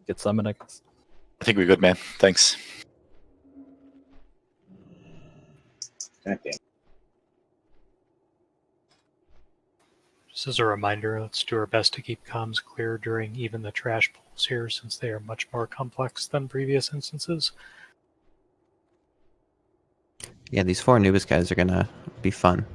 get summoned, I guess. I think we're good, man. Thanks. Okay. Just as a reminder, let's do our best to keep comms clear during even the trash pulls here, since they are much more complex than previous instances. Yeah, these 4 Anubis guys are gonna be fun.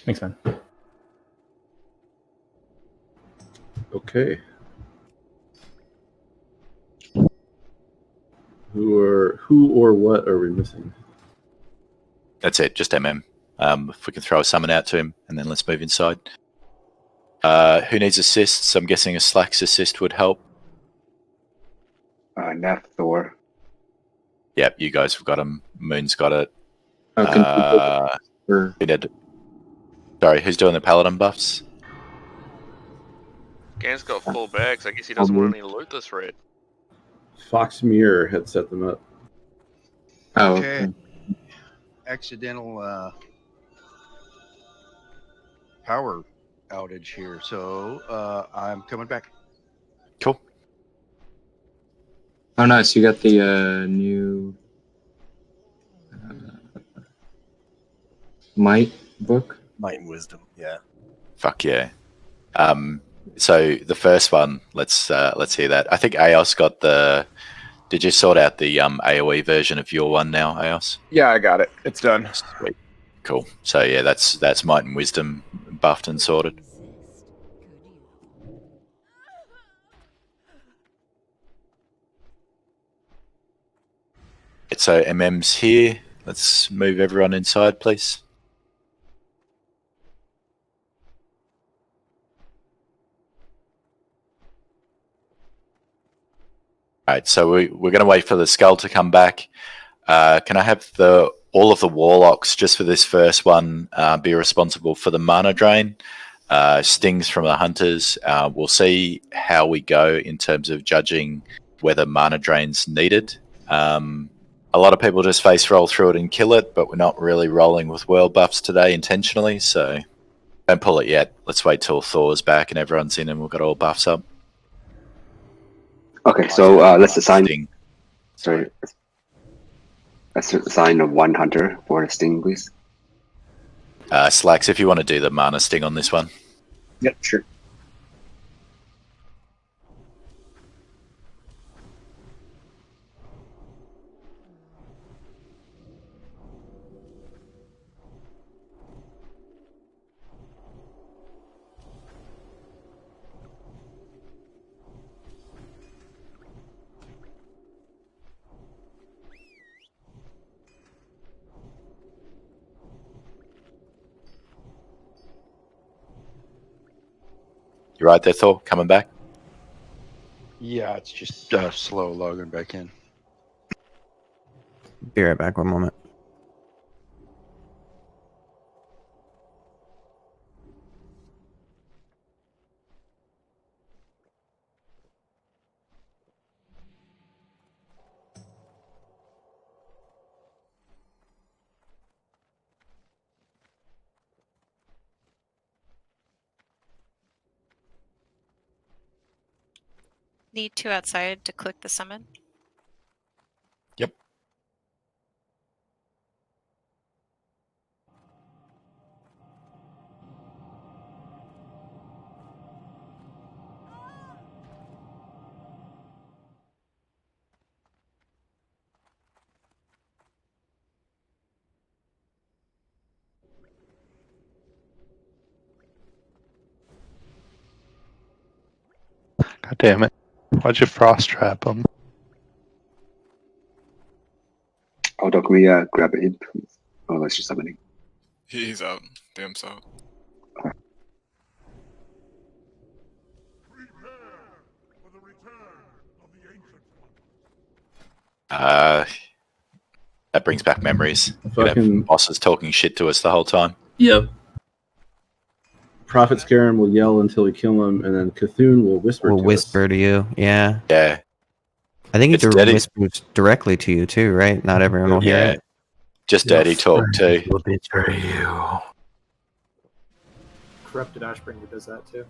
Thanks, man. Okay. Who or what are we missing? That's it, just MM. If we can throw a summon out to him, and then let's move inside. Who needs assists? I'm guessing a Slack's assist would help. Neff, Thor. Yep, you guys have got him. Moon's got it. Or Who did? Sorry, who's doing the paladin buffs? Gan's got full bags. I guess he doesn't want any loot this raid. Foxmere had set them up. oh, Okay. Accidental power outage here, so I'm coming back. Cool. oh, nice. You got the new Might book. Might and wisdom, yeah. Fuck yeah. So the first one, let's hear that. I think Aos got the. Did you sort out the AOE version of your one now, Aos? Yeah, I got it. It's done. Sweet. Cool. So yeah, that's Might and Wisdom buffed and sorted. So MM's here. Let's move everyone inside, please. All right, so we're going to wait for the skull to come back. Can I have all of the warlocks just for this first one be responsible for the mana drain? Stings from the hunters. We'll see how we go in terms of judging whether mana drain's needed. A lot of people just face roll through it and kill it, but we're not really rolling with world buffs today intentionally, so don't pull it yet. Let's wait till Thor's back and everyone's in and we've got all buffs up. Okay, so let's assign. Sting. Sorry, let's assign 1 hunter for the sting, please. Slacks, if you want to do the mana sting on this one. Yep, sure. You right there, Thor? Coming back? Yeah, it's just slow logging back in. Be right back, 1 moment. Need 2 outside to click the summon. Yep. God damn it. Why'd you frost trap him? Oh, Doc, can we grab it in, please? Oh, that's just summoning. He's out. Damn's out. That brings back memories. Fucking Bosses talking shit to us the whole time. yep. Prophet Scarum will yell until we kill him, and then Cthulhu will whisper We'll to whisper us. to you. Yeah. Yeah. I think It's it dirty. whispers directly to you too, right? Not everyone will hear Yeah. it. Just dirty talk too. Will betray you. Corrupted Ashbringer does that too.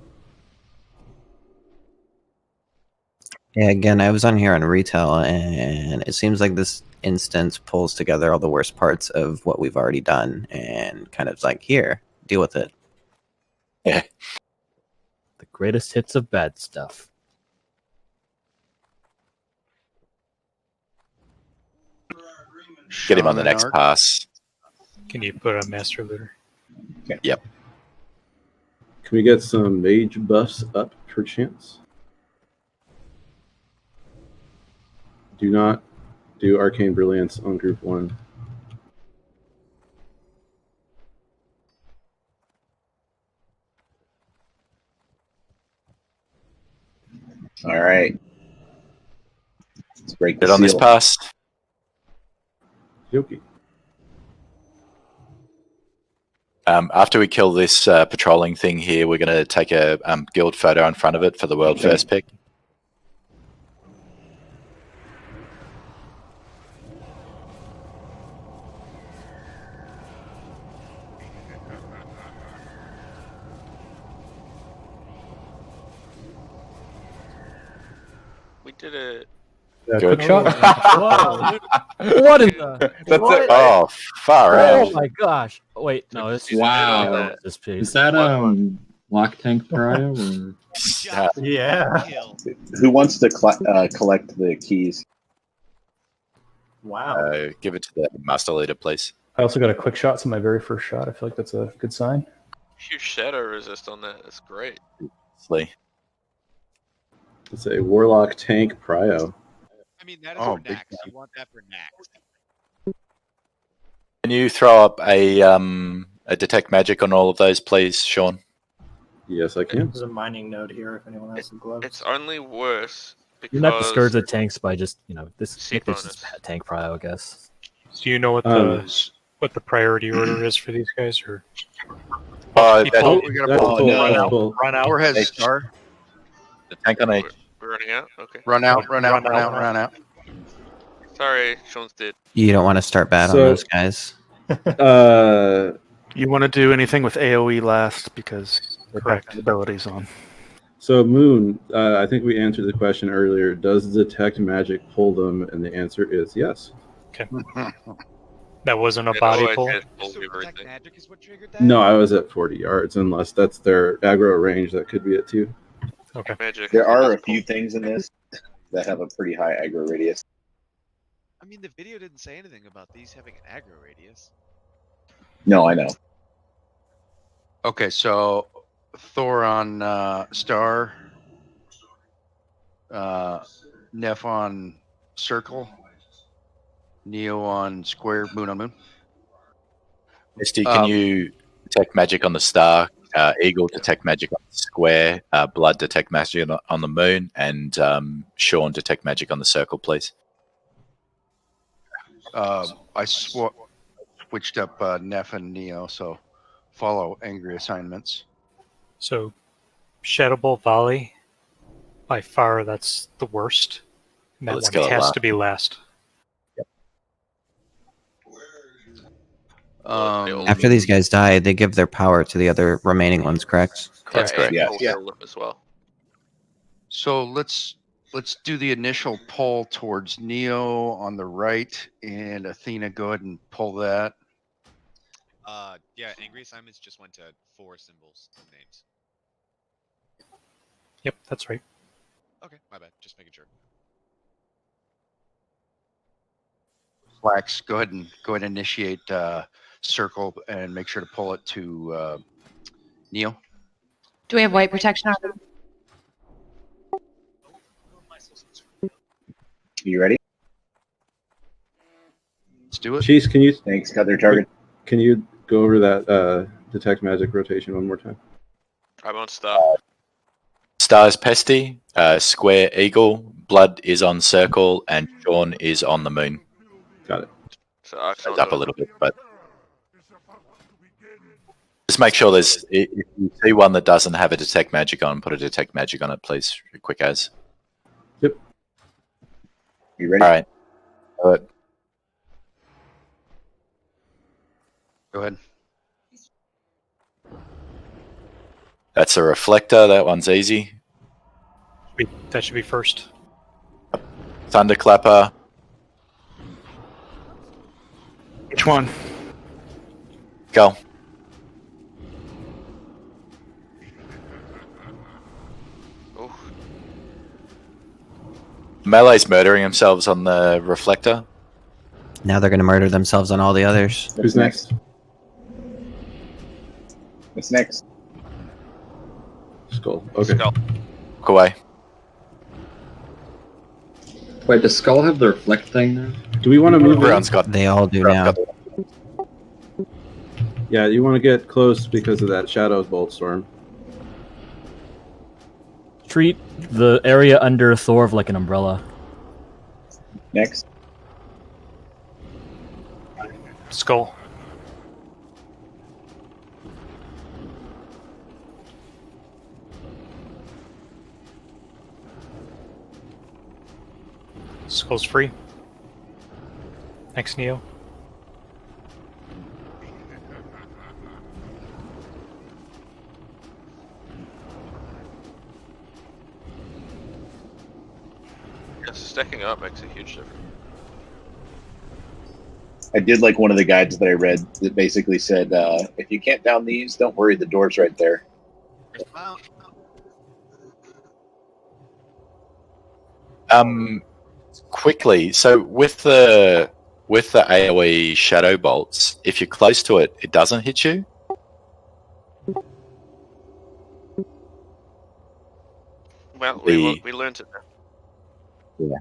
Yeah, again, I was on here on retail, and it seems like this instance pulls together all the worst parts of what we've already done, and kind of like, here, deal with it. Yeah. The greatest hits of bad stuff. Get him on the Shaman next Arc. pass. Can you put a Master Looter? Yep. Can we get some mage buffs up per chance? Do not do Arcane Brilliance on group 1. All right. Let's break Get the on this seal. pass. Yoki. After we kill this patrolling thing here, we're going to take a guild photo in front of it for the world Okay. first pick. We did it. Yeah, Good. quick Whoa. What in the? That's what? it. Oh, far Oh out. my gosh! Wait, no, this is Wow. this piece. Is that Lock Tank Pariah? Or... Yeah. Who wants to collect the keys? Wow. Give it to the master leader, please. I also got a quick shot, so my very first shot. I feel like that's a good sign. Huge shadow resist on that. That's great. Slee. It's a Warlock Tank Prio. I mean, that is Oh, for big Nax. You want that for Nax. Can you throw up a detect magic on all of those, please, Sean? Yes, I can. There's a mining node here if anyone has some gloves. It's only worse because You not discourage the tanks by just, this C this is bonus. tank prio, I guess. Do you know what the priority order is for these guys, or That, We got to That's pull. full, no. that's full. run out? Or has Star. the tank on H. We're running out. Okay. Run out, run out, Run run out. out, run out. Sorry, Sean's dead. You don't want to start bad on So- those guys. You want to do anything with AoE last because they Correct. have the abilities on. So Moon, I think we answered the question earlier. Does detect magic pull them? And the answer is yes. That wasn't a It body always pull. gets pulled So everything. Protect Magic is what triggered that? No, I was at 40 yards, unless that's their aggro range. That could be it too. Okay. Magic. There are a few things in this that have a pretty high aggro radius. I mean, the video didn't say anything about these having an aggro radius. No, I know. Okay, so Thor on Star, Neff on Circle, Neo on Square, Moon on Moon. Misty, can you detect magic on the star? Eagle detect magic on the square. Blood detect magic on the moon, and Sean detect magic on the circle, please. I switched up Neff and Neo, so follow angry assignments. So, Shadow Bolt Volley, by far, that's the worst. And that Let's one go has last. to be last. After these guys die, they give their power to the other remaining ones, correct? That's correct. Yeah. We'll heal them as well. So let's do the initial pull towards Neo on the right, and Athena, go ahead and pull that. Yeah, angry assignments just went to 4 symbols and names. Yep, that's right. Okay, my bad. Just making sure. Flax, go ahead and initiate circle and make sure to pull it to Neo. Do we have white protection on? You ready? Let's do it. Cheese, can you Thanks. Cut their target. can you go over that detect magic rotation one more time? I'm on star. Stars Pesty, Square Eagle, Blood is on Circle, and Sean is on the moon. Got it. So Arc's Goes not up a little bit, but Just make sure there's, if you see one that doesn't have a detect magic on, put a detect magic on it, please. Quick as. Yep. You ready? All right. Do it. Go ahead. That's a reflector. That one's easy. That should be first. Thunderclapper. Which one? Go. Oh, Melee's murdering themselves on the reflector. Now they're going to murder themselves on all the others. Who's next? What's next? Skull. Okay. Skull. Walk away. Wait, does Skull have the reflect thing now? Do we want to move? Everyone's got. They all do now. Yeah, you want to get close because of that shadow bolt storm. Treat the area under Thorv like an umbrella. Next. Skull. Skull's free. Next Neo. yeah, stacking up makes a huge difference. I did like one of the guides that I read that basically said, if you can't down these, don't worry, the door's right there. Quickly. So with the AOE shadow bolts, if you're close to it, it doesn't hit you. Well, The- we learned it.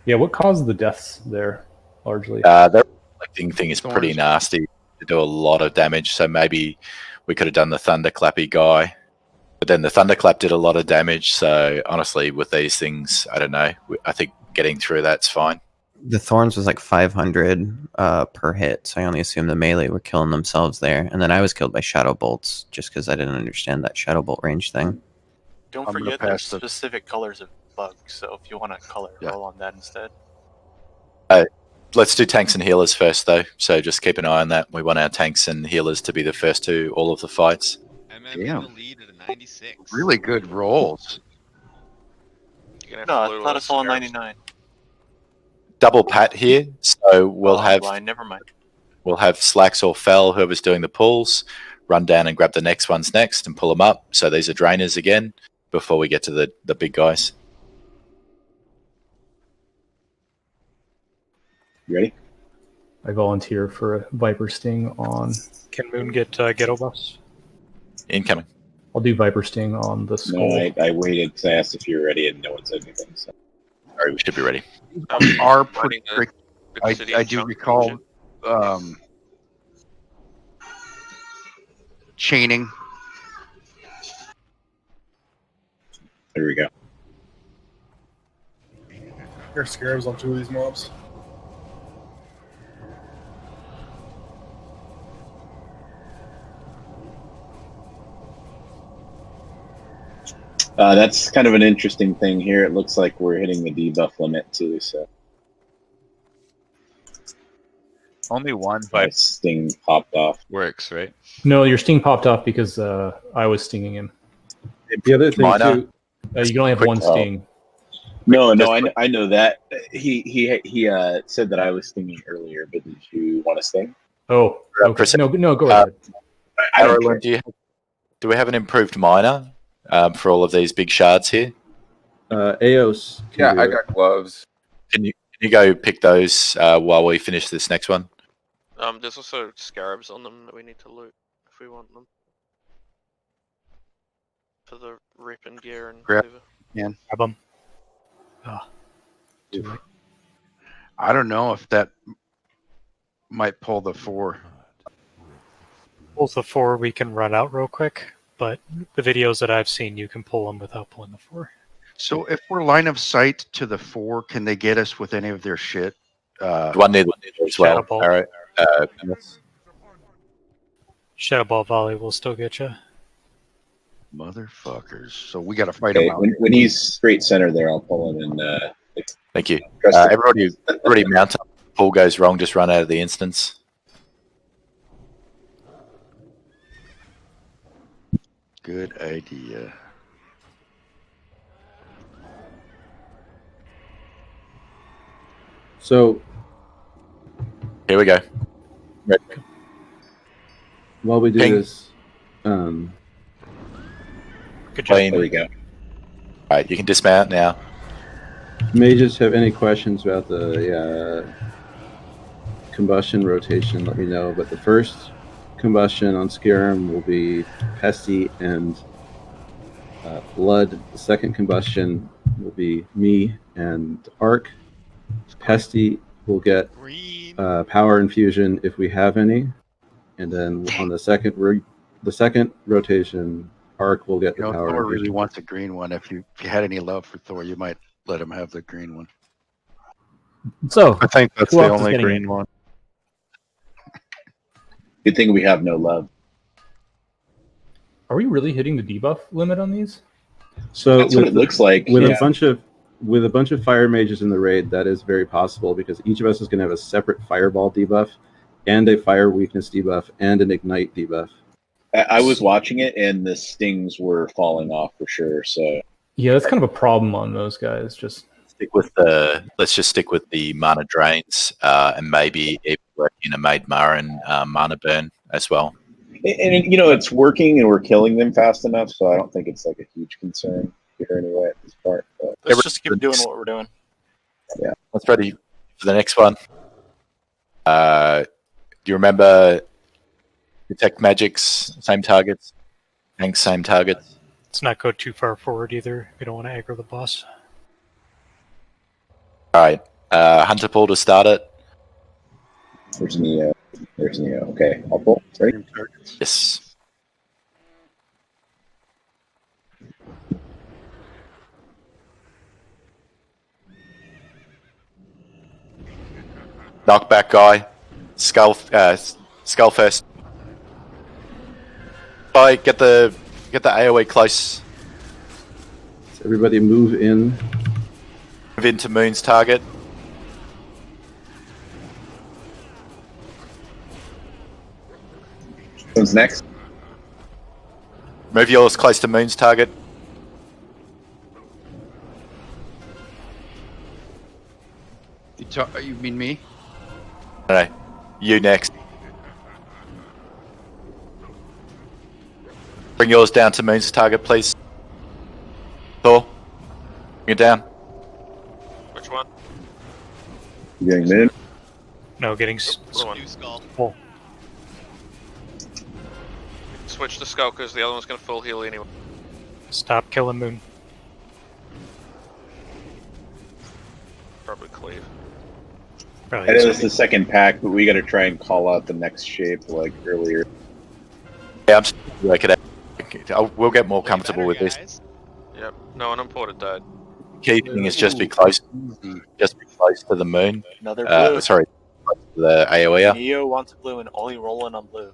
Yeah, what caused the deaths there, largely? The reflecting thing is pretty Thorns. nasty. They do a lot of damage, so maybe we could have done the thunderclappy guy. But then the thunderclap did a lot of damage, so honestly, with these things, I don't know. I think getting through that's fine. The thorns was like 500 per hit, so I only assume the melee were killing themselves there. And then I was killed by shadow bolts just because I didn't understand that shadow bolt range thing. Don't I'm gonna forget there's pass the- specific colors of bugs, so if you want to color roll on that instead. Let's do tanks and healers first, though. So just keep an eye on that. We want our tanks and healers to be the first to all of the fights. MM in the lead at a 96. Really good rolls. You're gonna have No, to I load thought lot I of saw a scarabs. 99. Double pat here, so we'll Oh, I'm have blind, never mind. we'll have Slacks or Fell, whoever's doing the pulls, run down and grab the next ones next and pull them up. So these are drainers again before we get to the big guys. You ready? I volunteer for a Viper Sting on. Can Moon get ghetto buffs? Incoming. I'll do Viper Sting on the skull. No, I waited because I asked if you were ready and no one said anything. So. Sorry, we should be ready. Are Finding pretty the quick. I obsidian do chunk recall bullshit. chaining. There we go. There's scarabs on 2 of these mobs. That's kind of an interesting thing here. It looks like we're hitting the debuff limit too. So Only one my sting popped off. works, right? No, your Sting popped off because I was stinging him. The other thing Minor. too. You can only have one Sting. No, I know that. He said that I was stinging earlier, but did you want to sting? Oh, okay. No, go ahead. I don't Carolyn, care. do we have an improved miner for all of these big shards here? Eos. Yeah, I got gloves. Can you go pick those while we finish this next one? There's also scarabs on them that we need to loot if we want them. For the rip and gear and Grab- whatever. Yeah. Grab them. Oh, too late. I don't know if that might pull the 4. Both the 4 we can run out real quick, but the videos that I've seen, you can pull them without pulling the 4. So if we're line of sight to the 4, can they get us with any of their shit? One near as well. Shadow Bolt. All right. Shadow Ball Volley will still get you. Motherfuckers. So we got to fight Okay, him out. when he's straight center there, I'll pull him and. Thank you. Trust it. Everybody mount up. If pull goes wrong, just run out of the instance. Good idea. So here we go. Right. While we do Ping. this, Good job. Clean. There we go. All right, you can dismount now. mages have any questions about the combustion rotation, let me know. But the first combustion on Skyrim will be Pesty and Blood. The second combustion will be me and Arc. Pesty will get power infusion if we have any, and then on the second rotation, Arc will get the power Thor infusion. really wants a green one. If you had any love for Thor, you might let him have the green one. So I think that's who the else is only getting green it? one. Good thing we have no love. Are we really hitting the debuff limit on these? So That's what it looks like. With Yeah. a bunch of fire mages in the raid, that is very possible because each of us is going to have a separate fireball debuff, and a fire weakness debuff, and an ignite debuff. I was watching it, and the stings were falling off for sure. So Yeah, that's kind of a problem on those guys. Just Let's just stick with the mana drains, and maybe even work in a Maid Marin mana burn as well. and you know it's working, and we're killing them fast enough. So I don't think it's like a huge concern here anyway at this part. But Let's just keep doing what we're doing. yeah, Let's ready for the next one. Do you remember detect magics? Same targets. Thanks, same targets. Let's not go too far forward either. We don't want to aggro the boss. All right, Hunter pull to start it. there's Neo. There's Neo. Okay, I'll pull. Right. Yes. Knockback guy. Skull first. Bye. Get the AoE close. So everybody move in. Move into Moon's target. Who's next? Move yours close to Moon's target. You mean me? No, you next. Bring yours down to Moon's target, please. Thor, bring it down. Which one? You getting Moon? No, getting New skull. full. Switch the skull because the other one's going to full heal anyway. Stop killing Moon. Probably cleave. Probably I know is. this is the second pack, but we got to try and call out the next shape like earlier. Yeah, I'm still working it out. We'll get more comfortable with this. Yep. No one imported died. Key thing is just be close to the Moon. Another blue. Sorry, close to the AoE. Neo wants blue and only rolling on blue.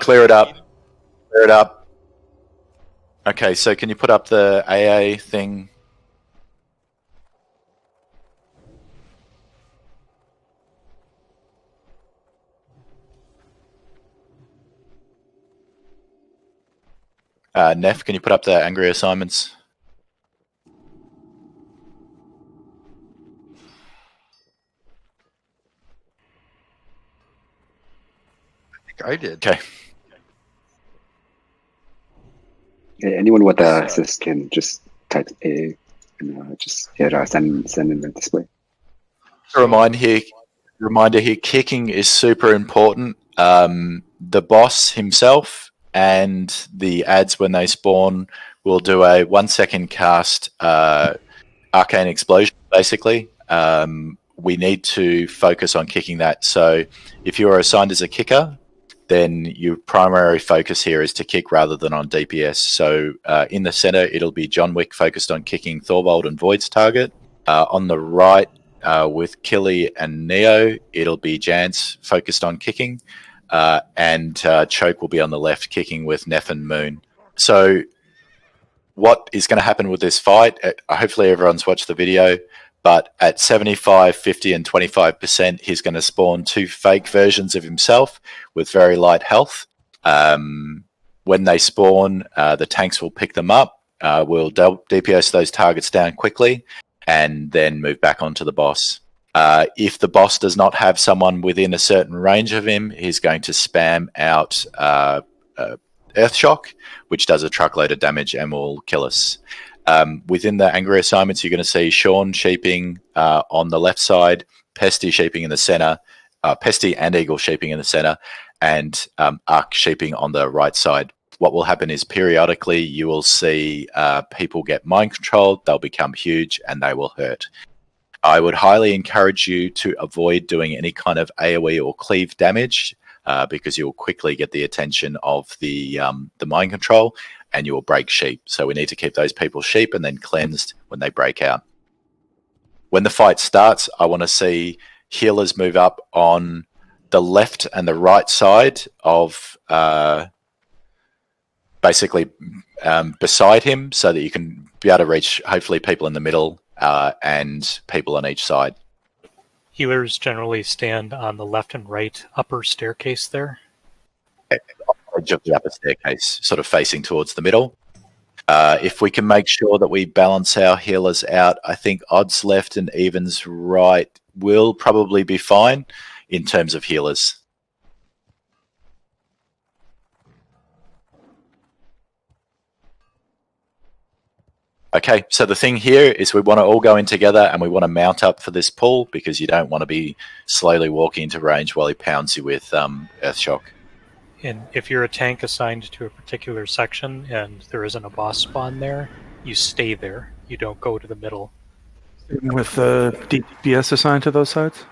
Clear it up. Clear it up. Okay, so can you put up the AA thing? Neff, can you put up the angry assignments? I did. Okay. Yeah, anyone with assist can just type A and just hit send in the display. Reminder here, kicking is super important. The boss himself and the ads when they spawn will do a 1 second cast arcane explosion, basically. We need to focus on kicking that. So if you are assigned as a kicker, then your primary focus here is to kick rather than on DPS. So in the center, it'll be John Wick focused on kicking Thorvald and Void's target. On the right, with Killy and Neo, it'll be Jance focused on kicking. and Choke will be on the left, kicking with Neff and Moon. So what is going to happen with this fight? Hopefully everyone's watched the video, but at 75, 50, and 25%, he's going to spawn 2 fake versions of himself with very light health. When they spawn, the tanks will pick them up. We'll DPS those targets down quickly and then move back onto the boss. If the boss does not have someone within a certain range of him, he's going to spam out Earthshock, which does a truckload of damage and will kill us. Within the angry assignments, you're going to see Sean sheeping on the left side, Pesty sheeping in the center, Pesty and Eagle sheeping in the center, and Ark sheeping on the right side. What will happen is periodically you will see people get mind controlled, they'll become huge, and they will hurt. I would highly encourage you to avoid doing any kind of AoE or cleave damage because you'll quickly get the attention of the mind control and you will break sheep. So we need to keep those people sheep and then cleansed when they break out. When the fight starts, I want to see healers move up on the left and the right side of basically beside him so that you can be able to reach hopefully people in the middle and people on each side. Healers generally stand on the left and right upper staircase there. Edge of the upper staircase, sort of facing towards the middle. If we can make sure that we balance our healers out, I think odds left and evens right will probably be fine in terms of healers. Okay, so the thing here is we want to all go in together and we want to mount up for this pull because you don't want to be slowly walking into range while he pounds you with Earthshock. And if you're a tank assigned to a particular section and there isn't a boss spawn there, you stay there. You don't go to the middle. With the DPS assigned to those sides?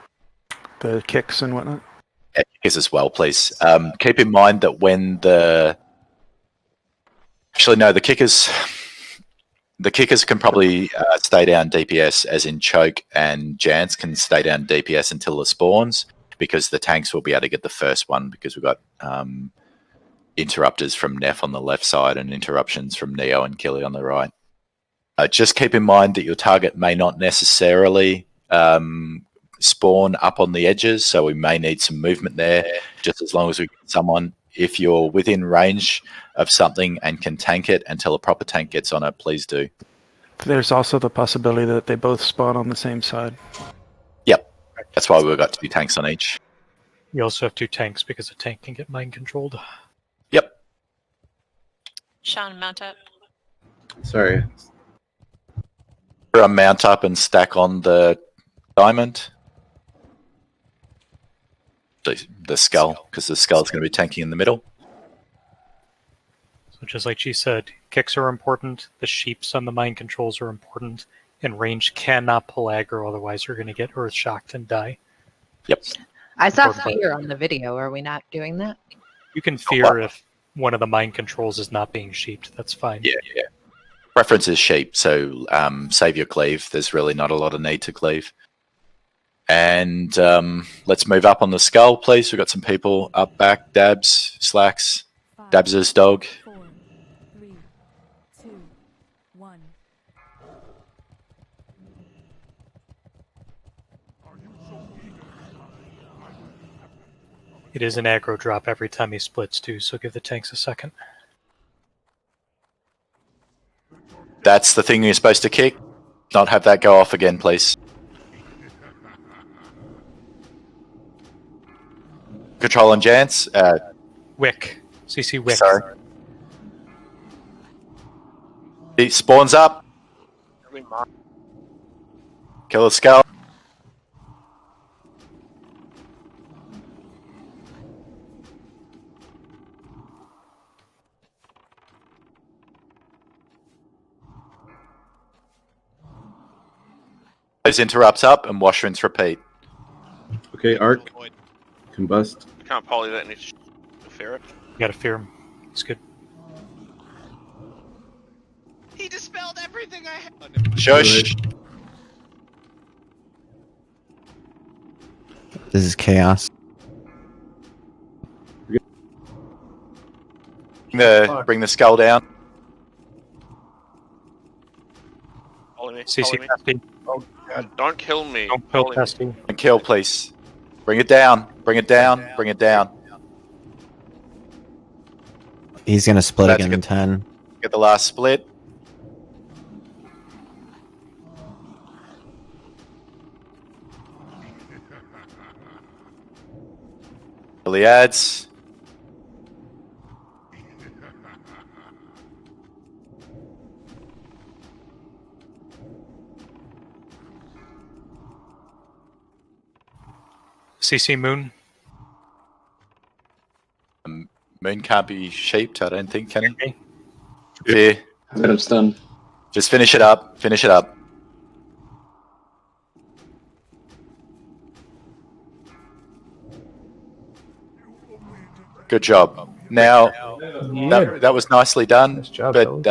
The kicks and whatnot? Yeah, kickers as well, please. Keep in mind that when the... Actually, no, the kickers can probably stay down DPS, as in Choke and Jance can stay down DPS until the spawns, because the tanks will be able to get the first one, because we've got interrupters from Neff on the left side and interruptions from Neo and Killy on the right. Just keep in mind that your target may not necessarily spawn up on the edges, so we may need some movement there, just as long as we get someone. If you're within range of something and can tank it until a proper tank gets on it, please do. There's also the possibility that they both spawn on the same side. Yep. That's why we've got 2 tanks on each. You also have 2 tanks because a tank can get mind controlled. Yep. Sean, mount up. Sorry. Mount up and stack on the diamond. The skull, because the skull's going to be tanking in the middle. So just like she said, kicks are important, the sheeps on the mind controls are important, and range cannot pull aggro, otherwise you're going to get earth shocked and die. Yep. I saw fear on the video. Are we not doing that? You can fear if one of the mind controls is not being sheeped. That's fine. Yeah. Preference is sheep, so save your cleave. There's really not a lot of need to cleave. And let's move up on the skull, please. We've got some people up back. Dabs, Slacks, Dabs' dog. 4, 3, 2, 1. It is an aggro drop every time he splits too, so give the tanks a second. That's the thing you're supposed to kick. Not have that go off again, please. Control on Jance. Wick. CC Wick. Sorry. He spawns up. Kill the skull. Those interrupts up and wash, rinse, repeat. Okay, Arc. Combust. I can't poly that and need to fear it. You gotta fear him. It's good. He dispelled everything I had. Shush. This is chaos. Bring the skull down. Follow me. CC Follow me. Pesty. Oh, God. Don't kill me. Don't kill Follow me. Pesty. And kill, please. Bring it down. Bring it down. Bring it down. He's gonna split About to again in get- 10. Get the last split. Kill the ads. CC Moon. Moon can't be shaped, I don't think, can it? Okay. Fear. Let him stun. Just finish it up. Finish it up. Good job. Now, that was nicely done, Nice job, but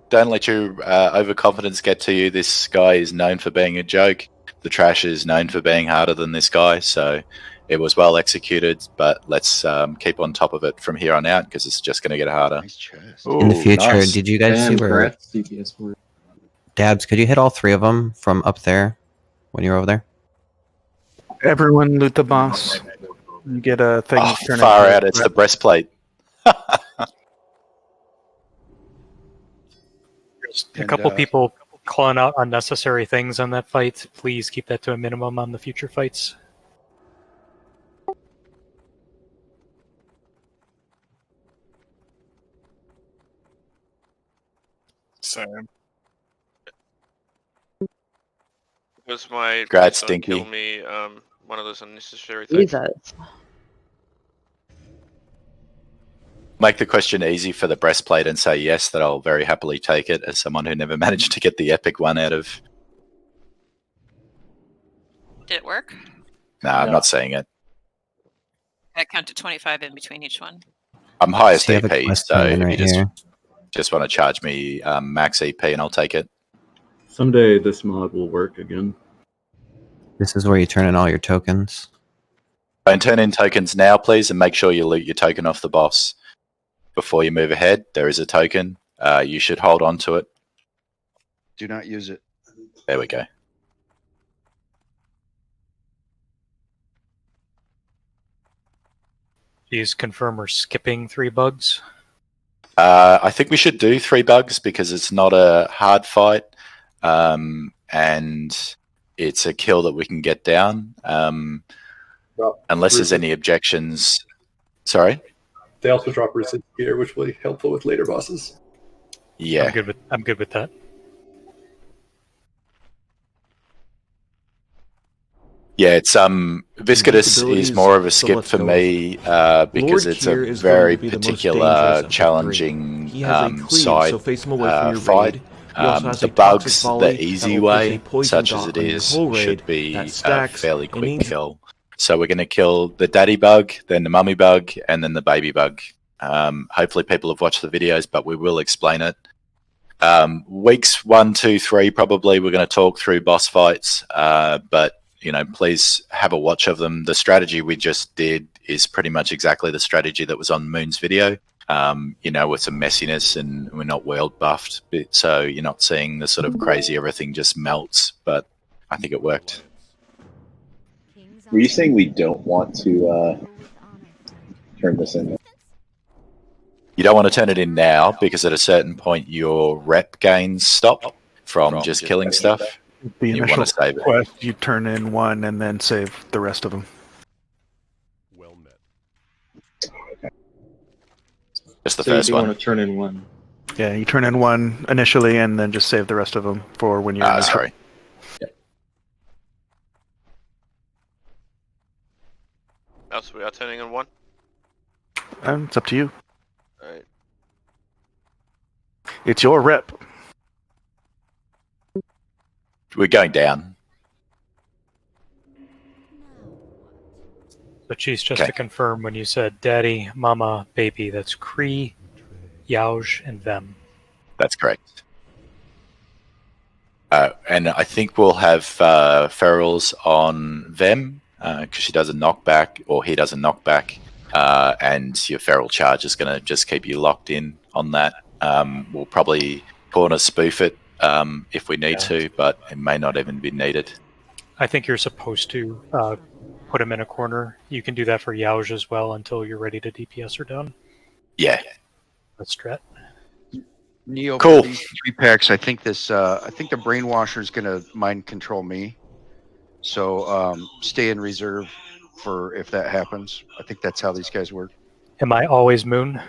don't let your overconfidence get to you. This guy is known for being a joke. The trash is known for being harder than this guy, so it was well executed, but let's keep on top of it from here on out because it's just going to get harder. In the future, did you guys see where... DPS for Dabs, could you hit all 3 of them from up there when you were over there? Everyone loot the boss. You get a thing. Oh, turn far into out, it's the breastplate. There's a couple people calling out unnecessary things on that fight. Please keep that to a minimum on the future fights. Same. Was my Congrats, don't kill Stinky. me one of those unnecessary things? Jesus. Make the question easy for the breastplate and say yes, that I'll very happily take it as someone who never managed to get the epic one out of... Did it work? No, I'm not saying it. I counted 25 in between each one. I'm highest So you have a EP, quest so coming if right you here. just want to charge me max EP and I'll take it. Someday this mod will work again. This is where you turn in all your tokens. And turn in tokens now, please, and make sure you loot your token off the boss. Before you move ahead, there is a token. You should hold on to it. Do not use it. There we go. Please confirm we're skipping 3 bugs. I think we should do 3 bugs because it's not a hard fight, and it's a kill that we can get down. Unless there's any objections. Sorry? They also drop resist gear, which will be helpful with later bosses. Yeah. I'm good with that. Yeah, it's Viscidus is more of a skip for me because it's a very particular challenging side fight. The bugs, the easy way, such as it is, should be a fairly quick kill. So we're going to kill the daddy bug, then the mummy bug, and then the baby bug. Hopefully people have watched the videos, but we will explain it. Weeks 1, 2, 3, probably we're going to talk through boss fights, but you know, please have a watch of them. The strategy we just did is pretty much exactly the strategy that was on Moon's video. You know, with some messiness, and we're not world buffed, so you're not seeing the sort of crazy everything just melts. But I think it worked. Were you saying we don't want to turn this in? You don't want to turn it in now because at a certain point your rep gains stop from just killing stuff. The You initial want to save it. quest, you turn in 1 and then save the rest of them. Just the So you first do one. want to turn in 1. Yeah, you turn in 1 initially and then just save the rest of them for when you're in the Sorry. Oh, so we are turning in 1? It's up to you. Alright. It's your rep. We're going down. So, Cheese, just Okay. to confirm, when you said daddy, mama, baby, that's Kree, Yauj, and them. That's correct. And I think we'll have ferals on them because she does a knockback, or he does a knockback. and your feral charge is going to just keep you locked in on that. We'll probably corner spoof it if we need to, but it may not even be needed. I think you're supposed to put him in a corner. You can do that for Yauj as well until you're ready to DPS her down. Yeah. That's strat. Neo, Cool. for these 3-packs, I think this. I think the brainwasher is going to mind control me. So stay in reserve for if that happens. I think that's how these guys work. Am I always Moon?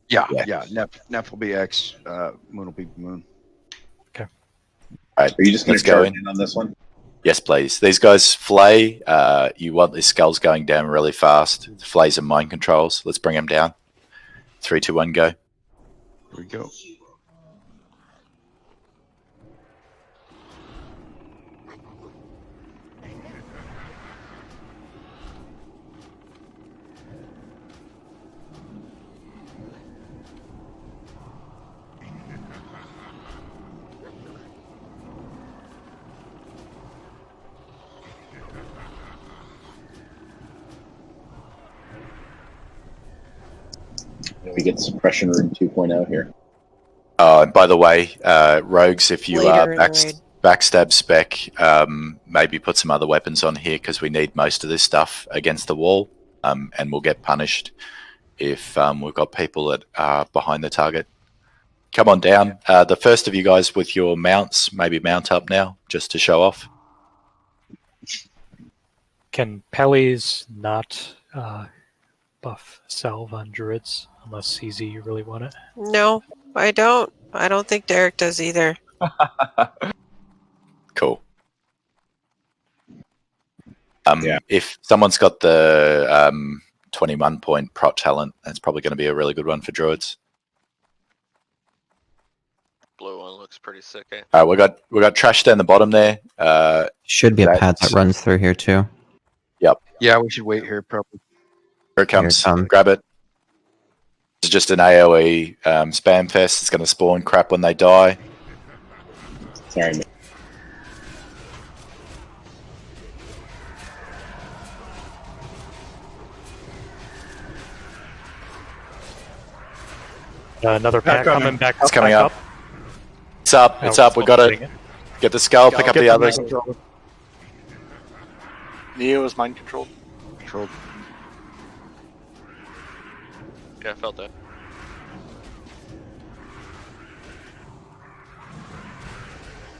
Yeah. Nef will be X. Moon will be Moon. Okay. All right. Are you just going let's to go charge in on this one? Yes, please. These guys flay. You want these skulls going down really fast. Flays and mind controls. Let's bring them down. 3, 2, 1, go. Here we go. We get suppression room 2.0 here. By the way, rogues, if you are backstab spec, maybe put some other weapons on here because we need most of this stuff against the wall, and we'll get punished if we've got people that are behind the target. Come on down. The first of you guys with your mounts, maybe mount up now just to show off. Can Pelly's not buff salve on druids unless CZ you really want it? No, I don't. I don't think Derek does either. Cool. If someone's got the 21 point prot talent, that's probably going to be a really good one for druids. Blue one looks pretty sick, eh? All right, we got trash down the bottom there. Should be a path that runs through here too. Yep. Yeah, we should wait here probably. Here it comes. Grab it. It's just an AoE spam fest. It's going to spawn crap when they die. Sorry, man. Another pack coming back. It's coming up. It's up. It's up. We got it. Get the skull. Pick up the others. Neo is mind controlled. Controlled. Yeah, I felt that.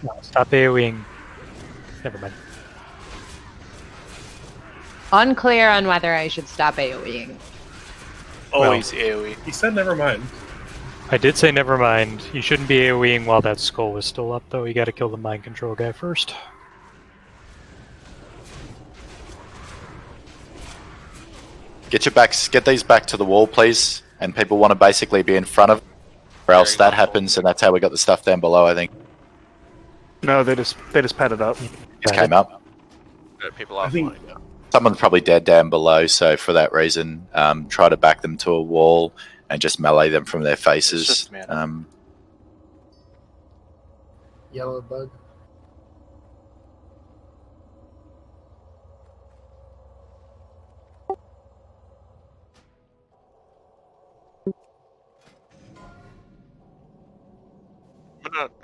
No, stop AoEing. Never mind. Unclear on whether I should stop AoEing. Always AoE. He said never mind. I did say never mind. You shouldn't be AoEing while that skull was still up, though. You gotta kill the mind control guy first. Get these back to the wall, please. And people want to basically be in front of, or else that happens, and that's how we got the stuff down below. I think. No, they just padded up. Just came up. People offline. Someone's probably dead down below, so for that reason, try to back them to a wall and just melee them from their faces. Yellow bug.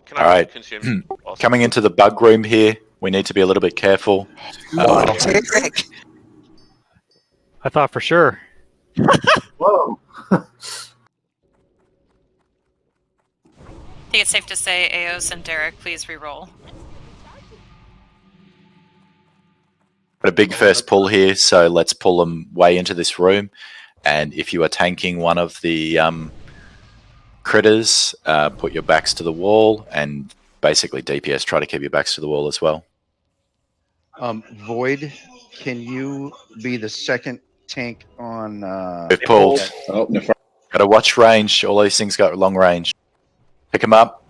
Can All right. consume Coming into the bug room here, we need to be a little bit careful. I thought for sure. Whoa. I think it's safe to say, Eos and Derek, please re-roll. Got a big first pull here, so let's pull them way into this room. And if you are tanking one of the critters, put your backs to the wall, and basically DPS, try to keep your backs to the wall as well. Void, can you be the second tank on... We've pulled. Got to watch range. All these things got long range. Pick them up.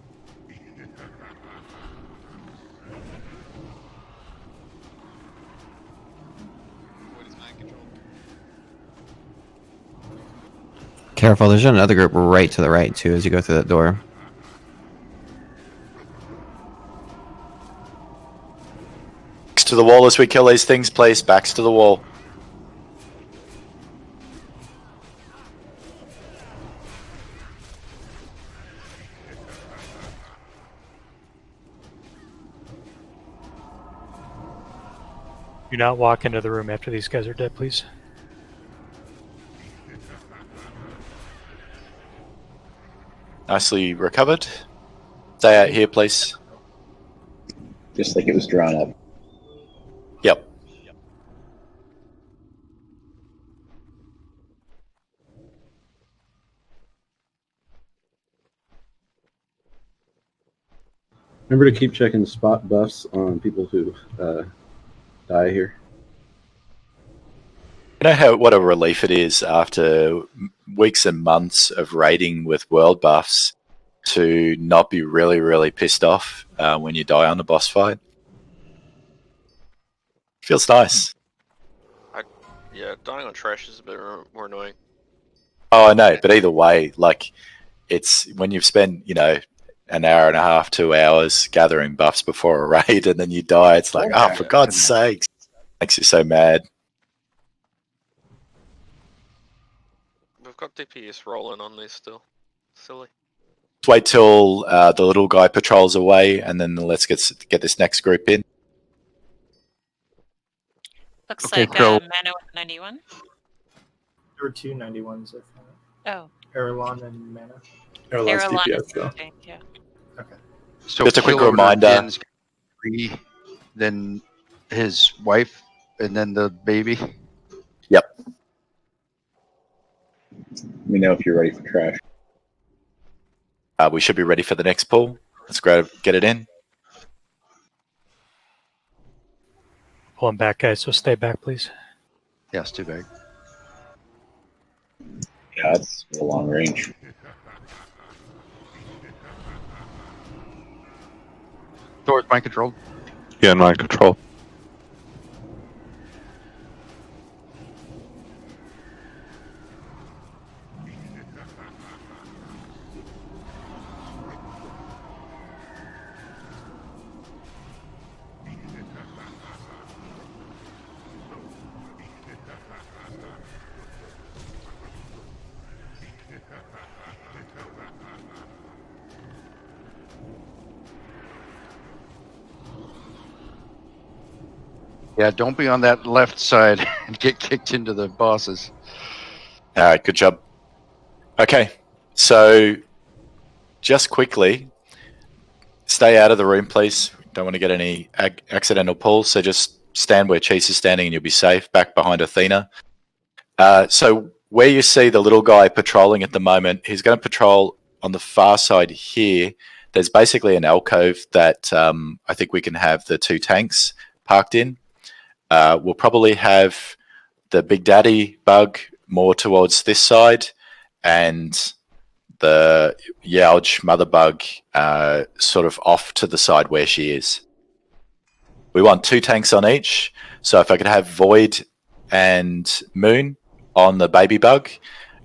Careful, there's another group right to the right too as you go through that door. Backs to the wall as we kill these things, please. Backs to the wall. Do not walk into the room after these guys are dead, please. Nicely recovered. Stay out here, please. Just like it was drawn up. Yep. Remember to keep checking the spot buffs on people who die here. You know what a relief it is after weeks and months of raiding with world buffs to not be really, really pissed off when you die on a boss fight. Feels nice. Yeah, dying on trash is a bit more annoying. Oh, I know, but either way, like, it's when you've spent, an hour and a half, 2 hours gathering buffs before a raid, and then you die. It's like, oh, for God's sakes, makes you so mad. We've got DPS rolling on these still. Silly. Let's wait till the little guy patrols away, and then let's get this next group in. Looks Okay, like so- Mana with 91. There were two 91s, I thought. Oh. Erlon and Mana. Erlon's Erlon DPS, is though. tank, yeah. Okay. So Just a quick kill order reminder. Dan's 3, then his wife, and then the baby. Yep. Let me know if you're ready for trash. We should be ready for the next pull. Let's get it in. Pulling back, guys, so stay back, please. Yes, too bad. Yeah, that's a long range. Thor's mind controlled. Yeah, mind control. Yeah, don't be on that left side and get kicked into the bosses. All right, good job. Okay, so just quickly, stay out of the room, please. Don't want to get any accidental pulls, so just stand where Cheese is standing and you'll be safe, back behind Athena. So where you see the little guy patrolling at the moment, he's going to patrol on the far side here. There's basically an alcove that I think we can have the 2 tanks parked in. We'll probably have the Big Daddy bug more towards this side, and the Yalj mother bug sort of off to the side where she is. We want 2 tanks on each, so if I could have Void and Moon on the baby bug,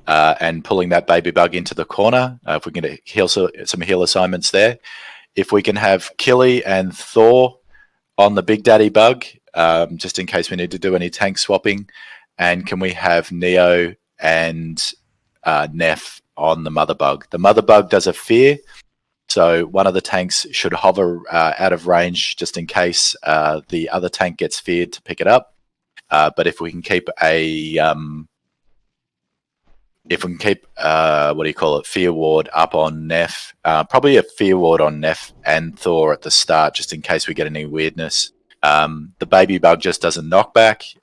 and pulling that baby bug into the corner, if we can get some heal assignments there. If we can have Killy and Thor on the Big Daddy bug, just in case we need to do any tank swapping. And can we have Neo and Neff on the mother bug? The mother bug does a fear, so one of the tanks should hover out of range just in case the other tank gets feared to pick it up. But if we can keep fear ward up on Neff, probably a fear ward on Neff and Thor at the start, just in case we get any weirdness. The baby bug just does a knockback.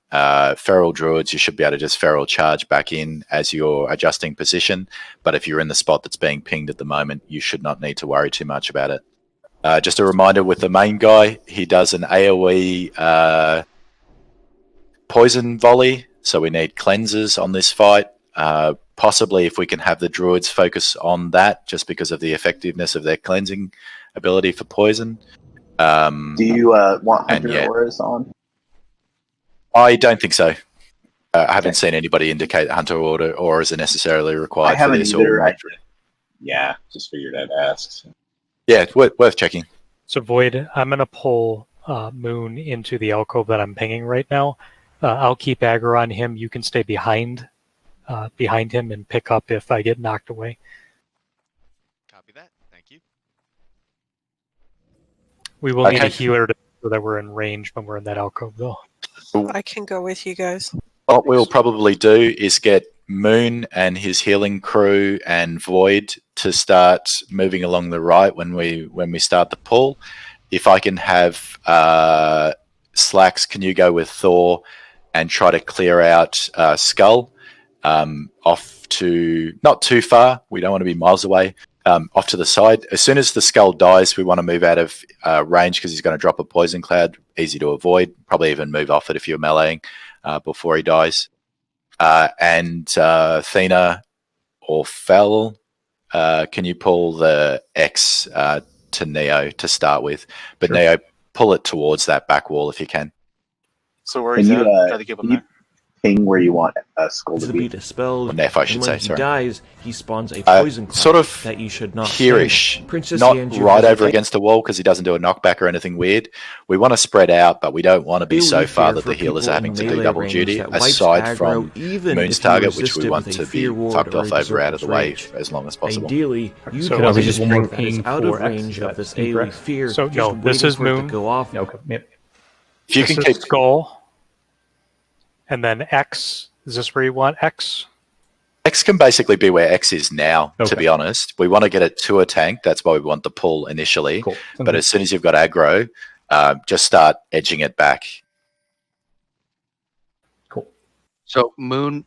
Feral druids, you should be able to just feral charge back in as you're adjusting position. But if you're in the spot that's being pinged at the moment, you should not need to worry too much about it. Just a reminder with the main guy, he does an AoE poison volley, so we need cleansers on this fight. Possibly if we can have the druids focus on that, just because of the effectiveness of their cleansing ability for poison. Do you want Hunter auras on? I don't think so. I haven't seen anybody indicate that Hunter auras are necessarily required I haven't for this. either. Yeah, just figured I'd ask. So. Yeah, it's worth checking. So Void, I'm going to pull Moon into the alcove that I'm pinging right now. I'll keep aggro on him. You can stay behind him and pick up if I get knocked away. Copy that. Thank you. We will need a healer to sure that we're in range when we're in that alcove, though. I can go with you guys. What we'll probably do is get Moon and his healing crew and Void to start moving along the right when we start the pull. If I can have Slacks, can you go with Thor and try to clear out Skull off to not too far? We don't want to be miles away. Off to the side. As soon as the Skull dies, we want to move out of range because he's going to drop a poison cloud. Easy to avoid. Probably even move off it if you're meleeing before he dies. And Thena or Fel, can you pull the X to Neo to start with? But Sure. Neo, pull it towards that back wall if you can. So where Can he's you, at, try to keep him there. Ping where you want Skull to be. Dispelled. Or Neff, I should and say, when he sorry. dies, he spawns a poison cloud Sort of that you should not here-ish, stand. Princess not Yanju right has over a- against the wall because he doesn't do a knockback or anything weird. We want to spread out, but we don't want to be so Really far fair that for the healers people are having in to do melee double range duty, that wipes aside aggro from even Moon's if you target, which resist we it want with a to be fear ward fucked or off a over out of the way berserker's as long as possible. Ideally, you So could could I also be just just bring more that is ping out of for X, range is of that this AoE incorrect? fear. So, just no, this waiting is for it to Moon. go off. Okay. Yep. If you This can is keep Skull, and then X. Is this where you want X? X can basically be where X is now, to Okay. be honest. We want to get it to a tank. That's why we want the pull initially. Cool. But as soon as you've got aggro, just start edging it back. Cool. So Moon,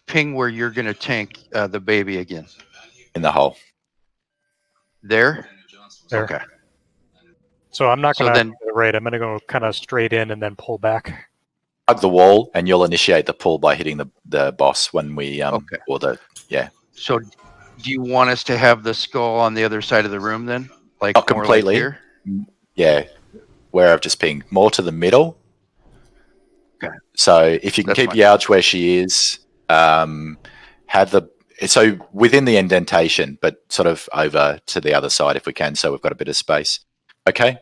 ping where you're going to tank the baby again. In the hole. There? There. Okay. So I'm not So going to then- raid. I'm going to go kind of straight in and then pull back. Hug the wall, and you'll initiate the pull by hitting the boss when we Okay. or the So do you want us to have the skull on the other side of the room then? Like Not more completely. Like here? Yeah, where I've just pinged more to the middle. Okay. So if you can That's keep fine. Youch where she is, have the so within the indentation, but sort of over to the other side if we can, so we've got a bit of space. Okay.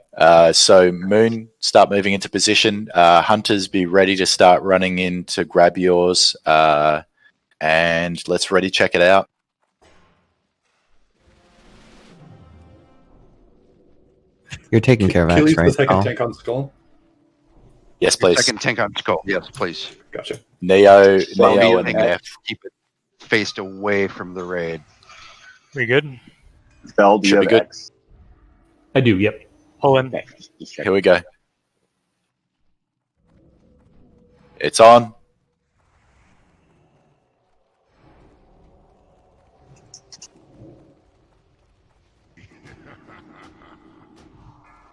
So Moon, start moving into position. Hunters, be ready to start running in to grab yours, and let's ready check it out. You're taking care of Achilles, X, right? the second Al? tank on Skull. Yes, please. Second tank on skull. Yes, please. Gotcha. Neo Neo and and Neff. keep it faced away from the raid. We good? Fel, do you Should have be good. X? I do. Yep. Pull in. Okay. Just check. Here we go. It's on.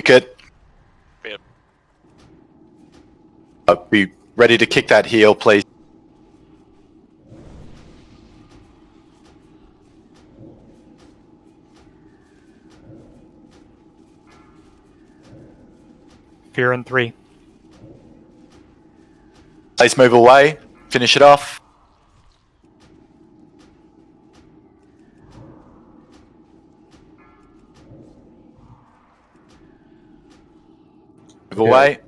Good. Yep. Be ready to kick that heel, please. Fear in 3. Please move away. Finish it off. Move away.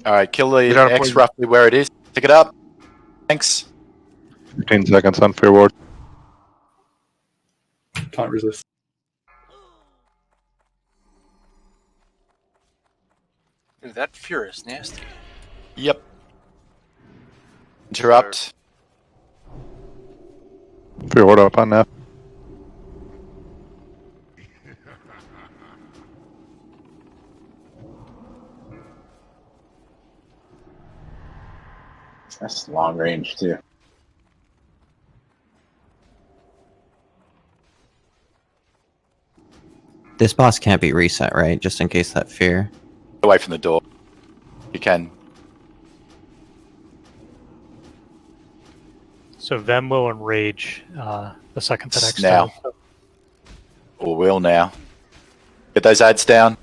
All right, kill the Get out of X poison. roughly where it is. Pick it up. Thanks. 15 seconds on fear ward. Can't resist. Dude, that fear is nasty. Yep. Interrupt. Fear ward up on Neff. That's long range too. This boss can't be reset, right? Just in case that fear. Away from the door. You can. So Vem will enrage the second that X Now. dies. Or will now. Get those ads down.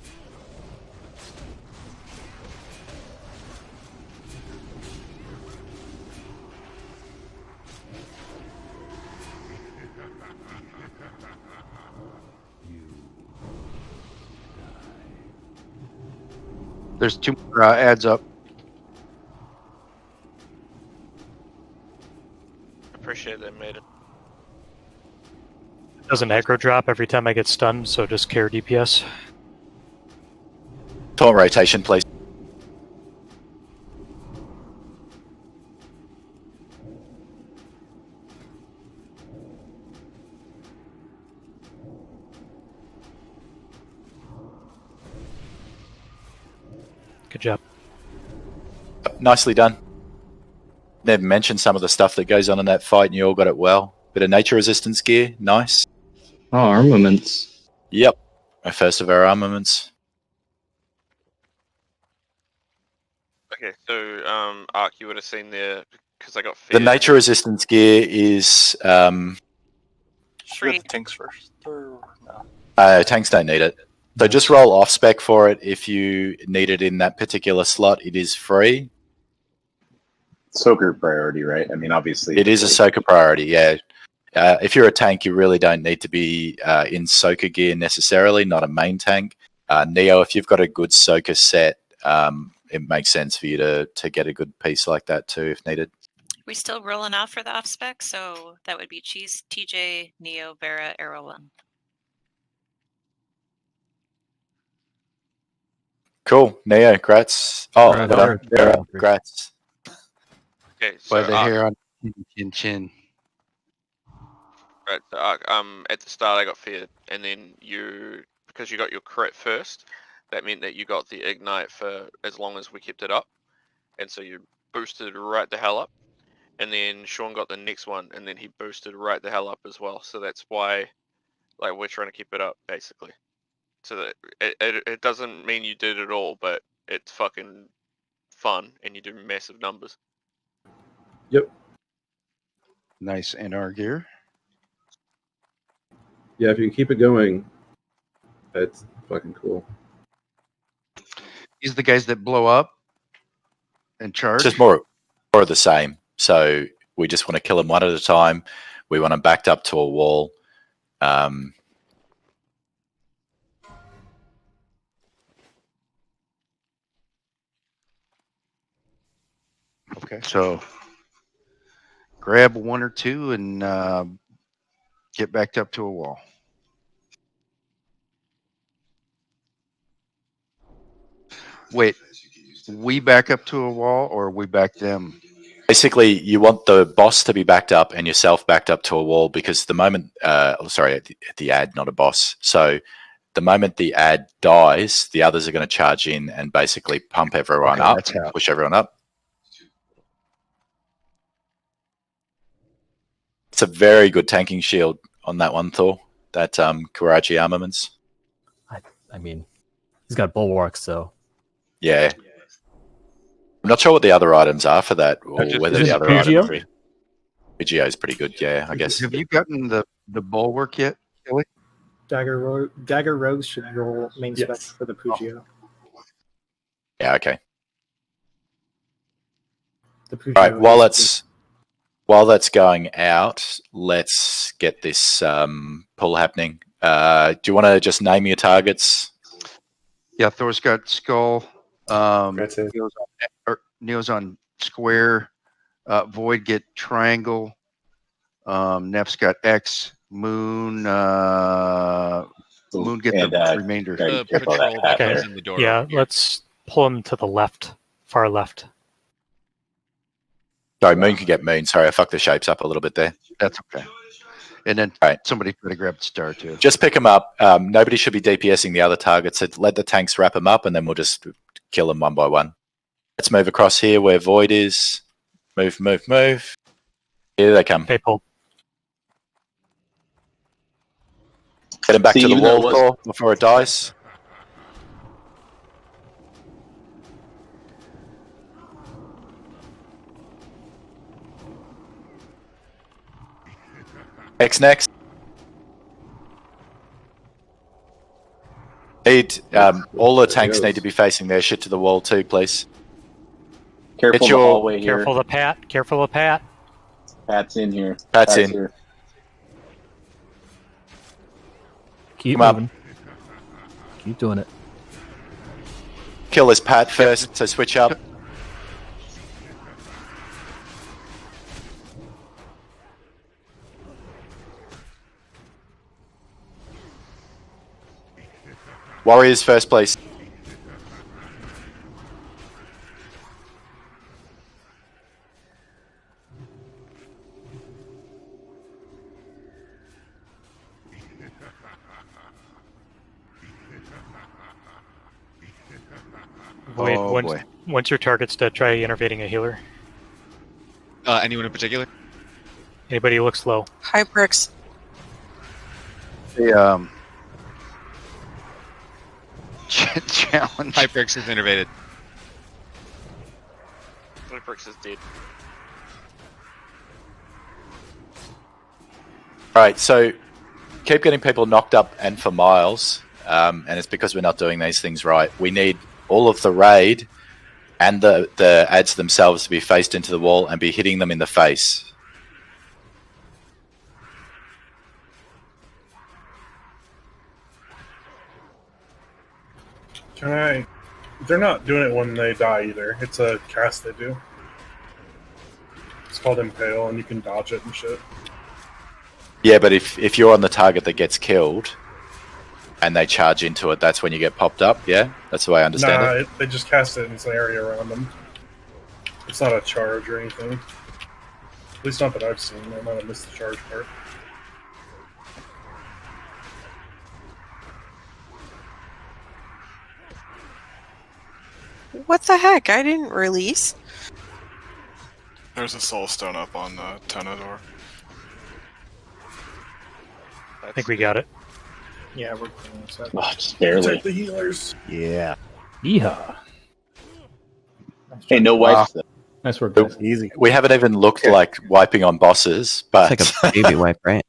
There's two more ads up. Appreciate they made it. It does an aggro drop every time I get stunned, so just care DPS. Taunt rotation, please. Good job. Nicely done. Never mentioned some of the stuff that goes on in that fight, and you all got it well. Bit of nature resistance gear, nice. Oh, armaments. Yep, our first of our armaments. Okay, so Ark, you would have seen there because I got The feared. nature resistance gear is Free. The tanks first, or no? tanks don't need it. So just roll off spec for it if you need it in that particular slot. It is free. Soaker priority, right? I mean, obviously. It is a soaker priority, yeah. If you're a tank, you really don't need to be in soaker gear necessarily, not a main tank. Neo, if you've got a good soaker set, it makes sense for you to get a good piece like that too if needed. We still rolling out for the off spec, so that would be Cheese, TJ, Neo, Vera, Arrow 1. Cool. Neo, grats. Oh, Vera, grats. Okay, so By the hair on chin chin. Right, so Ark, at the start I got feared, and then because you got your crit first, that meant that you got the ignite for as long as we kept it up, and so you boosted right the hell up, and then Sean got the next one, and then he boosted right the hell up as well. So that's why, like, we're trying to keep it up basically. So that it doesn't mean you did it all, but it's fucking fun, and you do massive numbers. Yep. Nice NR gear. Yeah, if you can keep it going, that's fucking cool. These are the guys that blow up and charge. It's just more of the same. So we just want to kill them one at a time. We want them backed up to a wall. Okay, so grab one or two and get backed up to a wall. Wait, we back up to a wall or we back them? Basically, you want the boss to be backed up and yourself backed up to a wall because the moment, at the ad, not a boss. So the moment the ad dies, the others are going to charge in and basically pump everyone up, push everyone up. It's a very good tanking shield on that one, Thor. That Karachi armaments. I mean, he's got bulwarks, so. Yeah. I'm not sure what the other items are for that, or whether the other items are. PGO is pretty good, yeah, I guess. Have you gotten the bulwark yet, Kelly? Dagger Rogues should roll main spec for the Pugio. Yeah, okay. The Pugio All right, while that's going out, let's get this pull happening. Do you want to just name your targets? Yeah, Thor's got skull. Neo's on square. Void get triangle. Neff's got X. Moon. Moon get the remainder. The patrol that comes in the door. Yeah, let's pull him to the left, far left. Sorry, Moon can get Moon. Sorry, I fucked the shapes up a little bit there. That's okay. And then somebody could have grabbed Star too. Just pick them up. Nobody should be DPSing the other targets. So let the tanks wrap them up, and then we'll just kill them one by one. Let's move across here where Void is. Move, move, move. Here they come. Okay, pull. Get him back to the wall, Thor, before it dies. X next. All the tanks need to be facing their shit to the wall too, please. Careful the hallway here. Careful the Pat. Careful the Pat. Pat's in here. Pat's in. Here. Keep Come moving. Keep doing it. Kill this Pat first, so switch up. Warriors first, please. Wait, Oh, boy. once your target's dead, try innervating a healer. Anyone in particular? Anybody who looks low. Hyperx. The challenge. Hyperx is innervated. Hyperx is dead. Right, so keep getting people knocked up and for miles, and it's because we're not doing these things right. We need all of the raid and the ads themselves to be faced into the wall and be hitting them in the face. Can I? They're not doing it when they die either. It's a cast they do. It's called Impale, and you can dodge it and shit. Yeah, but if you're on the target that gets killed and they charge into it, that's when you get popped up, yeah? That's the way I understand it? They just cast it in some area around them. It's not a charge or anything. At least not that I've seen. I might have missed the charge part. What the heck? I didn't release. There's a soul stone up on the Tenador. I think we got it. Yeah, we're cleaning this up. Oh, just barely. Protect the healers. Yeah. Yeehaw. Hey, no wipes though. Nice work, guys. Easy. We haven't even looked like wiping on bosses, but... It's like a baby wipe, right?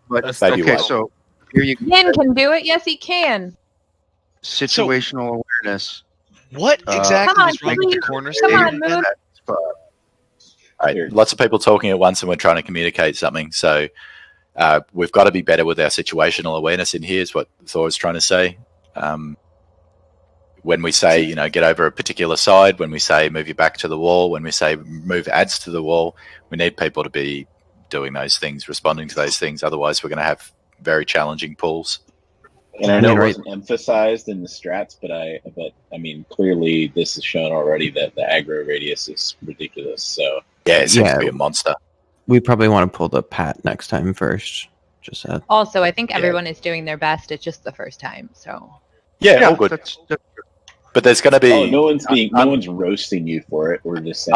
But, Baby okay, wipe. so here you go. Yin can do it. Yes, he can. Situational awareness. What exactly Come on, is wrong with the please. corner Come on, stand? Moon. All right, lots of people talking at once and we're trying to communicate something, so we've got to be better with our situational awareness in here is what Thor is trying to say. When we say, you know, get over a particular side, when we say move your back to the wall, when we say move ads to the wall, we need people to be doing those things, responding to those things. Otherwise, we're going to have very challenging pulls. And I know it wasn't emphasized in the strats, but I mean, clearly this is shown already that the aggro radius is ridiculous. So yeah, it seems to be a monster. We probably want to pull the pat next time first. Just that. Also, I think everyone is doing their best. It's just the first time, so. Yeah, all good. But there's going to be... Oh, no one's roasting you for it. We're just saying.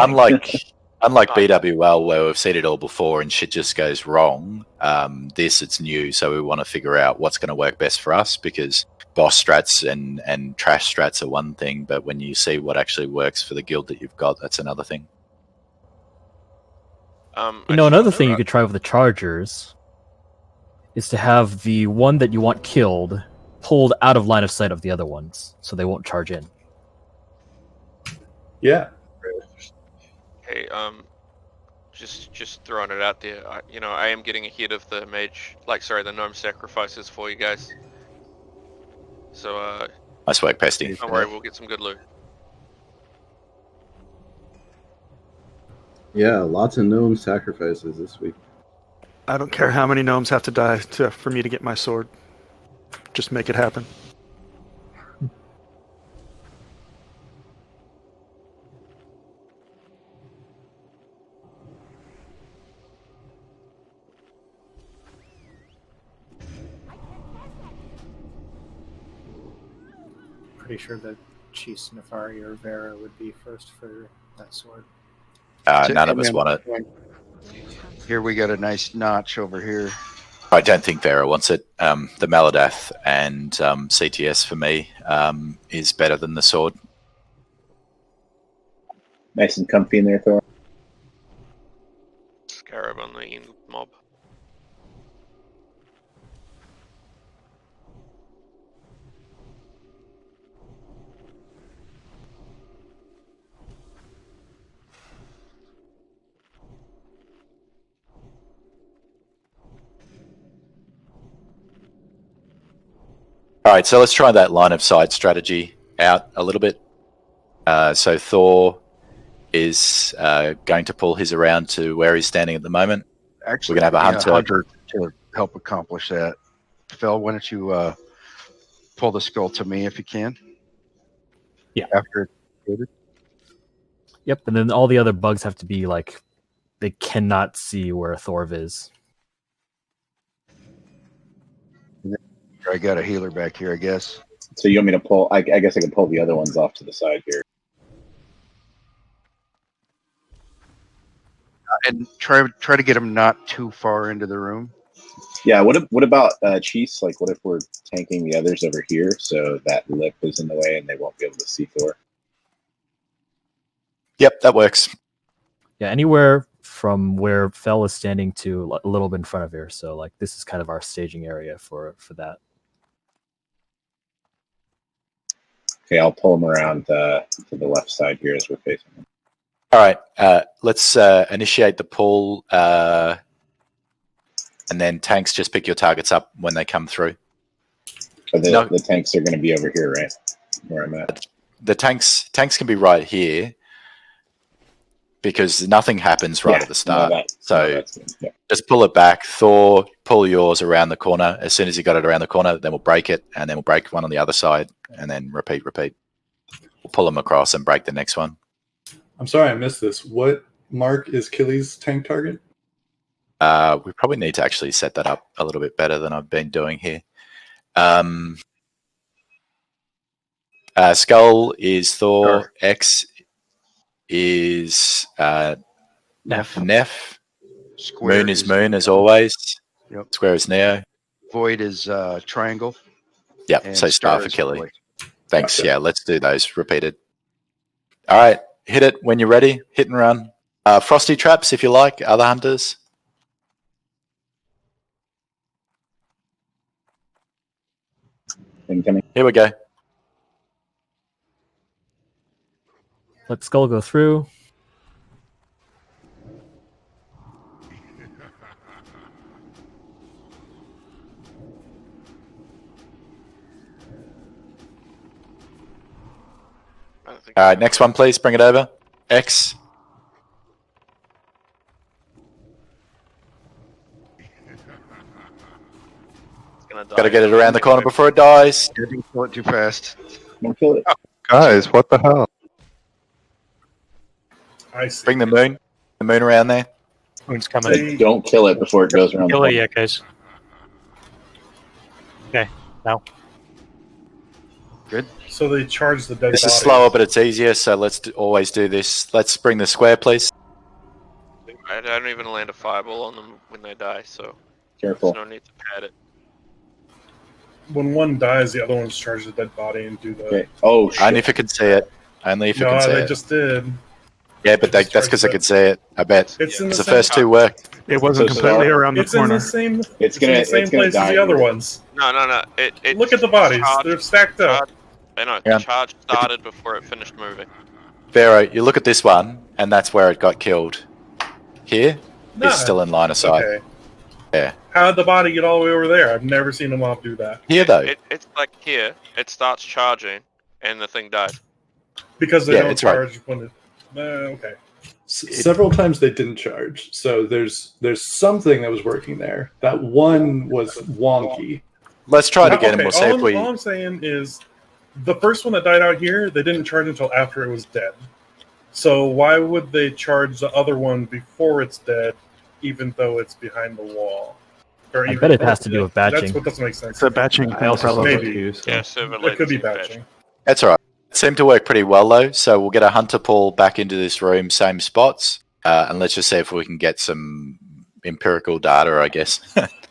Unlike BWL, where we've seen it all before and shit just goes wrong, it's new, so we want to figure out what's going to work best for us, because boss strats and trash strats are one thing, but when you see what actually works for the guild that you've got, that's another thing. Another thing you could try with the chargers is to have the one that you want killed pulled out of line of sight of the other ones, so they won't charge in. Yeah. Hey, just throwing it out there. I am getting ahead of the the gnome sacrifices for you guys. So, nice work, Pesty. Don't worry, we'll get some good loot. Yeah, lots of gnome sacrifices this week. I don't care how many gnomes have to die for me to get my sword. Just make it happen. Pretty sure that Chiefs Nefari or Vera would be first for that sword. None of us want it. Here we got a nice notch over here. I don't think Vera wants it. The Maladath and CTS for me is better than the sword. Nice and comfy in there, Thor. Scarab on the mob. All right, so let's try that line of sight strategy out a little bit. So Thor is going to pull his around to where he's standing at the moment. Actually, we're going to have a hunter to help accomplish that. Phil, why don't you pull the skull to me if you can? Yeah. After it's created. Yep, and then all the other bugs have to be like, they cannot see where Thorv is. I got a healer back here, I guess. So you want me to pull? I guess I can pull the other ones off to the side here. And try to get them not too far into the room. Yeah. What about Cheese? Like, what if we're tanking the others over here so that lip is in the way and they won't be able to see Thor? Yep, that works. Yeah, anywhere from where Fel is standing to a little bit in front of here. So like this is kind of our staging area for that. Okay, I'll pull them around to the left side here as we're facing them. All right, let's initiate the pull, and then tanks just pick your targets up when they come through. The tanks are going to be over here, right? Where I'm at. The tanks can be right here because nothing happens right at the start. Just pull it back. Thor, pull yours around the corner. As soon as you got it around the corner, then we'll break it, and then we'll break one on the other side, and then repeat. We'll pull them across and break the next one. I'm sorry I missed this. What mark is Killy's tank target? We probably need to actually set that up a little bit better than I've been doing here. Skull is Thor. Sure. X is Neff. Square Moon is Moon as always. Yep. Square is Neo. Void is Triangle. Yep. And So Star for is Killy. Void. Thanks. Gotcha. Yeah, let's do those repeated. All right, hit it when you're ready. Hit and run. Frosty traps if you like. Other hunters. Incoming. Here we go. Let Skull go through. All right, next one, please. Bring it over. X. Got to get it around the corner before it dies. Didn't kill it too fast. Don't kill it. Guys, what the hell? I see. Bring the moon around there. Moon's coming. Don't kill it before it goes around. Kill it yet, guys. Okay, now. Good. So they charge the dead This is bodies. slower, but it's easier, so let's always do this. Let's bring the square, please. I don't even land a fireball on them when they die, so Careful. there's no need to pad it. When one dies, the other one's charge the dead body and do the. Okay. Oh shit. Only if you can see it. Only if you can see they it. just did. Yeah, but that's because I could see it. I bet. It's in the the same first two worked. It wasn't completely around the It's corner. in the same. It's in the same place as the other ones. No. It Look at the bodies; they're stacked up. I know. Yeah. The charge started before it finished moving. Vero, you look at this one, and that's where it got killed. Here, No. it's still in line of sight. Okay. Yeah. How did the body get all the way over there? I've never seen them all do that. Here, though. It's like here. It starts charging, and the thing dies. Because they Yeah, don't it's right. charge when it. Okay. Several times they didn't charge, so there's something that was working there. That one was wonky. Let's try it Now, again, and okay, we'll see if we. all I'm saying is, the first one that died out here, they didn't charge until after it was dead. So why would they charge the other one before it's dead, even though it's behind the wall? Or I even bet it has to do with That's batching. what doesn't make sense. It's a batching thing probably Maybe. too. So. Yeah, server It could be latency batching. That's all right. It seemed to work pretty well, though. So we'll get a hunter pull back into this room, same spots, and let's just see if we can get some empirical data, I guess.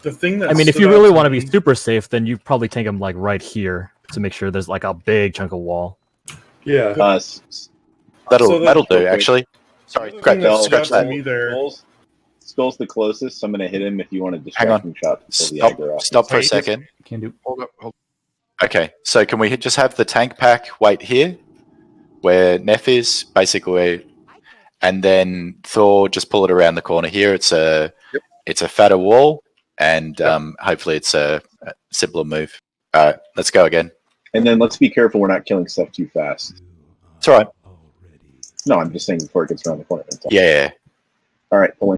The thing that I mean, if stood you out really to want to be me- super safe, then you probably take them like right here to make sure there's like a big chunk of wall. Yeah. That'll do, actually. Sorry, The scratch, thing that stood scratch out to that. me there. Skull's the closest, so I'm going to hit him if you want a Hang on. distracting shot. To pull the aggro off. Stop for a second. Can do. Hold up. Okay, so can we just have the tank pack wait here, where Neff is, basically, and then Thor just pull it around the corner here. It's a fatter wall, and hopefully it's a simpler move. All right, let's go again. And then let's be careful we're not killing stuff too fast. It's all right. No, I'm just saying before it gets around the corner. Yeah. All right, pulling.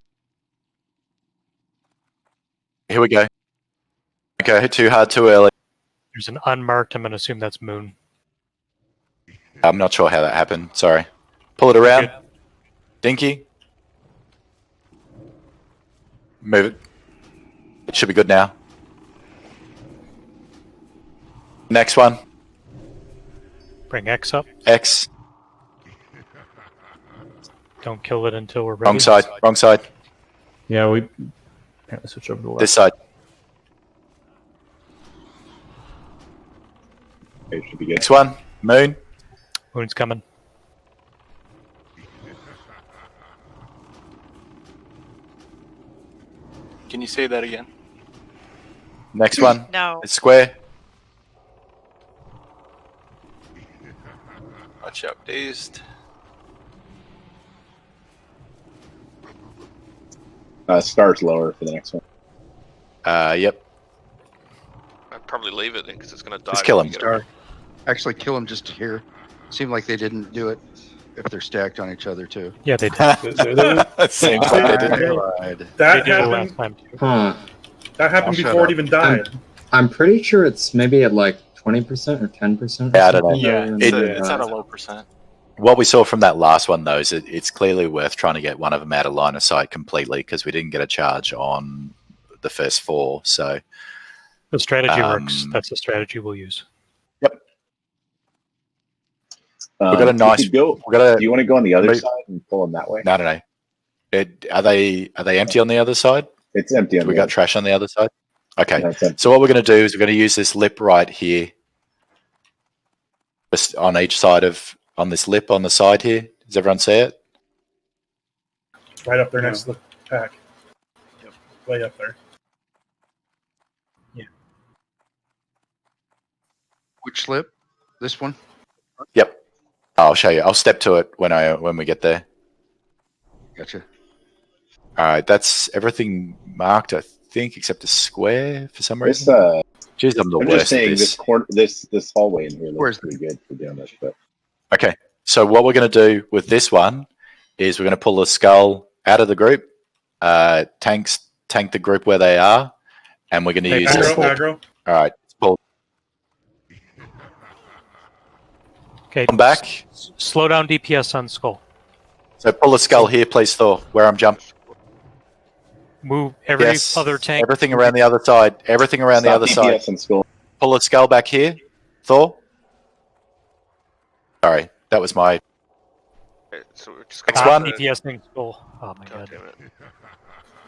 Here we go. Okay, too hard, too early. There's an unmarked. I'm going to assume that's Moon. I'm not sure how that happened. Sorry. Pull it around. Good. Dinky. Move it. It should be good now. Next one. Bring X up. X. Don't kill it until we're ready. Wrong side. Wrong side. Yeah, we apparently switch over to the left. This side. Okay, should be good. Next one. Moon. Moon's coming. Can you say that again? Next one. No. It's square. Watch out, dazed. Star's lower for the next one. Yep. I'd probably leave it then because it's going to die. Just kill when him. you get it. Actually, kill them just here. Seemed like they didn't do it if they're stacked on each other too. Yeah, they did. Seems like they didn't. That They did it last happened. time too. Huh. That happened I'll shut before up. it even died. I'm pretty sure it's maybe at like 20% or 10%. Yeah, I don't know. Yeah, It- it's at a low percent. What we saw from that last one, though, is it's clearly worth trying to get one of them out of line of sight completely because we didn't get a charge on the first 4. So The strategy works. That's the strategy we'll use. Yep. We've got a nice. Do you want to go on the other side and pull them that way? No, no, no. Are they empty on the other side? It's empty. We got trash on the other side. Okay. That's empty. So what we're going to do is we're going to use this lip right here, just on each side on this lip on the side here. Does everyone see it? Right up there next to the pack. Yep. Way up there. Which slip? This one? Yep. I'll show you. I'll step to it when we get there. Gotcha. All right, that's everything marked, I think, except a square for some This, reason. Jeez, I'm the I'm worst just saying at this. this hallway in here looks pretty good for doing this. But Okay, so what we're going to do with this one is we're going to pull the skull out of the group, tank the group where they are, and we're going to use this. Aggro. All right, it's pulled. Okay. Come back. Slow down DPS on skull. So pull the skull here, please, Thor, where I'm jumping. Move every Yes, other tank. everything around the other side. Everything around the Stop other DPS side. and skull. Pull the skull back here, Thor. Sorry, that was my. Okay, so we're just Next gonna one. DPSing skull. Oh my god. damn it.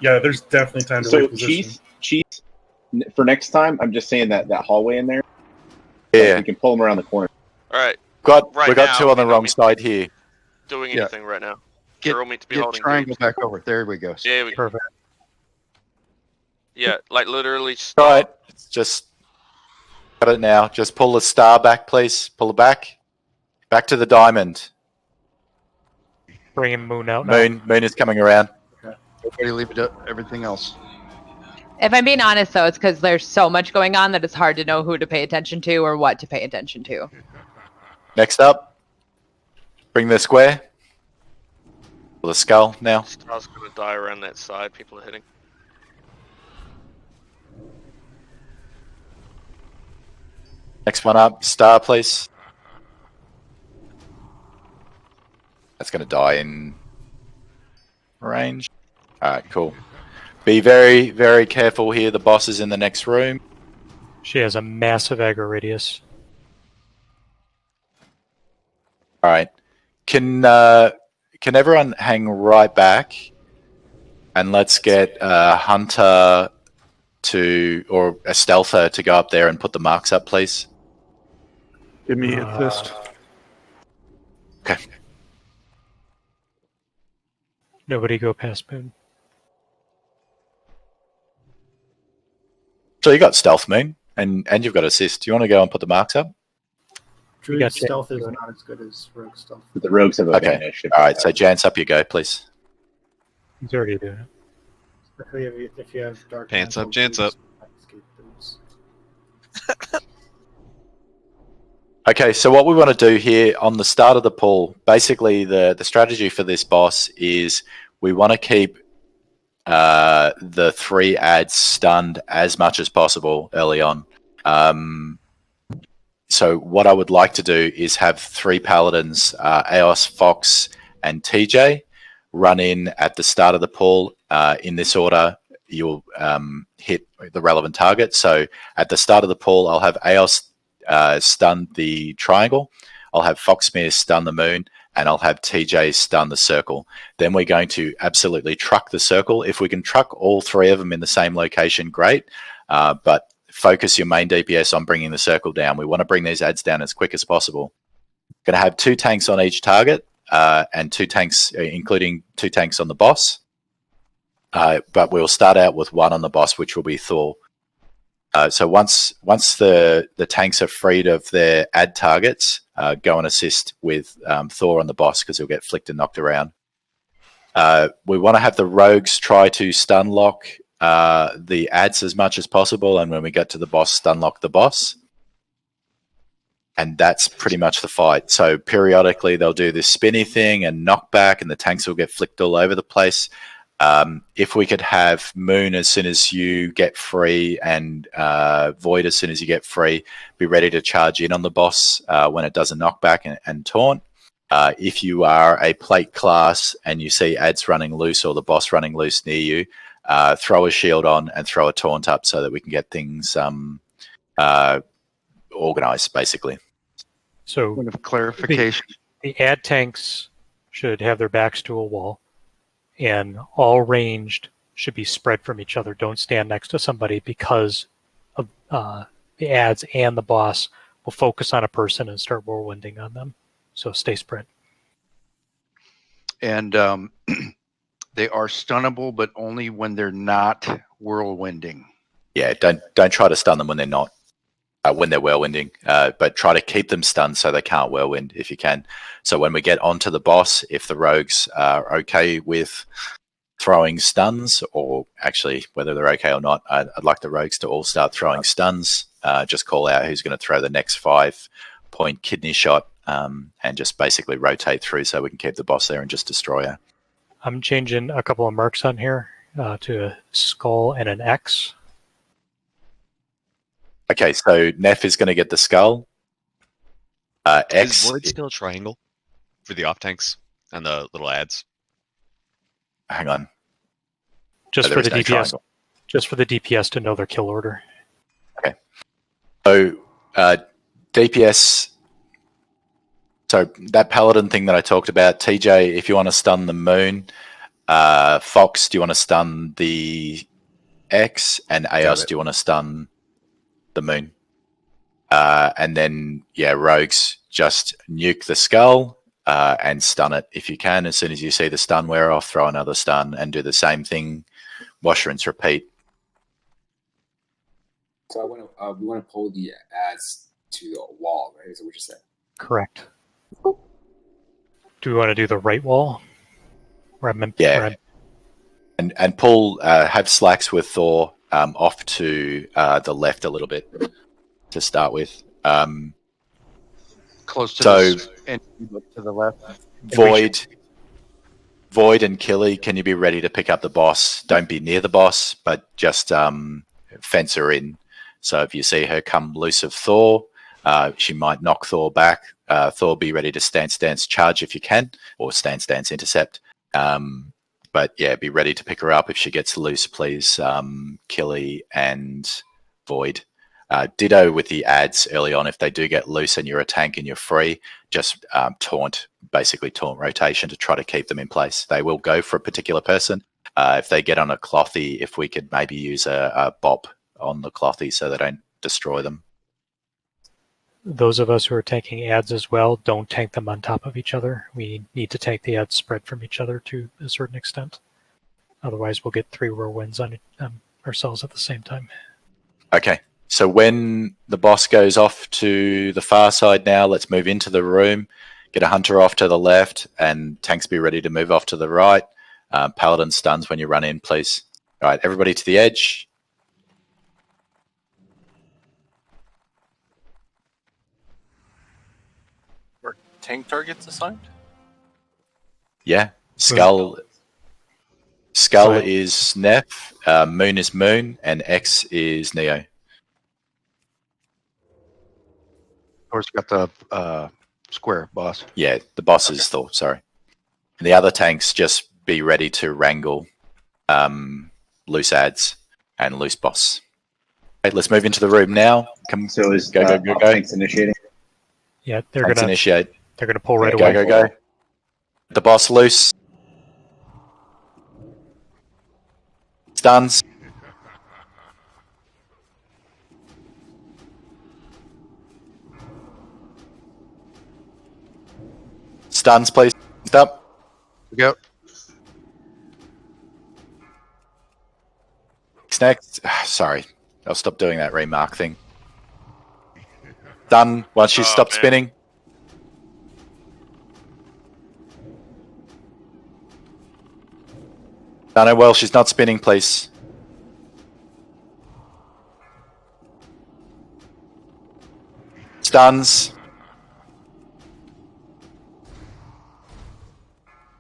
Yeah, there's definitely time to So reposition. cheese. For next time, I'm just saying that hallway in there. Yeah. We can pull them around the corner. All right. We got now, 2 on the we wrong don't side here. Doing Yeah. anything right now. Get, They're all meant to be get holding triangle groups. back over. There we go. Yeah, we Perfect. Yeah, like literally. All right, just got it now. Just pull the star back, please. Pull it back. Back to the diamond. Bringing Moon out now. Moon is coming around. Everybody leave it up. Everything else. If I'm being honest, though, it's because there's so much going on that it's hard to know who to pay attention to or what to pay attention to. Next up, bring the square. Pull the skull now. Star's gonna die around that side. People are hitting. Next one up, star, please. That's going to die in range. All right, cool. Be very, very careful here. The boss is in the next room. She has a massive aggro radius. All right. Can everyone hang right back? And let's get a hunter or a stealther to go up there and put the marks up, please. Give me a fist. Okay. Nobody go past Moon. So you got stealth, Moon, and you've got assist. Do you want to go and put the marks up? Druid Gotcha. stealth is not as good as rogue stealth. But the rogues have Okay. advantage. All right. So Jance, up you go, please. He's already doing it. Especially if you have dark Pants mantle up, Jance up. escape boots. Okay, so what we want to do here on the start of the pull, basically the strategy for this boss is we want to keep the 3 ads stunned as much as possible early on. So what I would like to do is have 3 paladins, Eos, Fox, and TJ, run in at the start of the pull. In this order, you'll hit the relevant target. So at the start of the pull, I'll have Eos stun the triangle. I'll have Foxmere stun the moon, and I'll have TJ stun the circle. Then we're going to absolutely truck the circle. If we can truck all three of them in the same location, great. But focus your main DPS on bringing the circle down. We want to bring these ads down as quick as possible. Going to have 2 tanks on each target, and 2 tanks, including 2 tanks on the boss. But we'll start out with 1 on the boss, which will be Thor. So once the tanks are freed of their ad targets, go and assist with Thor on the boss, because he'll get flicked and knocked around. We want to have the rogues try to stun lock the ads as much as possible, and when we get to the boss, stun lock the boss. And that's pretty much the fight. So periodically they'll do this spinny thing and knock back, and the tanks will get flicked all over the place. If we could have Moon as soon as you get free, and Void as soon as you get free, be ready to charge in on the boss when it does a knockback and taunt. If you are a plate class and you see ads running loose or the boss running loose near you, throw a shield on and throw a taunt up so that we can get things organized, basically. So Point of clarification. The ad tanks should have their backs to a wall, and all ranged should be spread from each other. Don't stand next to somebody, because of the ads and the boss will focus on a person and start whirlwinding on them. So stay spread. And they are stunnable, but only when they're not whirlwinding. Yeah, don't try to stun them when they're not. When they're whirlwinding, but try to keep them stunned so they can't whirlwind if you can. So when we get onto the boss, if the rogues are okay with throwing stuns, or actually whether they're okay or not, I'd like the rogues to all start throwing stuns. Just call out who's going to throw the next 5-point kidney shot, and just basically rotate through so we can keep the boss there and just destroy her. I'm changing a couple of marks on here to a skull and an X. Okay, so Neff is going to get the skull. X. Is Void still a triangle for the off tanks and the little ads? Hang on. Just Oh, for the there is no DPS. triangle. Just for the DPS to know their kill order. Okay. So DPS. So that paladin thing that I talked about, TJ, if you want to stun the moon, Fox, do you want to stun the X, and Aos, do you want to stun the moon? And then, yeah, rogues, just nuke the skull and stun it if you can. As soon as you see the stun wear off, throw another stun and do the same thing. Wash, rinse, repeat. So we want to pull the ads to the wall, right? Is that what you said? Correct. Do we want to do the right wall? And pull, have slacks with Thor off to the left a little bit to start with. Close to to the left. Void and Killy, can you be ready to pick up the boss? Don't be near the boss, but just fence her in. So if you see her come loose of Thor, she might knock Thor back. Thor, be ready to stance charge if you can, or stance intercept. But yeah, be ready to pick her up if she gets loose, please. Killy and Void. Ditto with the ads early on. If they do get loose and you're a tank and you're free, just taunt rotation to try to keep them in place. They will go for a particular person. If they get on a clothy, if we could maybe use a bop on the clothy so they don't destroy them. Those of us who are tanking ads as well, don't tank them on top of each other. We need to tank the ads spread from each other to a certain extent. Otherwise, we'll get 3 whirlwinds on ourselves at the same time. Okay, so when the boss goes off to the far side now, let's move into the room, get a hunter off to the left, and tanks be ready to move off to the right. Paladin stuns when you run in, please. All right, everybody to the edge. Tank targets assigned? Yeah. Skull is Neff, Moon is Moon, and X is Neo. Of course, got the square boss. Yeah, the boss is Thor, sorry. And the other tanks, just be ready to wrangle loose ads and loose boss. Okay, let's move into the room now. So is go. tanks initiating? Yeah, they're Tanks gonna initiate. They're gonna pull right Go, away. go, go. The boss loose. Stuns. Stuns, please. Stop. Yep. Next. Sorry. I'll stop doing that remark thing. Done. Once you stop spinning. Done it well. She's not spinning, please. Stuns.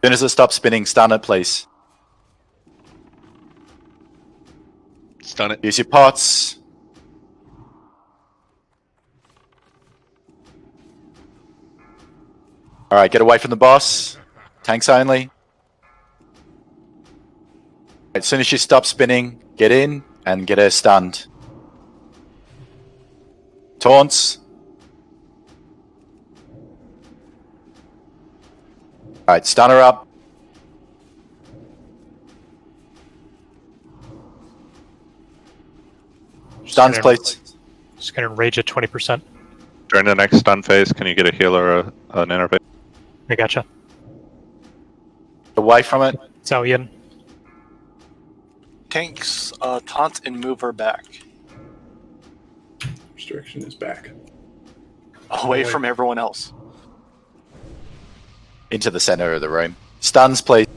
As soon as it stops spinning, stun it, please. Stun it. Use your pots. Alright, get away from the boss. Tanks only. As soon as she stops spinning, get in and get her stunned. Taunts. Alright, stun her up. Stuns, please. Just gonna rage at 20%. During the next stun phase, can you get a heal or an interface? I gotcha. Away from it. Zhao Yin. Tanks, taunt and move her back. Restriction is back. Away from everyone else. Into the center of the room. Stuns, please.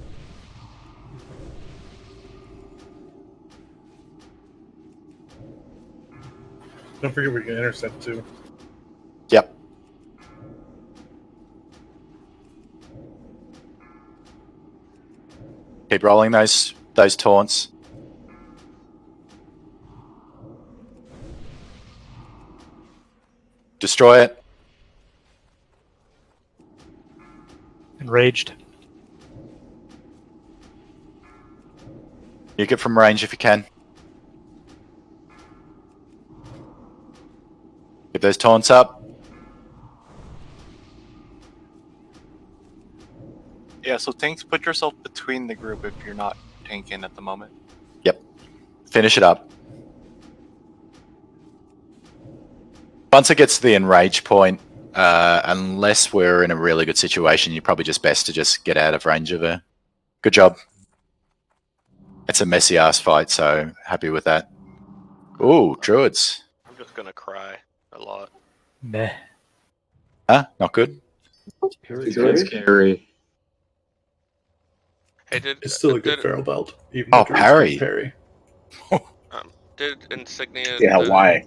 Don't forget we can intercept too. Yep. Keep rolling those taunts. Destroy it. Enraged. Nuke it from range if you can. Get those taunts up. Yeah, so tanks, put yourself between the group if you're not tanking at the moment. Yep. Finish it up. Once it gets to the enrage point, unless we're in a really good situation, you're probably just best to just get out of range of her. Good job. It's a messy ass fight, so happy with that. Ooh, druids. I'm just gonna cry a lot. Meh. Huh? Not good? It's scary. Hey, It's still a good feral belt. Even Oh, though druids parry. can't parry. Did Insignia? Yeah, why?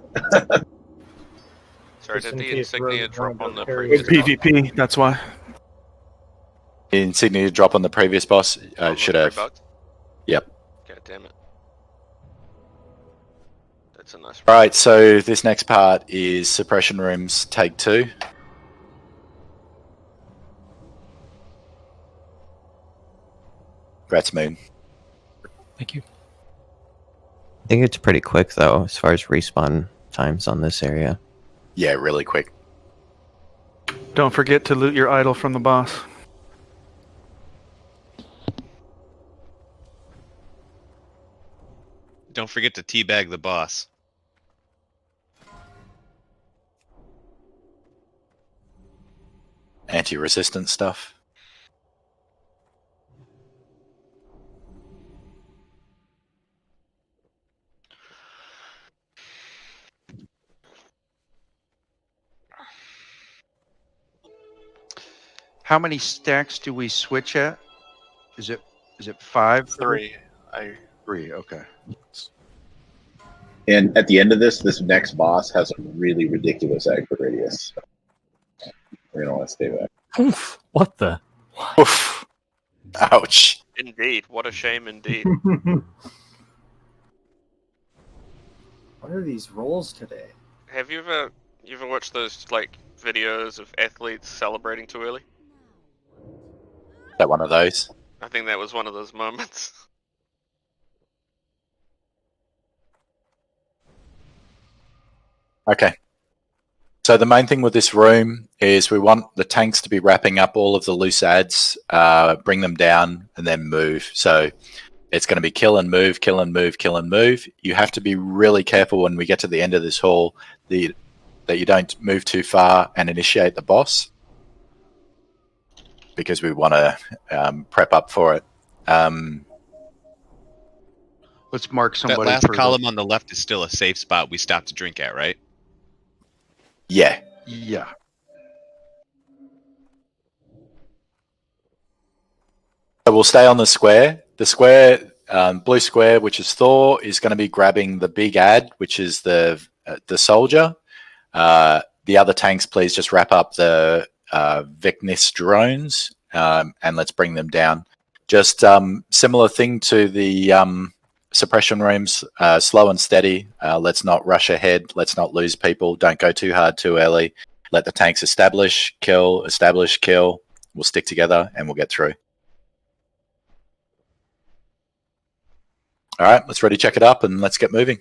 Sorry, Just did in the case Insignia Rogue drop on wanted the to parry previous? With PvP, that's why. Insignia drop on the previous boss. Should have. Yep. God damn it. That's a nice. Alright, so this next part is suppression rooms, take 2. Congrats, Moon. Thank you. I think it's pretty quick though, as far as respawn times on this area. Yeah, really quick. Don't forget to loot your idol from the boss. Don't forget to teabag the boss. Anti-resistance stuff. How many stacks do we switch at? Is it 5? 3. 3, okay. And at the end of this next boss has a really ridiculous aggro radius. We're gonna want to stay back. Oof, what the? Oof. Ouch. Indeed, what a shame indeed. What are these rolls today? Have you ever watched those like videos of athletes celebrating too early? Is that one of those? I think that was one of those moments. Okay. So the main thing with this room is we want the tanks to be wrapping up all of the loose adds, bring them down, and then move. So it's going to be kill and move, kill and move, kill and move. You have to be really careful when we get to the end of this hall that you don't move too far and initiate the boss, because we want to prep up for it. Let's mark That somebody. last for column on the left is still a safe spot we stopped to drink at, right? Yeah. Yeah. So we'll stay on the square. The square, blue square, which is Thor, is going to be grabbing the big ad, which is the soldier. The other tanks, please just wrap up the Vicnis drones, and let's bring them down. Just similar thing to the suppression rooms, slow and steady. Let's not rush ahead. Let's not lose people. Don't go too hard too early. Let the tanks establish, kill. We'll stick together and we'll get through. All right, let's ready check it up and let's get moving.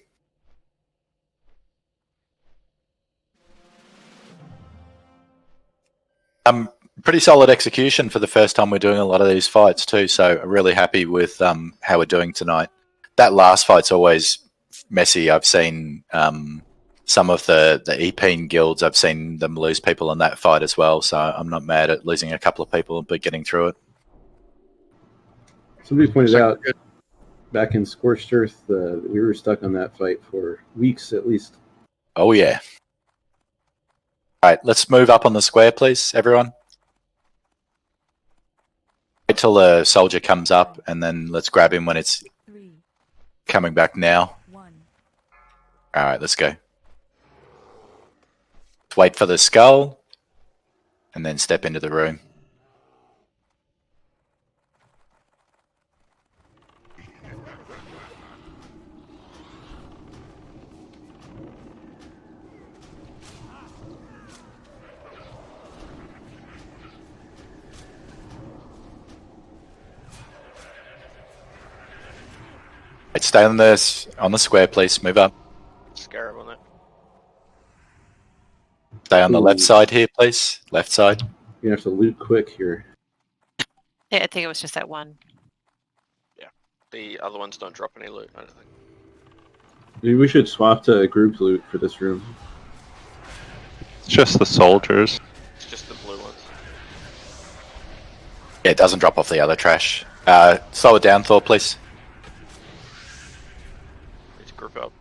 Pretty solid execution for the first time we're doing a lot of these fights too, so I'm really happy with how we're doing tonight. That last fight's always messy. I've seen some of the EPEN guilds, I've seen them lose people in that fight as well, so I'm not mad at losing a couple of people but getting through it. Somebody pointed out back in Scorched Earth, we were stuck on that fight for weeks at least. Oh yeah. All right, let's move up on the square, please, everyone. Wait till the soldier comes up, and then let's grab him when it's coming back now. All right, let's go. Let's wait for the skull, and then step into the room. Stay on the square, please. Move up. Scarab on it. Stay on the left side here, please. Left side. You have to loot quick here. Yeah, I think it was just that one. Yeah. The other ones don't drop any loot, I don't think. Maybe we should swap to group loot for this room. It's just the soldiers. It's just the blue ones. Yeah, it doesn't drop off the other trash. Slow it down, Thor, please. Group up.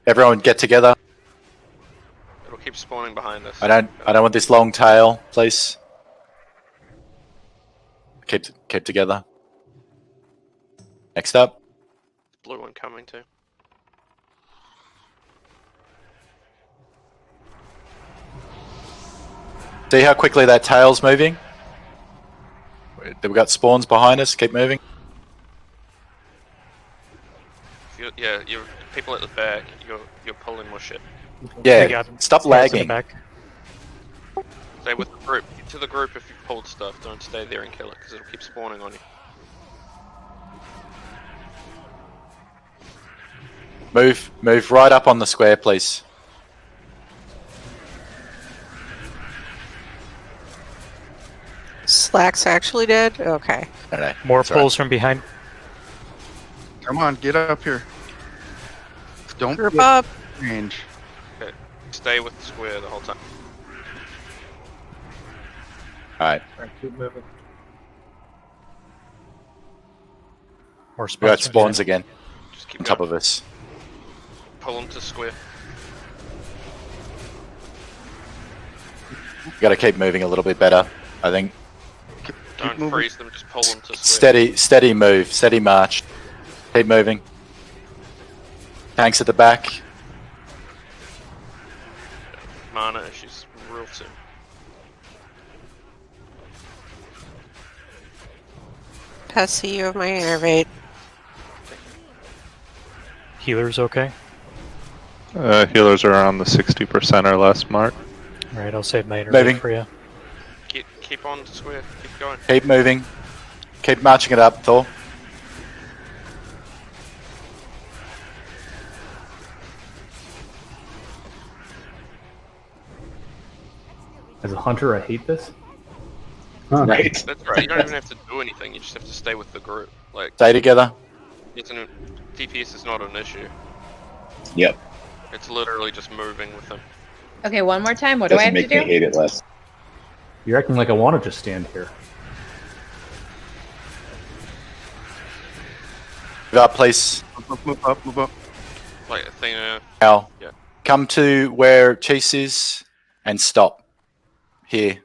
Everyone get together. It'll keep spawning behind us. I don't want this long tail, please. Keep together. Next up. Blue one coming too. See how quickly that tail's moving? We've got spawns behind us. Keep moving. Yeah, you're people at the back. You're pulling more shit. Yeah, stop lagging. Stay with the group. Get to the group if you've pulled stuff. Don't stay there and kill it because it'll keep spawning on you. Move right up on the square, please. Slack's actually dead? Okay. No. More pulls from behind. Come on, get up here. Don't Group get up. range. Okay. Stay with the square the whole time. Alright. Keep moving. More We got spawns again. Just keep on top of us. Pull them to square. We gotta keep moving a little bit better, I think. Don't freeze them, just pull them to square. Steady move, steady march. Keep moving. Tanks at the back. Mana issues real soon. Pessy, you have my innervate. Healers okay? Healers are around the 60% or less mark. Alright, I'll save my Moving. innervate for you. Keep on to square. Keep going. Keep moving. Keep marching it up, Thor. As a hunter, I hate this. Huh. Right. That's right. You don't even have to do anything. You just have to stay with the group. Like, Stay together. DPS is not an issue. Yep. It's literally just moving with them. Okay, one more time. What do I have to Doesn't make me do? hate it less. You're acting like I want to just stand here. Move up, please. Move up, move up. Like a thing. Now, Yeah. come to where Chase is and stop. Here.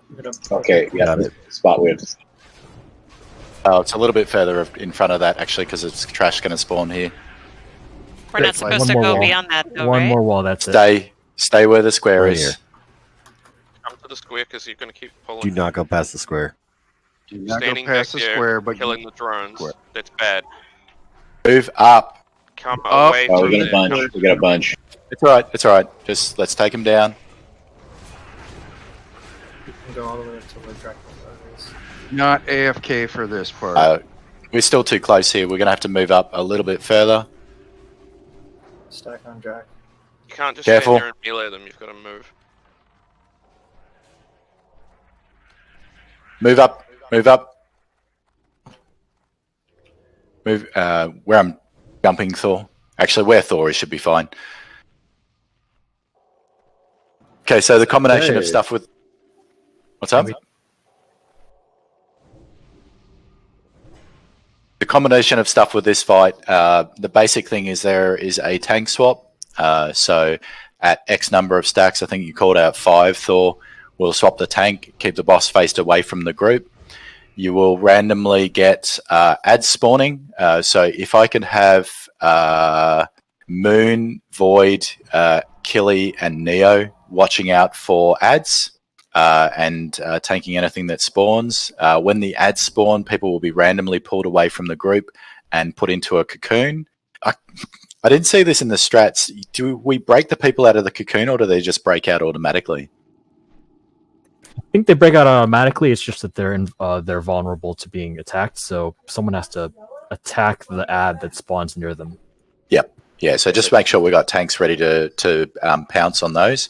Okay, yeah, the spot we have to. Oh, it's a little bit further in front of that, actually, because it's trash going to spawn here. We're not supposed to go beyond that, though, One right? more wall, that's it. Stay where the square Right is. here. Come to the square because you're going to keep pulling. Do not go past the square. Do not Standing go past back the there, square, but killing the drones. That's bad. Move up. Come Up. away Oh, from we got a there. bunch. We got a bunch. It's all right. It's all right. Just let's take him down. You can go all the way up to where Dracula is. not AFK for this part. We're still too close here. We're going to have to move up a little bit further. Stack on Drac. You can't just Careful. stand there and melee them. You've got to move. Move up. Move up. Move where I'm jumping Thor. Actually, where Thor is should be fine. Okay, so the combination of Okay. stuff with... What's up? The combination of stuff with this fight, the basic thing is there is a tank swap. So at X number of stacks, I think you called out 5, Thor, we'll swap the tank, keep the boss faced away from the group. You will randomly get ads spawning. So if I can have Moon, Void, Killy, and Neo watching out for ads and tanking anything that spawns. When the ads spawn, people will be randomly pulled away from the group and put into a cocoon. I didn't see this in the strats. Do we break the people out of the cocoon or do they just break out automatically? I think they break out automatically. It's just that they're vulnerable to being attacked, so someone has to attack the ad that spawns near them. Yep. Yeah, so just make sure we got tanks ready to pounce on those.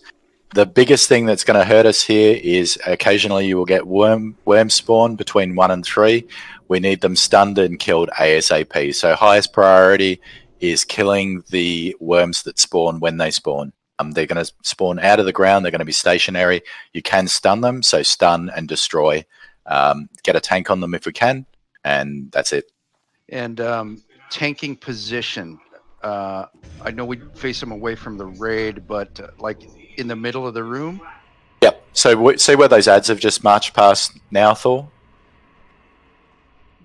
The biggest thing that's going to hurt us here is occasionally you will get worm spawn between 1 and 3. We need them stunned and killed ASAP. So highest priority is killing the worms that spawn when they spawn. They're going to spawn out of the ground. They're going to be stationary. You can stun them, so stun and destroy. Get a tank on them if we can, and that's it. And tanking position. I know we face them away from the raid, but like in the middle of the room? Yep. So see where those ads have just marched past now, Thor?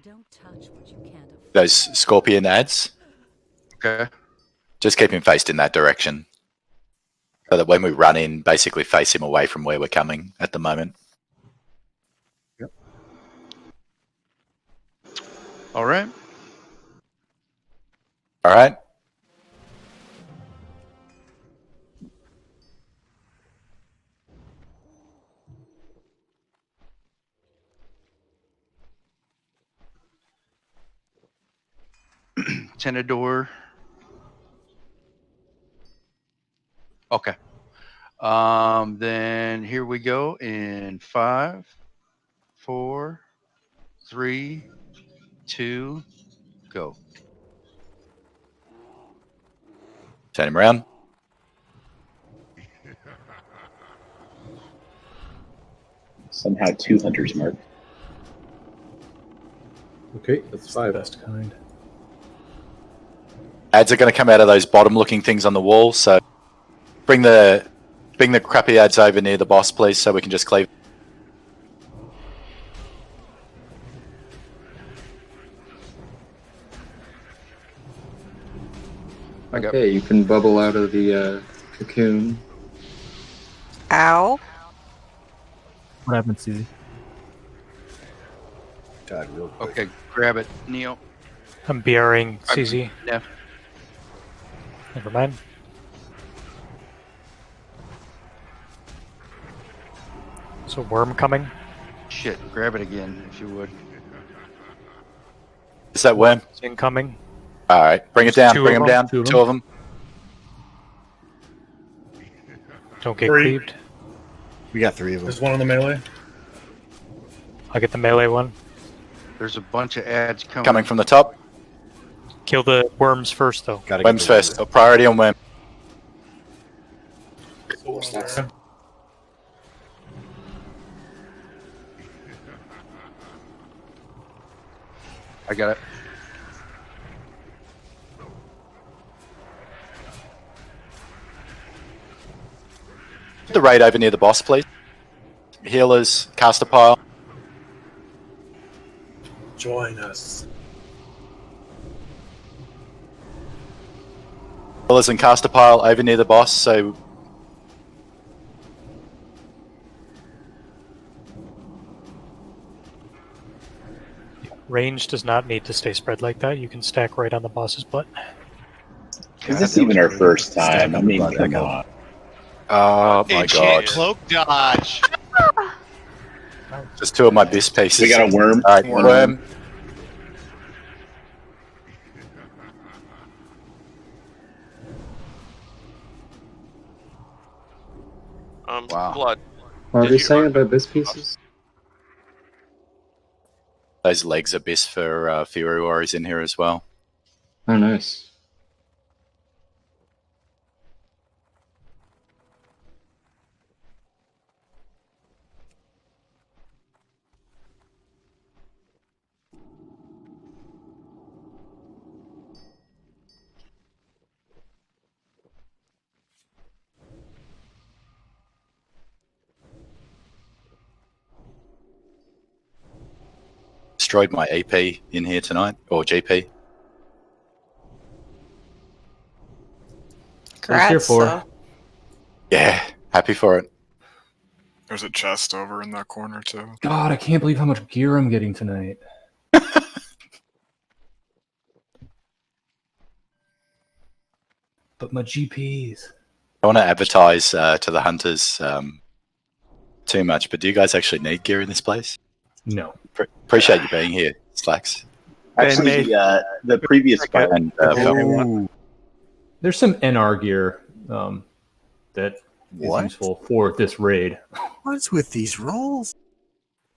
Don't touch what you can't afford. Those scorpion ads? Okay. Just keep him faced in that direction. So that when we run in, basically face him away from where we're coming at the moment. Yep. All right. All right. Tenador. Okay. Then here we go in 5, 4, 3, 2, go. Turn him around. Somehow 2 hunters marked. Okay, that's 5. Best kind. Ads are going to come out of those bottom-looking things on the wall, so bring the crappy ads over near the boss, please, so we can just cleave. Okay, you can bubble out of the cocoon. Ow. What happened, Susie? God, real quick. Okay, grab it, Neo. I'm BRing CZ. Yeah. Never mind. So worm coming. Shit, grab it again if you would. Is that worm? Incoming. All right, bring it down. Bring them down. Two Two of them. Don't get Three. cleaved. We got 3 of them. There's one on the melee. I'll get the melee one. There's a bunch of ads Coming from the top. Kill the worms first, though. Worms first. Priority on worm. I got it. The raid over near the boss, please. Healers, caster pile. Join us. Healers and caster pile over near the boss, so Range does not need to stay spread like that. You can stack right on the boss's butt. Is this even our first time? I mean, come on. oh my god. Cloak dodge. Just 2 of my best pieces. We got a worm. Alright, worm. Wow. Blood. What are Did we you saying run- about this pieces? Those legs are best for Furuwaris in here as well. Oh, nice. Destroyed my AP in here tonight, or GP. Congrats, here for? though. Yeah, happy for it. There's a chest over in that corner too. God, I can't believe how much gear I'm getting tonight. But my GPs. I want to advertise to the hunters too much, but do you guys actually need gear in this place? No. Appreciate you being here, Slacks. Actually, the previous fight. And, There's some NR gear that is What? useful for this raid. What's with these rolls?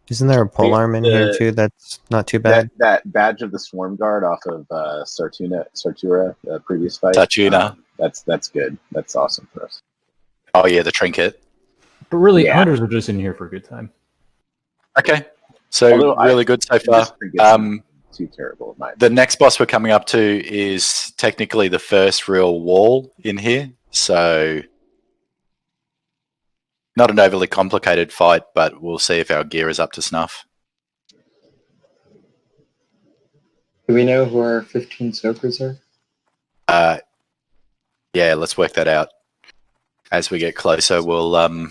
Isn't there a pole arm in here too? That's not too bad. That badge of the Swarm Guard off of Sartura, the previous fight. Sartuna. That's good. That's awesome for us. Oh yeah, the trinket. But really, Yeah. hunters are just in here for a good time. Okay, so Although really good so far. This trinket isn't too terrible, in my The next boss we're coming up to is technically the first real wall in here, so not an overly complicated fight, but we'll see if our gear is up to snuff. Do we know who our 15 soakers are? Yeah, let's work that out. As we get closer, we'll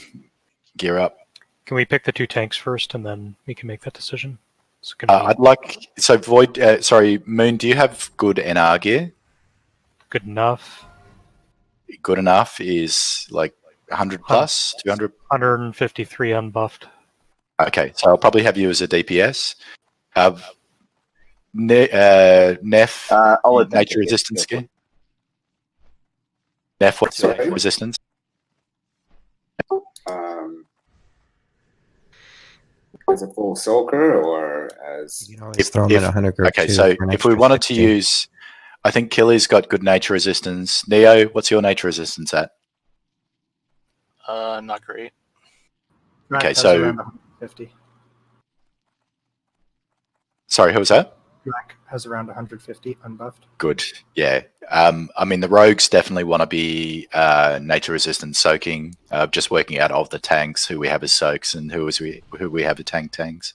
gear up. Can we pick the 2 tanks first, and then we can make that decision? So I'd like Void. Sorry, Moon. Do you have good NR gear? good enough. Good enough is like 100 plus, 200. 153 unbuffed. Okay, so I'll probably have you as a DPS. Neff, I'll attempt nature it, resistance yeah. gear. Neff, what's your Sorry? resistance? As a full soaker or as Just throw them in a hunter group. Okay, too so for an if we extra wanted to 60. use, I think Killy's got good nature resistance. Neo, what's your nature resistance at? Not great. Rack Okay, has so- around 150. Sorry, who was that? Rack has around 150 unbuffed. Good, yeah. I mean, the rogues definitely want to be nature resistant soaking. Just working out of the tanks who we have as soaks and who we have as tanks.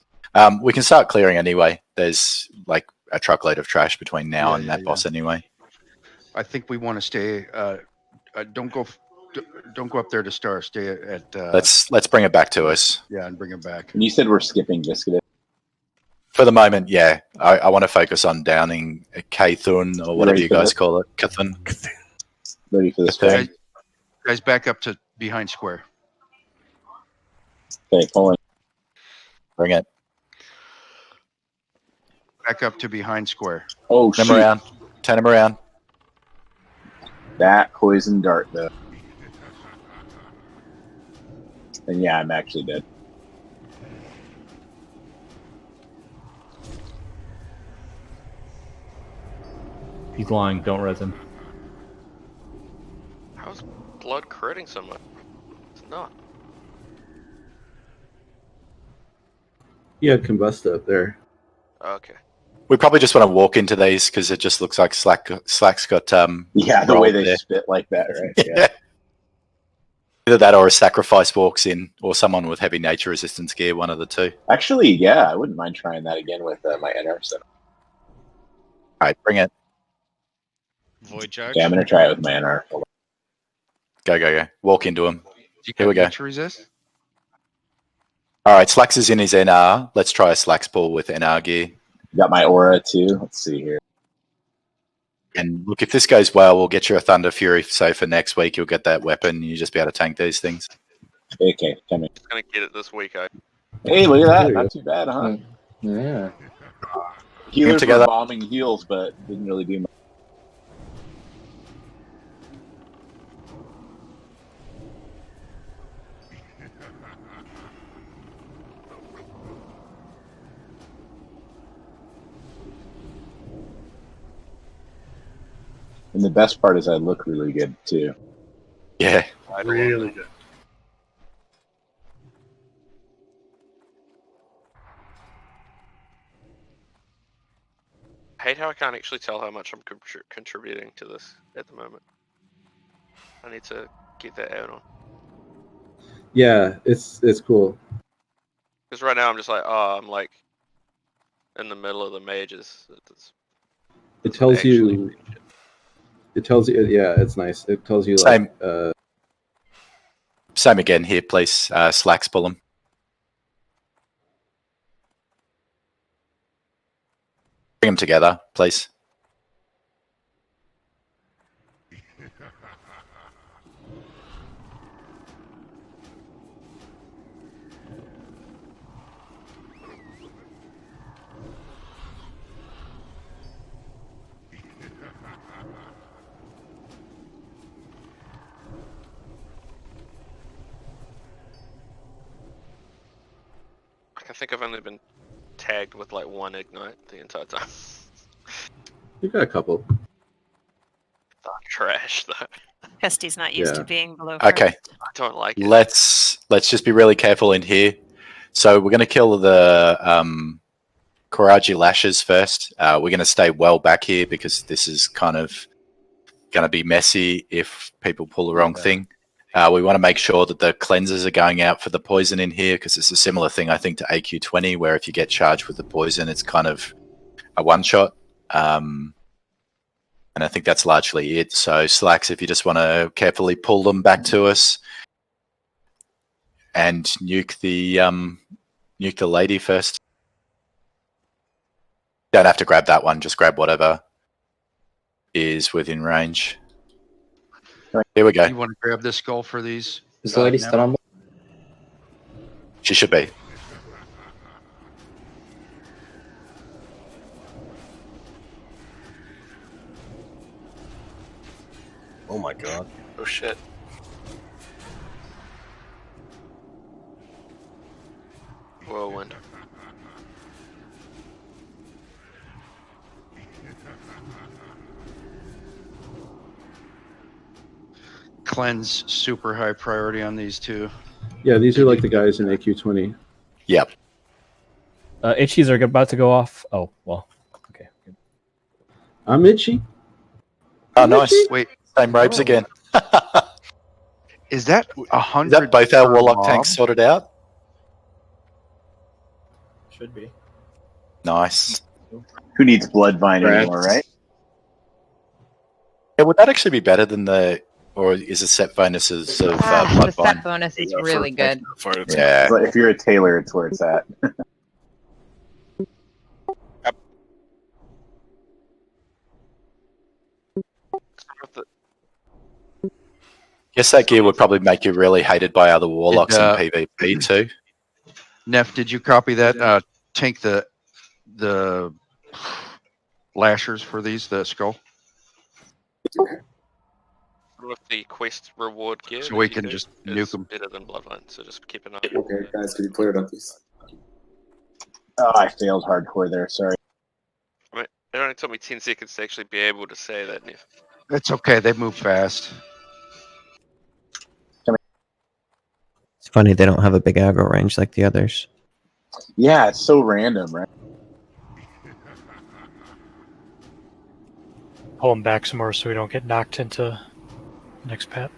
We can start clearing anyway. There's like a truckload of trash between now and that boss anyway. I think we want to stay. Don't go up there to Star. Stay at. Let's bring it back to us. Yeah, and bring it back. And you said we're skipping Viscida. For the moment, yeah. I want to focus on downing Kathun or whatever Ready you for guys that? call it. Kathun. Ready for this Okay. turn? Guys, back up to behind square. Okay, pulling. Bring it. Back up to behind square. Oh, Turn shoot. him around. Turn him around. That poison dart, though. then yeah, I'm actually dead. He's lying. Don't res him. How's blood critting so much? It's not. You had combust up there. Okay. We probably just want to walk into these because it just looks like Slack's got Yeah, the way rolled they there. spit like that, right? Yeah. Either that or a sacrifice walks in, or someone with heavy nature resistance gear, one of the two. Actually, yeah, I wouldn't mind trying that again with my NR setup. Alright, bring it. Void charge. Yeah, I'm gonna try it with my NR. Go. Walk into him. Here we go. Nature resist? Alright, Slacks is in his NR. Let's try a Slacks pull with NR gear. Got my aura too. Let's see here. And look, if this goes well, we'll get you a Thunder Fury. So for next week, you'll get that weapon. You just be able to tank these things. Okay, come in. Just gonna get it this week. Hey, look at that. There you Not go. too bad, huh? Yeah. Healers were together. bombing heals, but didn't really do much. And the best part is I look really good too. Yeah. Really good. I hate how I can't actually tell how much I'm contributing to this at the moment. I need to get that out on. Yeah, it's cool. Because right now I'm just like, oh, I'm like in the middle of the mages. It tells you. It tells you. Yeah, it's nice. It tells you Same. like. Same again here, please. Slacks pull them. Bring them together, please. I think I've only been tagged with like one ignite the entire time. You got a couple. Trash though. Pesty's not used to Yeah. being below. Okay. I don't like it. Let's just be really careful in here. So we're going to kill the Karaji lashes first. We're going to stay well back here because this is kind of going to be messy if people pull the wrong thing. We want to make sure that the cleansers are going out for the poison in here because it's a similar thing, I think, to AQ20, where if you get charged with the poison, it's kind of a one-shot. And I think that's largely it. So Slacks, if you just want to carefully pull them back to us and nuke the lady first. Don't have to grab that one, just grab whatever is within range. Here we go. You want to grab this skull for these? Is the lady now? still on? She should be. Oh my god. Oh shit. Whirlwind. Cleanse super high priority on these two. Yeah, these are like the guys in AQ20. Yep. Itchies are about to go off. Oh, well. Okay. Good. I'm itchy. Oh, nice. Wait, Same robes again. is that 100? Is that both our per warlock mob? tanks sorted out? Should be. Nice. Who needs Bloodvine Rats. anymore, right? Yeah, would that actually be better than the, or is it set bonuses of The Bloodvine? set bonus is really good. Yeah. But if you're a tailor, it's where it's at. Guess that gear would probably make you really hated by other warlocks in PvP too. Neff, did you copy that? Tank the lashers for these, the skull. with the quest reward gear. So that we you can do just is nuke 'em. Better than Bloodline, so just keep an eye. Okay, guys, can you clear it up, please? Oh, I failed hardcore there. Sorry. I mean, it only took me 10 seconds to actually be able to say that. Nev. It's okay. They move fast. It's funny they don't have a big aggro range like the others. Yeah, it's so random, right? Pull him back some more so we don't get knocked into next pat.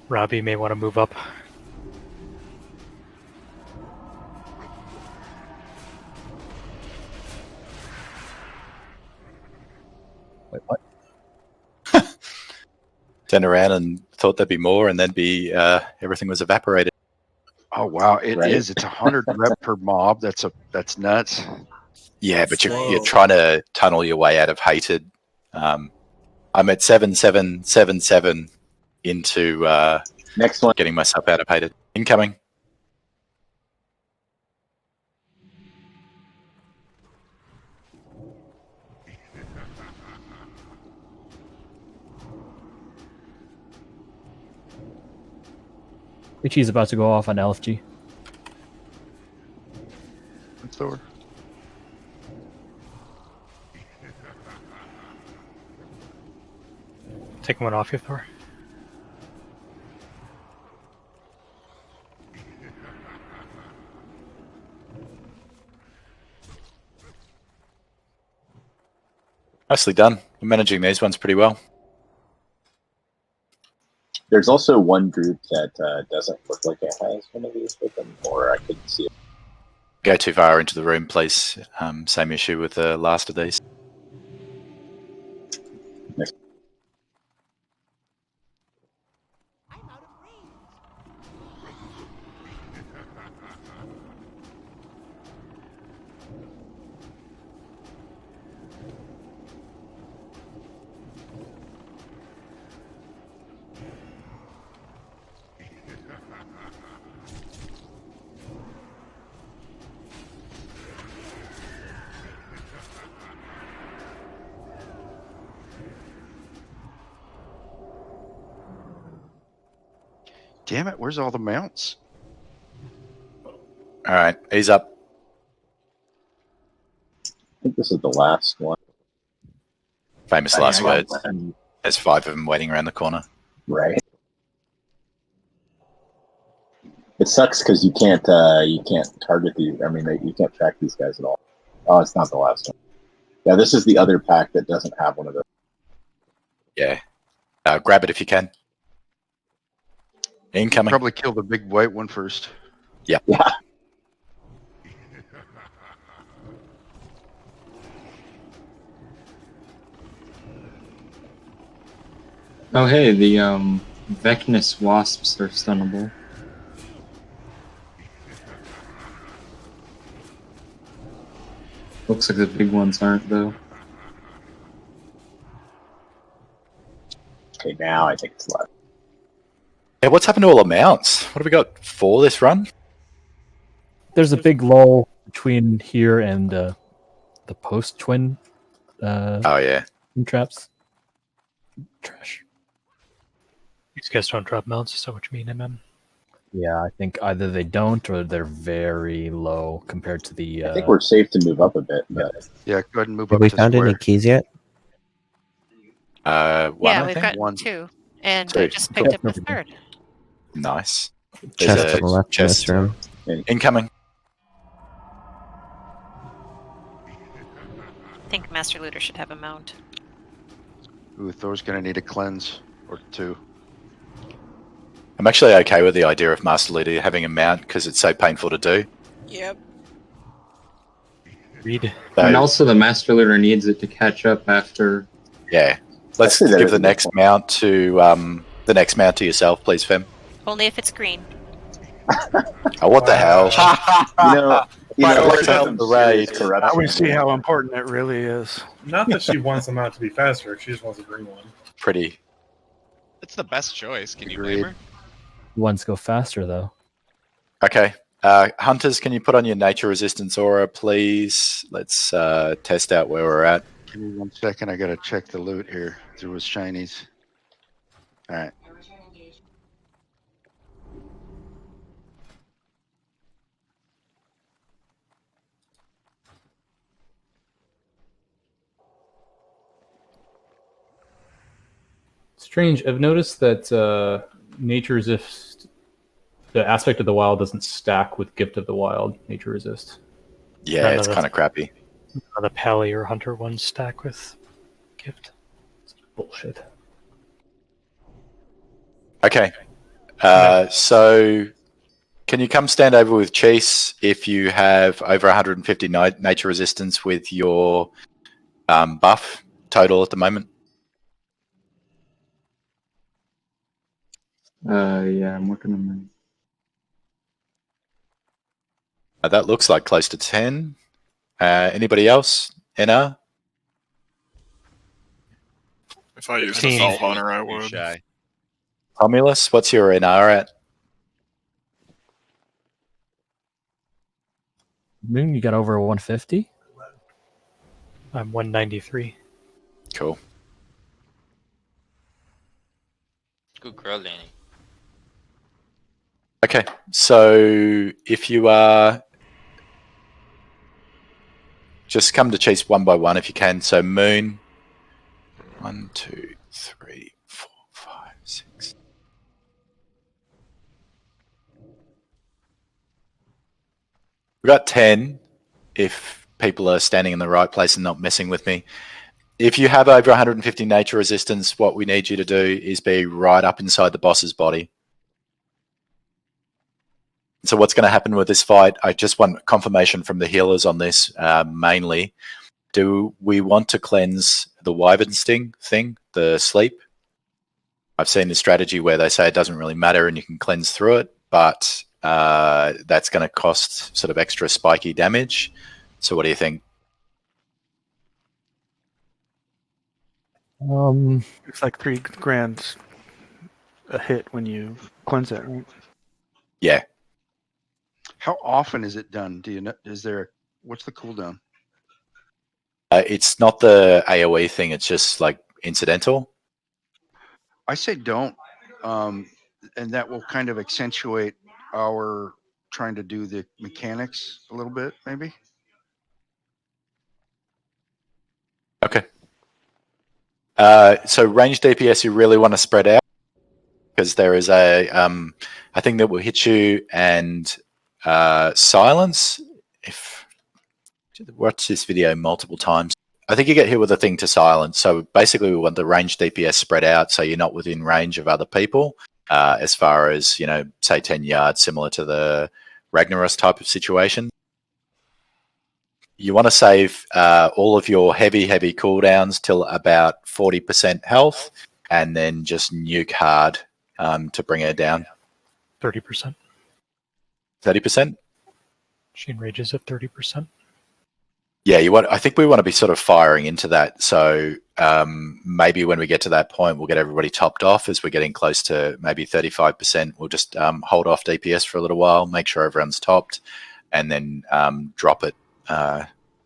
Robbie may want to move up. Wait, what? Turned around and thought there'd be more, and then everything was evaporated. Oh wow, it is. It's 100 rep per mob. That's nuts. Yeah, but you're trying to tunnel your way out of hated. I'm at 7777 into next one. Getting myself out of hated. Incoming. Ichi's about to go off on LFG. Thor. Take one off you, Thor. Nicely done. We're managing these ones pretty well. There's also one group that doesn't look like it has one of these with them, or I couldn't see it. Go too far into the room, please. Same issue with the last of these. Next. Damn it! Where's all the mounts? All right, ease up. I think this is the last one. Famous I last got words. one. There's 5 of them waiting around the corner. Right. It sucks because you can't target these. I mean, you can't track these guys at all. Oh, it's not the last one. Yeah, this is the other pack that doesn't have one of those. Yeah. Grab it if you can. Incoming. Probably kill the big white one first. Yeah. Yeah. Oh hey, the Vecnus wasps are stunnable. Looks like the big ones aren't though. Okay, now I think it's left. Yeah, what's happened to all the mounts? What have we got? 4 this run? There's a big lull between here and the post twin. Oh yeah. Traps. Trash. These guys don't drop mounts, is that what you mean, MM? Yeah, I think either they don't or they're very low compared to the. I think we're safe to move up a bit. But... Yeah, go ahead and move Have up we to found square. any keys yet? One, Yeah, I we've think. got 2. And Two. I just picked up the 3rd. Nice. Chest There's to the left in this chest. room. Incoming. I think Master Looter should have a mount. Ooh, Thor's gonna need a cleanse or 2. I'm actually okay with the idea of Master Leader having a mount because it's so painful to do. Yep. Read. And also the Master Looter needs it to catch up after. Yeah. Let's Actually, that give is the a good next point. mount to yourself, please, Fem. Only if it's green. Oh, what the hell? You know, I'd like to there's help some the raid. serious corruption. Now we see how important it really is. Not that she wants them out to be faster, she just wants a green one. Pretty. It's the best choice. Can you Agreed. blame her? Ones go faster though. Okay. Hunters, can you put on your nature resistance aura, please? Let's test out where we're at. Give me 1 second. I gotta check the loot here. There was shinies. All right. Strange. I've noticed that nature resist, the aspect of the wild doesn't stack with gift of the wild. Nature resist. Yeah, it's kind of crappy. The Pally or Hunter ones stack with gift. Bullshit. Okay. So can you come stand over with Chase if you have over 150 nature resistance with your buff total at the moment? Yeah, I'm working on mine. That looks like close to 10. Anybody else? NR? If I used a Fell Hunter, I would. Romulus, what's your NR at? Moon, you got over 150? I'm 193. Cool. Good girl, Danny. Okay, so if you are... just come to Chase one by one if you can. So Moon, 1, 2, 3, 4, 5, 6. We've got 10 if people are standing in the right place and not messing with me. If you have over 150 nature resistance, what we need you to do is be right up inside the boss's body. So what's going to happen with this fight, I just want confirmation from the healers on this mainly. Do we want to cleanse the Wyvern Sting thing, the sleep? I've seen this strategy where they say it doesn't really matter and you can cleanse through it, but that's going to cost sort of extra spiky damage. So what do you think? It's like $3,000 a hit when you cleanse it, right? Yeah. How often is it done? Do you know? Is there? What's the cooldown? It's not the AOE thing. It's just like incidental. I say don't, and that will kind of accentuate our trying to do the mechanics a little bit, maybe. Okay. So range DPS, you really want to spread out because there is a thing that will hit you and silence. If watch this video multiple times, I think you get hit with a thing to silence. So basically, we want the range DPS spread out so you're not within range of other people. As far as say 10 yards, similar to the Ragnaros type of situation. You want to save all of your heavy cooldowns till about 40% health, and then just nuke hard to bring her down. 30%. 30%? She enrages at 30%. Yeah, I think we want to be sort of firing into that. So maybe when we get to that point, we'll get everybody topped off. As we're getting close to maybe 35%, we'll just hold off DPS for a little while, make sure everyone's topped, and then drop it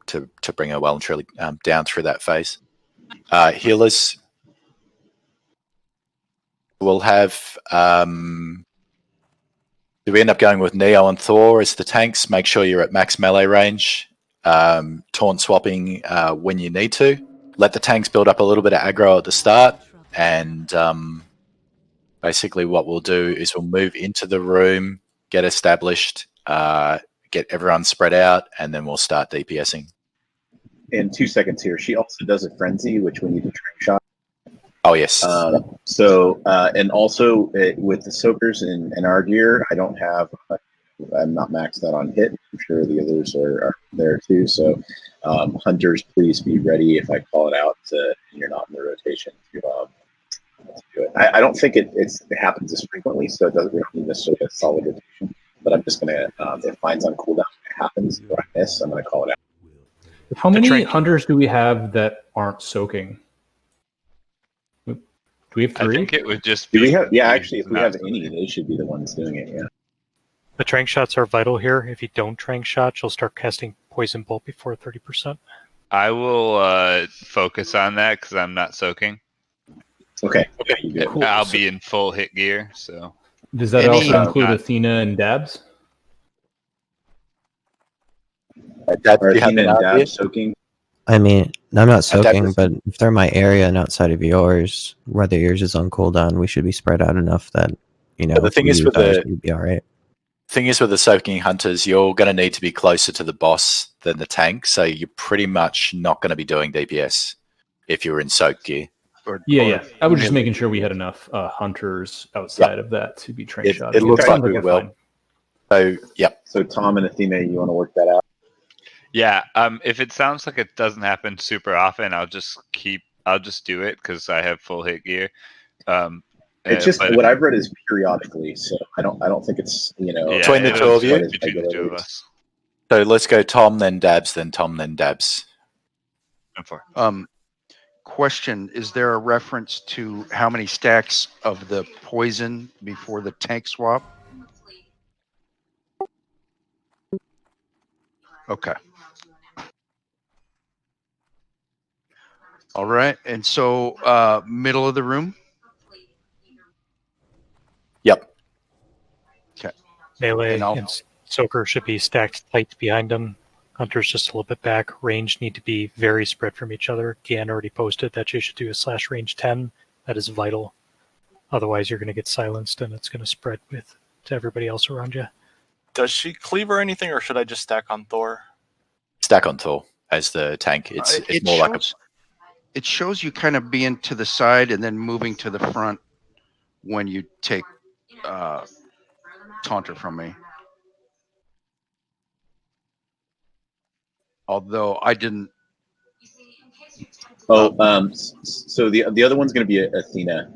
to bring her well and truly down through that phase. Healers, we'll have... do we end up going with Neo and Thor as the tanks? Make sure you're at max melee range. Taunt swapping when you need to. Let the tanks build up a little bit of aggro at the start, and basically what we'll do is we'll move into the room, get established, get everyone spread out, and then we'll start DPSing. In 2 seconds here, she also does a frenzy, which we need to trick shot. Oh yes. And also with the soakers in our gear, I'm not maxed out on hit. I'm sure the others are there too. So hunters, please be ready if I call it out and you're not in the rotation to do it. I don't think it happens as frequently, so we don't need necessarily a solid rotation. But I'm just gonna if mine's on cooldown, it happens or I miss, I'm gonna call it out. How many hunters do we have that aren't soaking? Do we have 3? I think it would just Do be... we have? Yeah, actually, if we have any, they should be the ones doing it. Yeah. The trank shots are vital here. If you don't trank shot, you'll start casting poison bolt before 30%. I will focus on that because I'm not soaking. Okay. Cool. I'll be in full hit gear. So does that also include Athena and Dabs? Dabs, Are do you have Athena an and idea? Dabs soaking? I mean, I'm not Have soaking, this- but if they're my area and outside of yours, whether yours is on cooldown, we should be spread out enough that, you know, But the if thing we is lose with ours, the we'd be all right. thing is with the soaking hunters, you're going to need to be closer to the boss than the tank, so you're pretty much not going to be doing DPS if you're in soak gear. Yeah. I was just making sure we had enough hunters outside of that to be train shot. It looks like sounds we a will. fine. So, yep. So Tom and Athena, you want to work that out? yeah, if it sounds like it doesn't happen super often, I'll just do it because I have full hit gear. It's just but what I've read is periodically, so I don't think it's Between the two of you? Between the two of us. So let's go Tom, then Dabs, then Tom, then Dabs. Question: is there a reference to how many stacks of the poison before the tank swap? Okay. All right, and so middle of the room. Yep. Okay. Melee And I'll- and Soaker should be stacked tight behind them. Hunters just a little bit back. Range need to be very spread from each other. Gian already posted that you should do a slash range 10. That is vital. Otherwise, you're going to get silenced and it's going to spread to everybody else around you. Does she cleave or anything, or should I just stack on Thor? Stack on Thor as the tank. It's more like a... It shows you kind of being to the side and then moving to the front when you take Taunter from me. Although I didn't. Oh, so the other one's going to be Athena.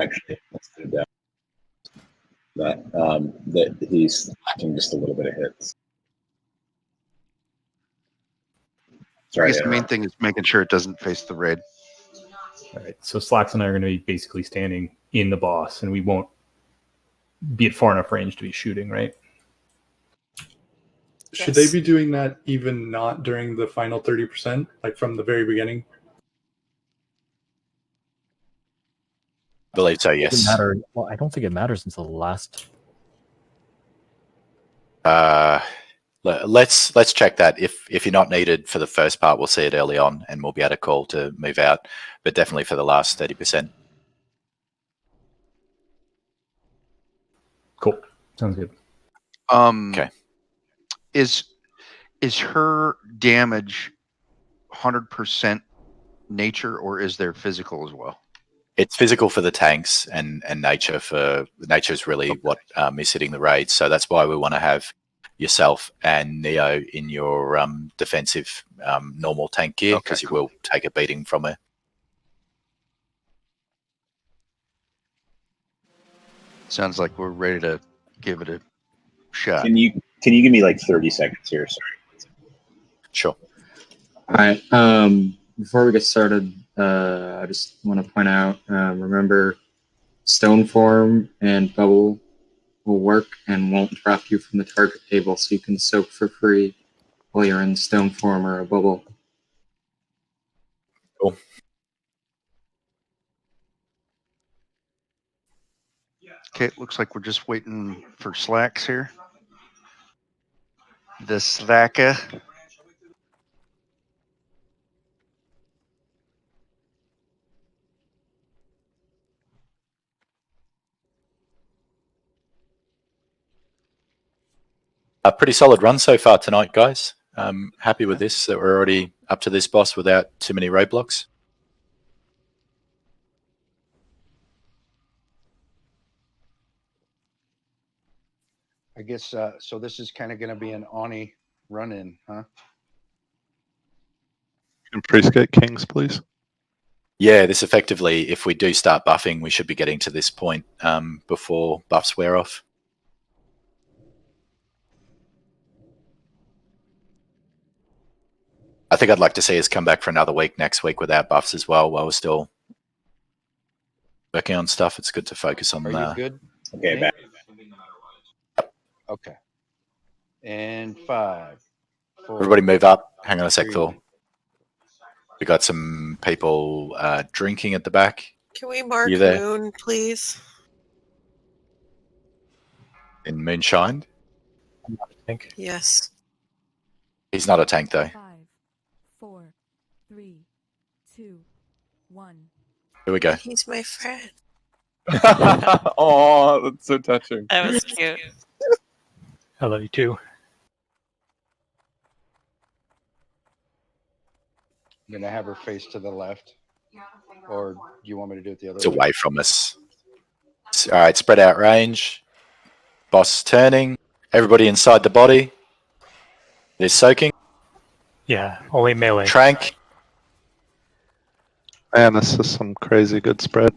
Actually, let's do that. That he's lacking just a little bit of hits. I guess the main thing is making sure it doesn't face the raid. All right, so Slacks and I are going to be basically standing in the boss, and we won't be at far enough range to be shooting, right? Should they be doing that even not during the final 30%, like from the very beginning? I believe so, It yes. doesn't matter. Well, I don't think it matters until the last. Let's check that. If you're not needed for the first part, we'll see it early on, and we'll be able to call to move out. But definitely for the last 30%. Cool. Sounds good. Okay. Is her damage 100% nature, or is there physical as well? It's physical for the tanks, and nature is really what is hitting the raid. So that's why we want to have yourself and Neo in your defensive normal tank gear, because you will take a beating from her. Sounds like we're ready to give it a shot. Can you give me like 30 seconds here? Sorry. Sure. All right. Before we get started, I just want to point out, remember, stone form and bubble will work and won't drop you from the target table, so you can soak for free while you're in stone form or a bubble. Cool. Okay, it looks like we're just waiting for Slacks here. The Slacker. A pretty solid run so far tonight, guys. Happy with this, that we're already up to this boss without too many roadblocks. I guess so. This is kind of going to be an Ani run-in, huh? Can priest get kings, please? Yeah, this effectively, if we do start buffing, we should be getting to this point before buffs wear off. I think I'd like to see us come back for another week next week without buffs as well, while we're still working on stuff. It's good to focus on Are you good? Okay, back. Okay. And 5. 4, Everybody move up. Hang on a sec, 3. Thor. We got some people drinking at the back. Can we mark You there? Moon, please? In Moonshine. Think. Yes. He's not a tank though. 5, 4, 3, 2, 1. Here we go. He's my friend. Oh, that's so touching. That was cute. I love you too. I'm going to have her face to the left. Or do you want me to do it the other It's way? away from us. All right, spread out range. Boss turning. Everybody inside the body. It is soaking. Yeah, only melee. Trank. Man, this is some crazy good spread.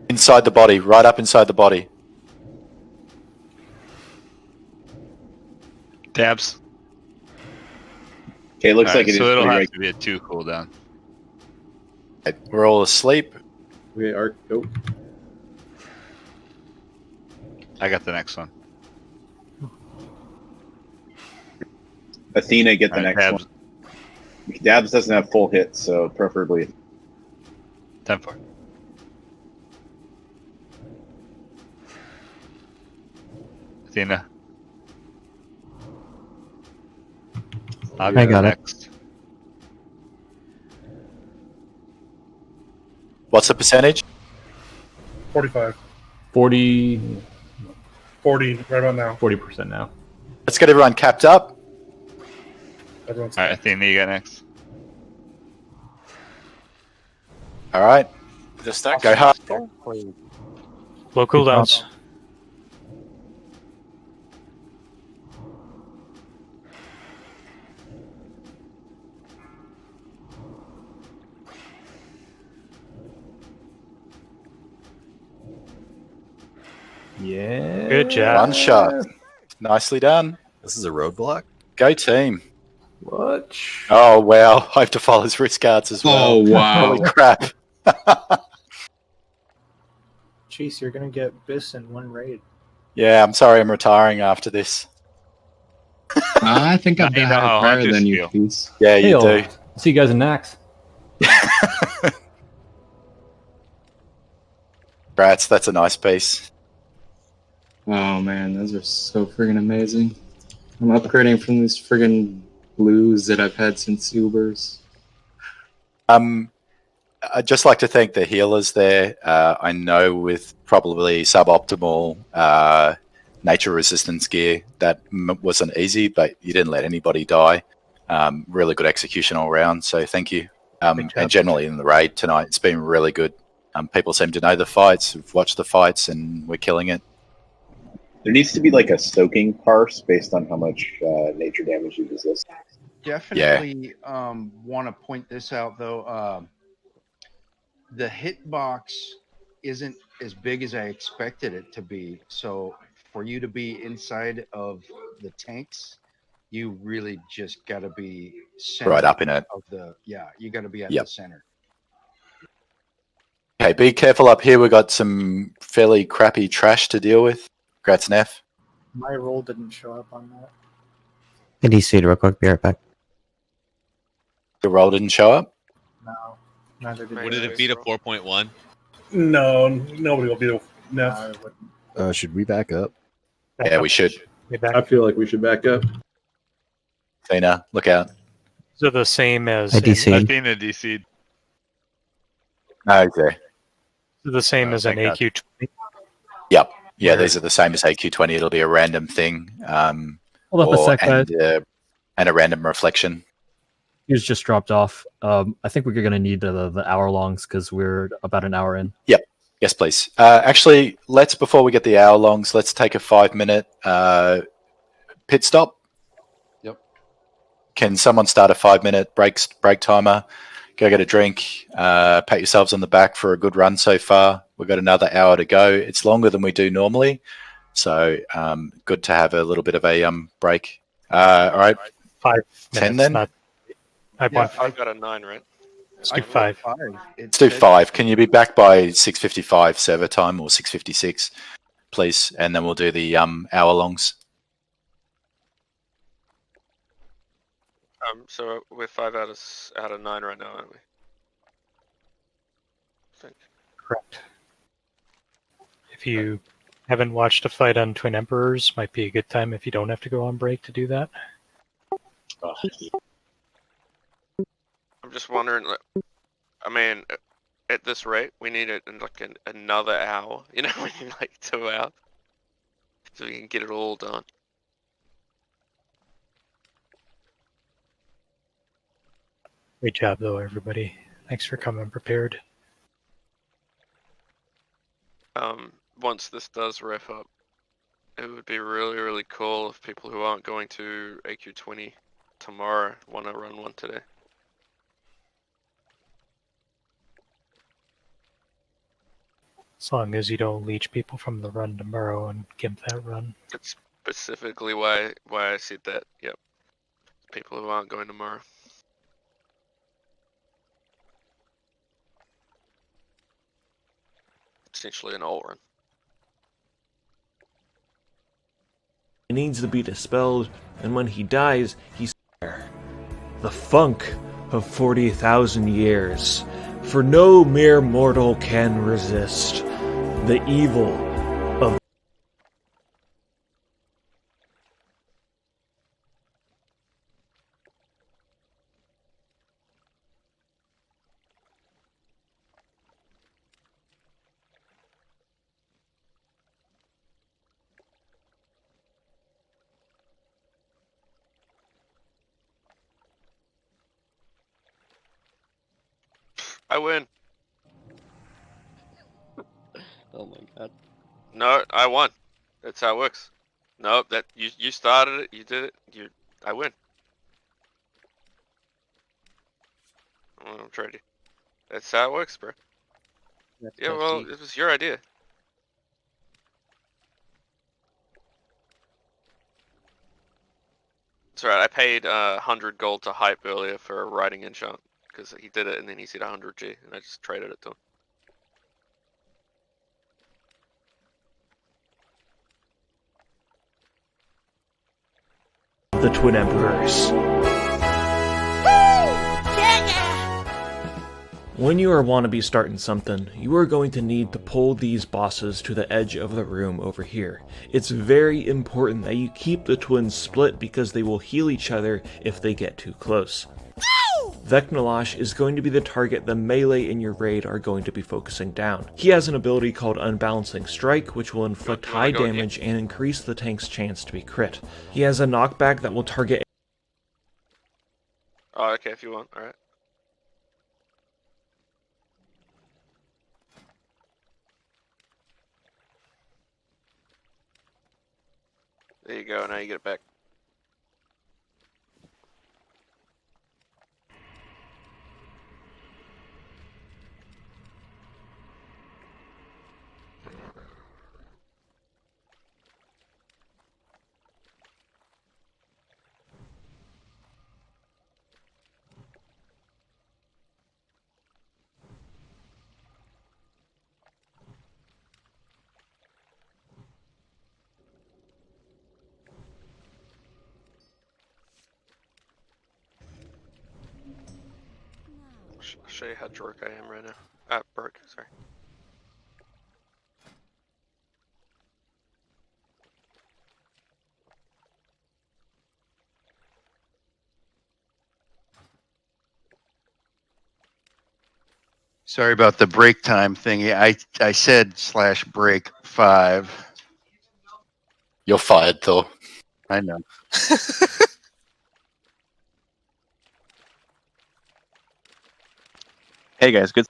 Inside the body. Right up inside the body. Dabs. Okay, it looks like it is. So it'll pretty have right. to be a 2 cooldown. We're all asleep. We are. Oh. I got the next one. Athena, get the Alright, next Dabs. one. Dabs doesn't have full hits, so preferably. 10-4. Athena. I'll I go got it. next. What's the percentage? 45. 40. 40 right about now. 40% now. Let's get everyone capped up. Everyone's Alright, Athena, you got next. All right. The stack. Go hard. Low cooldowns. Yeah. Good job. One shot. Nicely done. This is a roadblock. Go team. What? Oh wow! I have to follow his wrist guards as well. Oh, wow. Holy crap! Jeez, you're gonna get Biss in one raid. Yeah, I'm sorry. I'm retiring after this. I think I've Now you got know how higher power hunters than you, feel. please. Yeah, you Hey, do. See you guys in Nax. Congrats. That's a nice piece. Oh man, those are so friggin' amazing. I'm upgrading from these friggin' blues that I've had since Ubers. I'd just like to thank the healers there. I know with probably suboptimal nature resistance gear that wasn't easy, but you didn't let anybody die. Really good execution all around. So thank you. And generally in the raid tonight, it's been really good. People seem to know the fights, have watched the fights, and we're killing it. There needs to be like a soaking parse based on how much nature damage you resist. Definitely want to point this out, though. The hitbox isn't as big as I expected it to be. So for you to be inside of the tanks, you really just got to be Right up in it. Of the, you got to be at Yep. the center. Okay, be careful up here. We've got some fairly crappy trash to deal with. Congrats, Neff. My roll didn't show up on that. I DC'd real quick. Be right back. The roll didn't show up? No, neither did Would it have beat a 4.1? No, nobody will beat Neff. Should we back up? Yeah, we should. I feel like we should back up. Athena, look out. So the same as I DC'd. Athena DC'd. Okay. the same as an thank God. AQ20. Yep. Yeah, these are the same as AQ20. It'll be a random thing. Hold up a sec, and a random reflection. He's just dropped off. I think we're going to need the hour longs because we're about an hour in. Yep. Yes, please. Actually, before we get the hour longs, let's take a 5-minute pit stop. Yep. Can someone start a 5-minute break timer? Go get a drink. Pat yourselves on the back for a good run so far. We've got another hour to go. It's longer than we do normally, so good to have a little bit of a break. All right. 5 10 minutes, then. not- I've got a 9, right? Let's do 5. Let's do 5. Can you be back by 6:55 server time or 6:56? please, and then we'll do the hour longs. So we're 5 out of 9 right now, aren't we? I think. Correct. If you haven't watched a fight on Twin Emperors, might be a good time if you don't have to go on break to do that. I'm just wondering. I mean, at this rate, we need it in like another hour. You know, we need like 2 hours so we can get it all done. Great job, though, everybody. Thanks for coming prepared. Once this does wrap up, it would be really, really cool if people who aren't going to AQ20 tomorrow want to run one today. As long as you don't leech people from the run tomorrow and gimp that run. That's specifically why I said that. Yep. People who aren't going tomorrow. Essentially an all run. It needs to be dispelled, and when he dies, he's there. The funk of 40,000 years, for no mere mortal can resist the evil of I win. Oh my god. No, I won. That's how it works. No, that you started it. You did it. I win. I'm ready. That's how it works, bro. Yeah, well, it was your idea. It's alright. I paid 100 gold to Hype earlier for a riding enchant because he did it and then he said 100G and I just traded it to him. the Twin Emperors. When you are wannabe starting something, you are going to need to pull these bosses to the edge of the room over here. It's very important that you keep the twins split because they will heal each other if they get too close. Vecnalash is going to be the target the melee in your raid are going to be focusing down. He has an ability called Unbalancing Strike, which will inflict high damage and increase the tank's chance to be crit. He has a knockback that will target. Oh, okay, if you want, alright. There you go, now you get it back. I'll show you how broke I am right now. Broke, sorry. Sorry about the break time thingy. I said /break 5. You're fired, Thor. I know. Hey guys, good.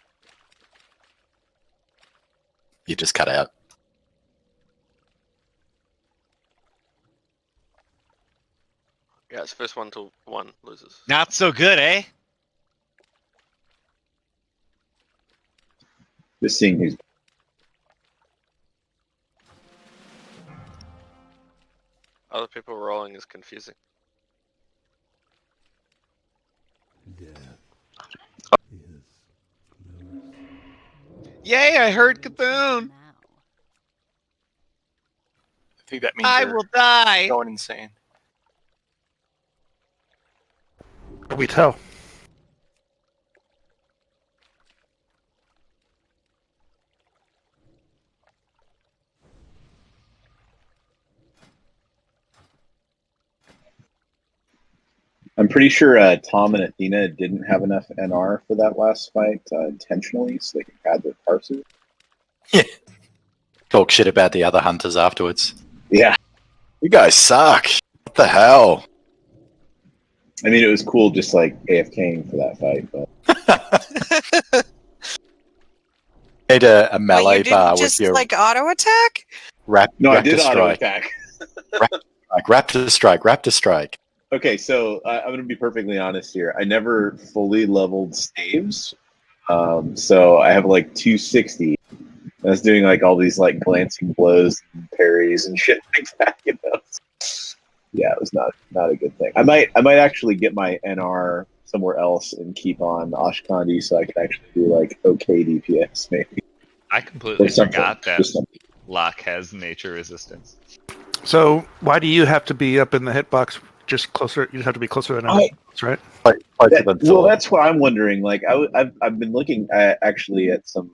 You just cut out. Yeah, it's first 1 to 1 loses. Not so good, eh? Just seeing who's. Other people rolling is confusing. Yay, I heard Kaboom! think that means I you're will die. going insane. We tell. I'm pretty sure Tom and Athena didn't have enough NR for that last fight intentionally, so they could add their parses. Talk shit about the other hunters afterwards. Yeah. You guys suck. What the hell? I mean, it was cool just like AFKing for that fight, but Need a Wait, melee you bar didn't with just your like auto attack? no, I raptor did auto strike. attack. Raptor strike. Okay, so I'm going to be perfectly honest here. I never fully leveled staves, so I have like 260. I was doing like all these like glancing blows and parries and shit like that, you know. Yeah, it was not a good thing. I might actually get my NR somewhere else and keep on Ashkandi so I can actually do like okay DPS maybe. I completely Or something, forgot that just something. Locke has nature resistance. So why do you have to be up in the hitbox just closer? You have to be closer than us, right? Well, that's what I'm wondering. Like, I've been looking actually at some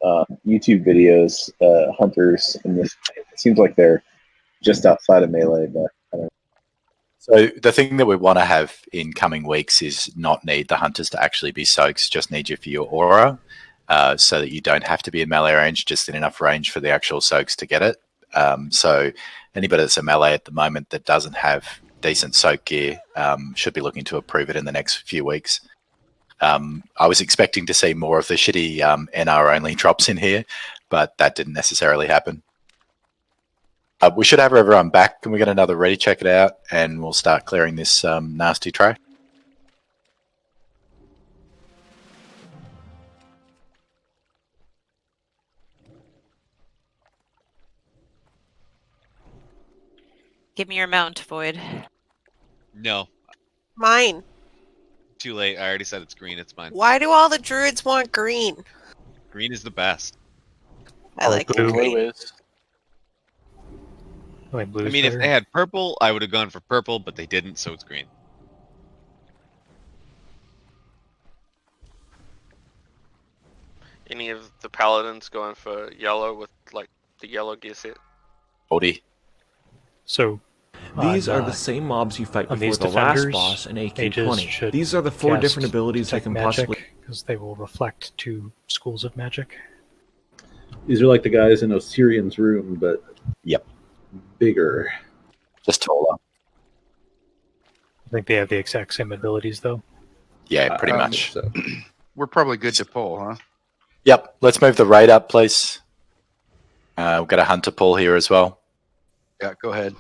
YouTube videos, hunters in this. It seems like they're just outside of melee, but I don't know. So the thing that we want to have in coming weeks is not need the hunters to actually be soaks, just need you for your aura, so that you don't have to be in melee range, just in enough range for the actual soaks to get it. So anybody that's a melee at the moment that doesn't have decent soak gear should be looking to approve it in the next few weeks. I was expecting to see more of the shitty NR only drops in here, but that didn't necessarily happen. We should have everyone back. Can we get another ready? Check it out, and we'll start clearing this nasty tray. Give me your mount, Void. No, Mine. too late. I already said it's green. It's mine. Why do all the druids want green? Green is the best. I like the Blue green. is. I mean, if they had purple, I would have gone for purple, but they didn't, so it's green. Any of the paladins going for yellow with like the yellow gear set? Odie. So These are the same mobs you fight on before these the last defenders, boss in mages AQ20. should These are the 4 cast different abilities they detect can magic, possibly... because they will reflect 2 schools of magic. These are like the guys in Osirian's room, but yep, bigger, just taller. I think they have the exact same abilities, though. Yeah, pretty much. So. We're probably good to pull, huh? Yep, let's move the raid up, please. We've got a hunter pull here as well. Yeah, go ahead.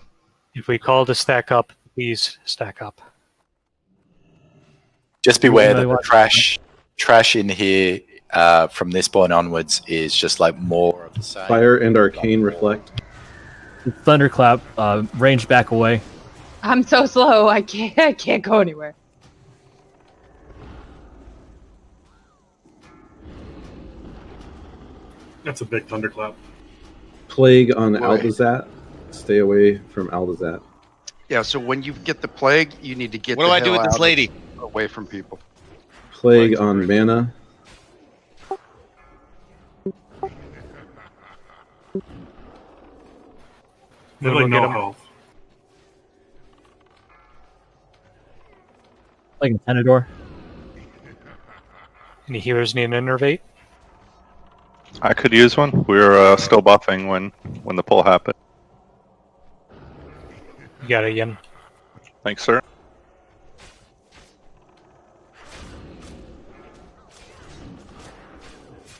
If we call to stack up, please stack up. Just beware that really the trash in here from this point onwards is just like more of the same. Fire and arcane reflect. Thunderclap, range back away. I'm so slow. I can't go anywhere. That's a big thunderclap. Plague on Boy. Aldazat. Stay away from Aldazat. Yeah, so when you get the plague, you need to get What the do I do hell with this out lady? away from people. Plague on Mana. They're like no health. Like a Tenador. Any healers need an innervate? I could use one. We were still buffing when the pull happened. You got it, Yin. Thanks, sir.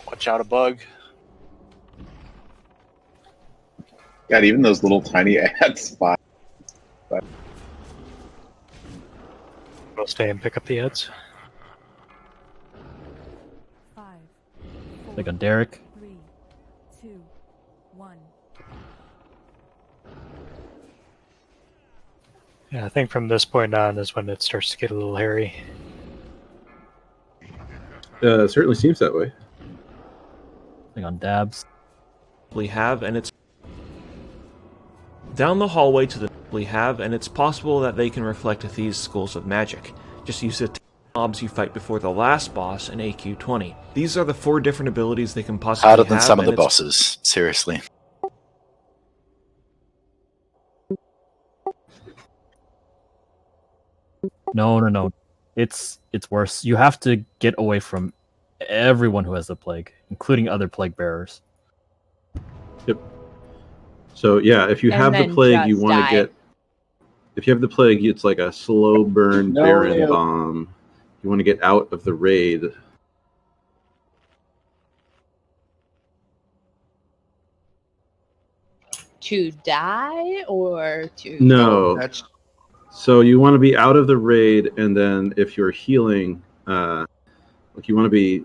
Watch out, a bug. God, even those little tiny ads. But We'll stay and pick up the ads. Like a Derek. 3, 2, 1. Yeah, I think from this point on is when it starts to get a little hairy. It certainly seems that way. Like on dabs. have, and it's Down the hallway to the we have, and it's possible that they can reflect these schools of magic. Just use the mobs you fight before the last boss in AQ20. These are the 4 different abilities they can possibly Harder have. than some of the and it's- bosses, seriously. No. It's worse. You have to get away from everyone who has the plague, including other plague bearers. Yep. So yeah, if you And have the then plague, you just want to die. get. If you have the plague, it's like a slow burn No, Baron no. bomb. You want to get out of the raid. To die or to No. That's So you want to be out of the raid, and then if you're healing, like you want to be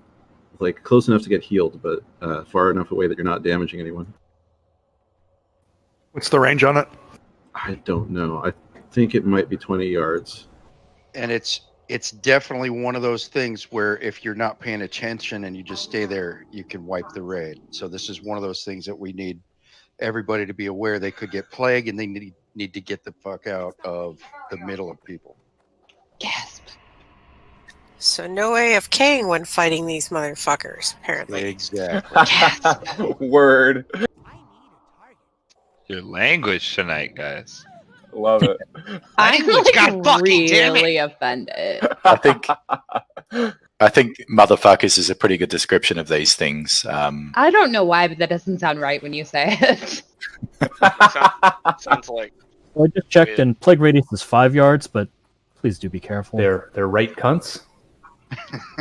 like close enough to get healed, but far enough away that you're not damaging anyone. What's the range on it? I don't know. I think it might be 20 yards. and it's definitely one of those things where if you're not paying attention and you just stay there, you can wipe the raid. So this is one of those things that we need everybody to be aware they could get plague and they need to get the fuck out of the middle of people. Gasp. So no AFKing when fighting these motherfuckers, apparently. Exactly. Word. Your language tonight, guys. Love it. I'm Language, like God fucking damn it. really offended. I think motherfuckers is a pretty good description of these things. I don't know why, but that doesn't sound right when you say it. Sounds like Well, I just checked, and plague radius is 5 yards, but please do be careful. They're right cunts.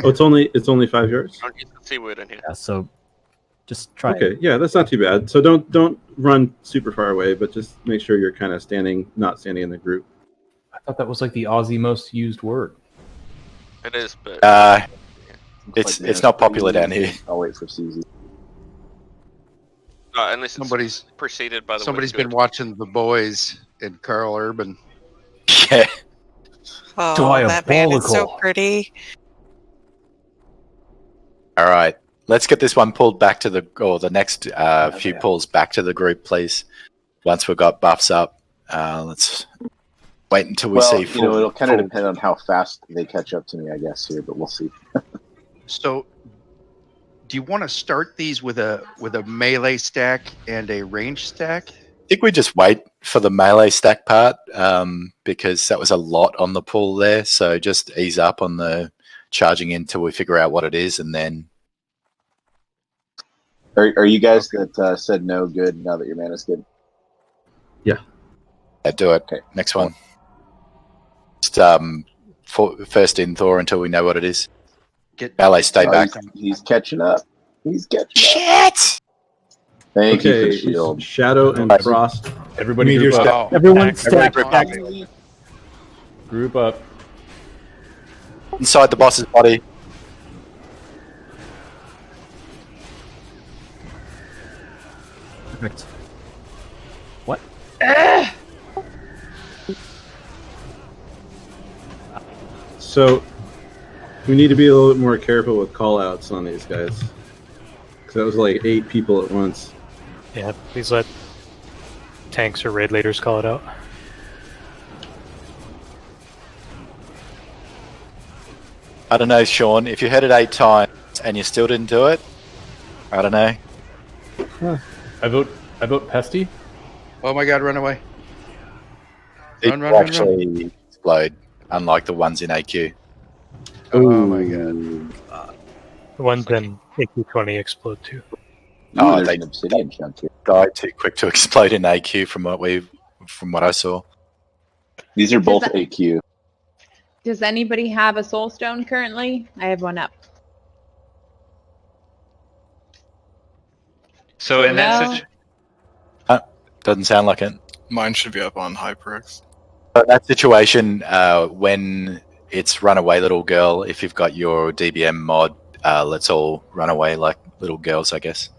Oh, it's only 5 yards. don't use the C word in here. Yeah, so just try. Okay, yeah, that's not too bad. So don't run super far away, but just make sure you're kind of not standing in the group. I thought that was like the Aussie most used word. It is, but It's not popular down here. I'll wait for CZ. unless it's Somebody's preceded by the somebody's word been watching The Boys and Carl Urban. Yeah. Oh, that man is so Diabolical. pretty. All right. Let's get this one pulled back to the next few pulls back to the group, please. Once we've got buffs up, let's wait until we see. It'll kind of depend on how fast they catch up to me, I guess, here, but we'll see. So, do you want to start these with a melee stack and a range stack? I think we just wait for the melee stack part because that was a lot on the pull there. So just ease up on the charging in until we figure out what it is, and then. Are you guys that said no good now that your mana's good? Yeah. Do it. Okay. Next one. Just first in Thor until we know what it is. Ballet, stay back. He's catching up. He's catching up. Shit! Thank you for Okay, the shield. Shadow and Frost. Everybody Meteor group up. step. Everyone stack. Group up. Inside the boss's body. Perfect. What? So we need to be a little bit more careful with call-outs on these guys. Because that was like 8 people at once. Yeah, please let tanks or raid leaders call it out. I don't know, Sean. If you heard it 8 times and you still didn't do it, I don't know. I vote Pesty. Oh my God! Run away! It Run, will run, run, actually explode, unlike the ones in AQ. Oh my God! The ones in AQ20 explode too. Oh, There's they an obsidian chunk here. died too quick to explode in AQ from what I saw. These are both that- AQ. Does anybody have a soul stone currently? I have one up. So in that No. situation, Doesn't sound like it. Mine should be up on HyperX. But in that situation, when it's runaway little girl, if you've got your DBM mod, let's all run away like little girls, I guess.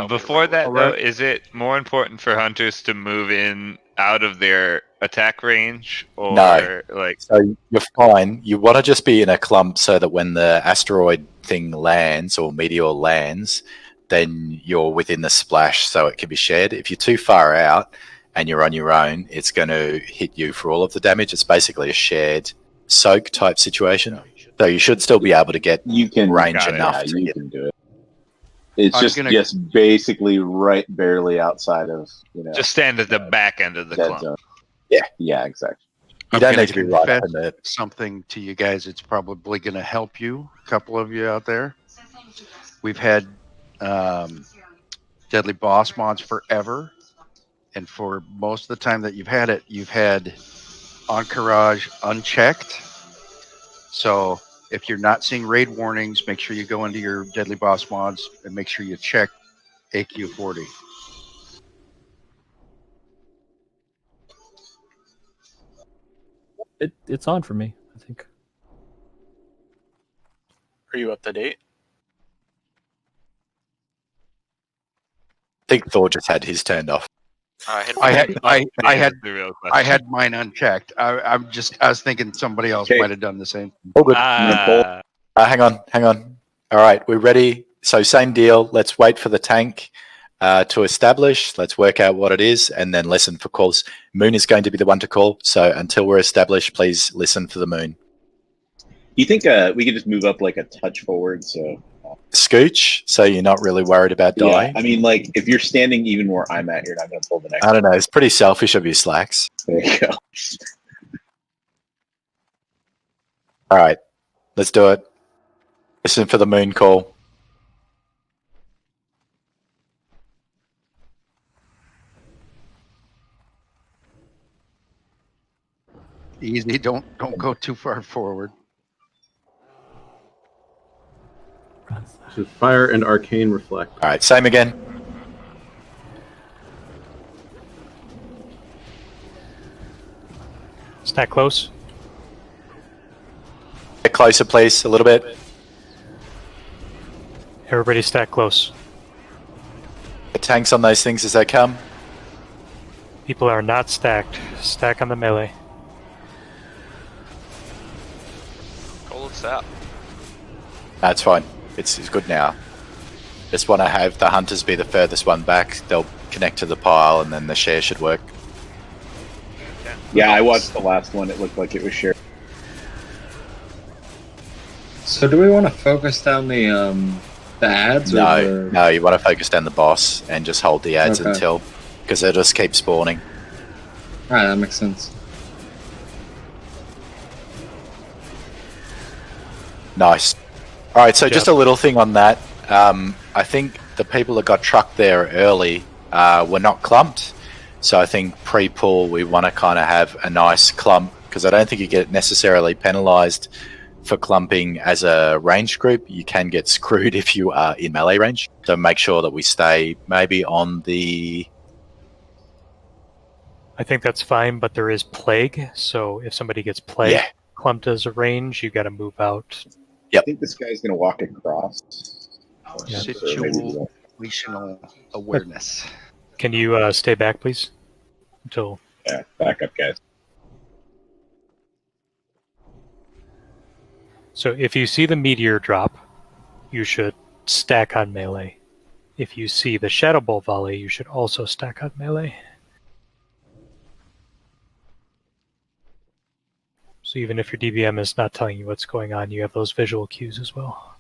before that though, is it more important for hunters to move in out of their attack range, or No. like? So you're fine. You want to just be in a clump so that when the asteroid thing lands or meteor lands, then you're within the splash, so it can be shared. If you're too far out and you're on your own, it's going to hit you for all of the damage. It's basically a shared soak type situation. So you should still be able to get range enough to you hit. can do it. It's just basically right barely outside of, Just stand at the back end of the dead clump. zone. Yeah. Yeah, exactly. You I'm don't gonna need to be right up confess in the... something to you guys. It's probably going to help you, a couple of you out there. We've had deadly boss mods forever, and for most of the time that you've had it, you've had Encourage unchecked. So if you're not seeing raid warnings, make sure you go into your deadly boss mods and make sure you check AQ40. It's on for me, I think. Are you up to date? I think Thor just had his turned off. I had mine unchecked. I was thinking somebody else might have done the same. All good. Hang on. All right, we're ready. So same deal. Let's wait for the tank to establish. Let's work out what it is and then listen for calls. Moon is going to be the one to call. So until we're established, please listen for the moon. You think we could just move up like a touch forward? So Scooch, so you're not really worried about dying? I mean, like, if you're standing even where I'm at, you're not going to pull the next I don't know. It's pretty selfish of you, Slacks. There you go. All right, let's do it. Listen for the moon call. Easy. Don't go too far forward. So fire and arcane reflect. All right, same again. Stack close. Get closer, please, a little bit. Everybody stack close. Get tanks on those things as they come. People are not stacked. Stack on the melee. Call it out. That's fine. It's good now. Just want to have the hunters be the furthest one back. They'll connect to the pile, and then the share should work. Yeah, I watched the last one. It looked like it was shared. So do we want to focus down the ads? No, you want to focus down the boss and just hold the ads Okay. until, because they'll just keep spawning. Alright, that makes sense. Nice. All right, so just a little thing on that. I think the people that got trucked there early were not clumped. So I think pre-pull, we want to kind of have a nice clump, because I don't think you get necessarily penalised for clumping as a ranged group. You can get screwed if you are in melee range. So make sure that we stay maybe on the... I think that's fine, but there is plague. So if somebody gets plague clumped as a range, you got to move out. Yep. I think this guy's going to walk across. Situational awareness. Can you stay back, please? Until Yeah, back up, guys. So if you see the meteor drop, you should stack on melee. If you see the shadow ball volley, you should also stack on melee. So even if your DBM is not telling you what's going on, you have those visual cues as well.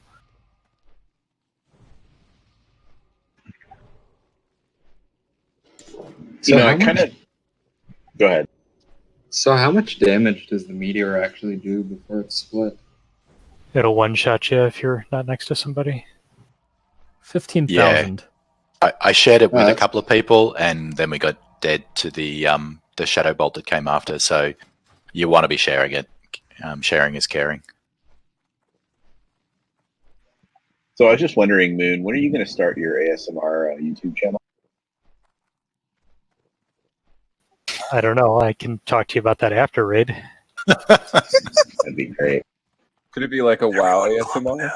So I kind of... Go ahead. So how much damage does the meteor actually do before it's split? It'll one-shot you if you're not next to somebody. 15,000. I shared it with a couple of people, and then we got dead to the shadow bolt that came after. So you want to be sharing it. Sharing is caring. So I was just wondering, Moon, when are you going to start your ASMR YouTube channel? I don't know. I can talk to you about that after raid. That'd be great. Could it be like a WoW ASMR?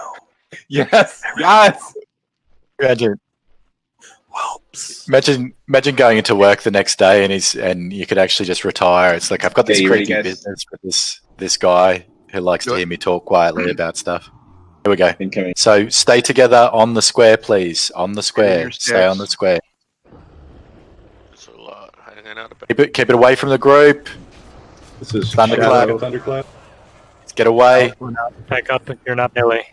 Yes, yes. Imagine. Imagine going into work the next day and you could actually just retire. It's like, I've got this Hey, you ready, creaky guys? business with this guy who likes to hear me talk quietly about stuff. Here we go. Incoming. So stay together on the square, please. On the square. Stay on the square. It's a lot. Hanging out a bit. Keep it away from the group. This is Thunderclap. Thunderclap. Get away. Back up if you're not melee.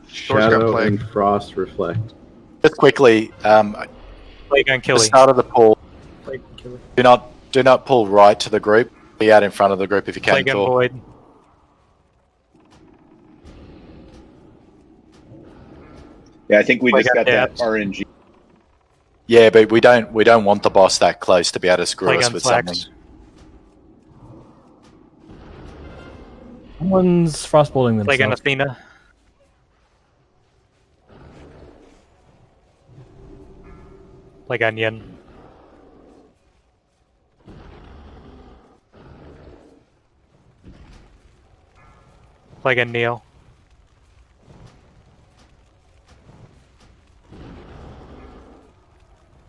Shadow and Frost reflect. Just quickly, Plague on the Killy. start of the pull. Plague on Killy. Do not pull right to the group. Be out in front of the group if you can. Plague on Thor. Void. Yeah, I think we Plague just on got that Dabs. RNG. Yeah, but we don't want the boss that close to be able to screw Plague us on with Flax. something. Someone's frostbolting Plague on themselves. Athena. Plague on Yin. Plague on Neo.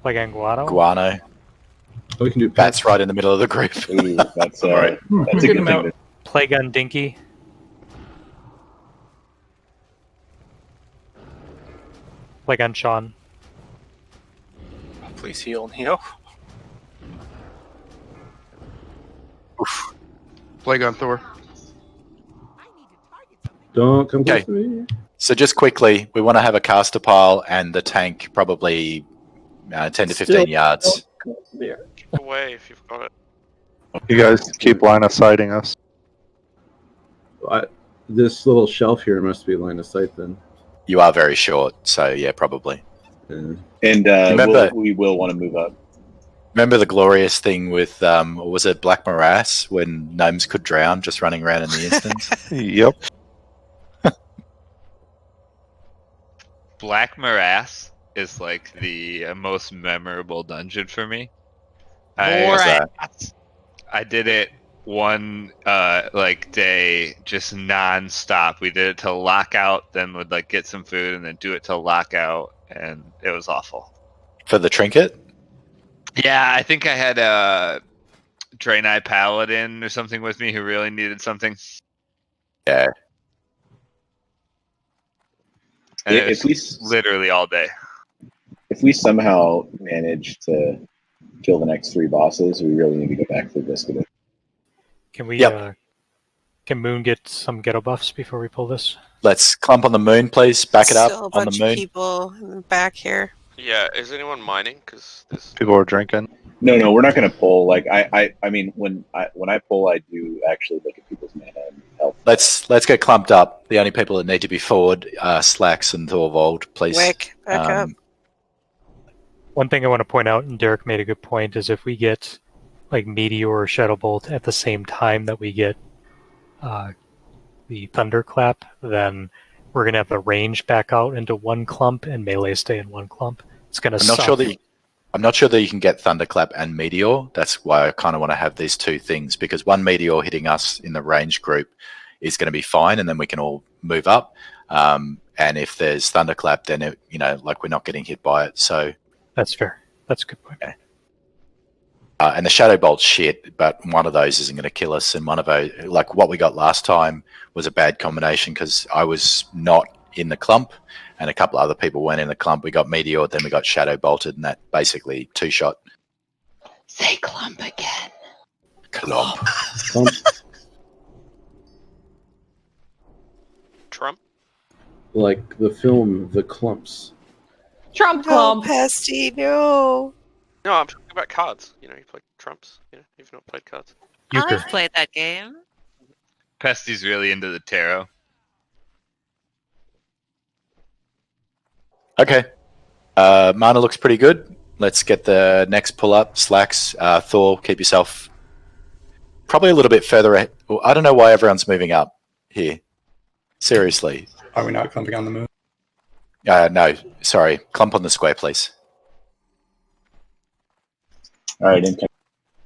Plague on Guano. Guano. Oh, we can do That's right in the middle of the group. Ooh, that's Alright. that's a good thing. To, Plague on Dinky. Plague on Sean. Please heal, Neo. Plague on Thor. Don't come close Okay. to me. So just quickly, we want to have a caster pile and the tank probably 10 to 15 yards. Away if you've got it. You guys keep line of sighting us. This little shelf here must be line of sight then. You are very short, so yeah, probably. Yeah. and Remember- we will want to move up. Remember the glorious thing with, what was it, Black Morass, when gnomes could drown just running around in the instance? Yep. Black Morass is like the most memorable dungeon for me. I did it one day just non-stop. We did it till lockout, then would like get some food and then do it till lockout, and it was awful. For the trinket? Yeah, I think I had a Draenei Paladin or something with me who really needed something. Yeah. And it If was we literally all day. if we somehow manage to kill the next 3 bosses, we really need to go back for Biscuit. Can we? Yep. Can Moon get some ghetto buffs before we pull this? Let's clump on the moon, please. Back it up Still a on bunch the of moon. people in the back here. Yeah, is anyone mining? Because this. People are drinking. No, we're not going to pull. Like I mean, when I pull, I do actually look at people's mana and health. Let's get clumped up. The only people that need to be forward are Slacks and Thorvald, please. Wick, back up. One thing I want to point out, and Derek made a good point, is if we get like Meteor or Shadow Bolt at the same time that we get the Thunderclap, then we're going to have the range back out into one clump and melee stay in one clump. It's going to suck. I'm not sure that you can get Thunderclap and Meteor. That's why I kind of want to have these two things, because one Meteor hitting us in the range group is going to be fine, and then we can all move up. And if there's Thunderclap, then we're not getting hit by it. So That's fair. That's a good point. Okay. And the Shadow Bolt's shit, but one of those isn't going to kill us. And one of those, like what we got last time, was a bad combination because I was not in the clump, and a couple other people weren't in the clump. We got Meteor, then we got Shadow Bolted, and that basically 2-shot. Say clump again. Clump. Trump? Like the film The Clumps. Trump No, clump. Pesty, no. No, I'm talking about cards. You play trumps. You've not played cards. I've played that game. Pesty's really into the tarot. Okay. Mana looks pretty good. Let's get the next pull up. Slacks. Thor, keep yourself probably a little bit further ahead. Well, I don't know why everyone's moving up here. Seriously. Are we not clumping on the moon? No, sorry. Clump on the square, please. All right.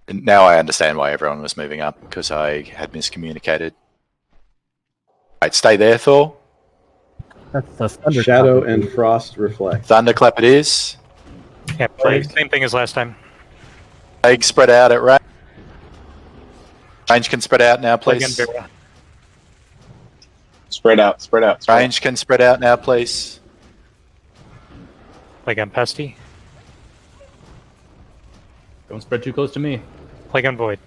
Now I understand why everyone was moving up, because I had miscommunicated. Right, stay there, Thor. That's the Thunderclap. Shadow and Frost reflect. Thunderclap it is. Yeah, same thing as last time. Plague spread out at range. Range can spread out now, Plague please. and Vera. Spread out, spread out. Spread Range can spread out now, please. Plague on Pesty. Don't spread too close to me. Plague on Void.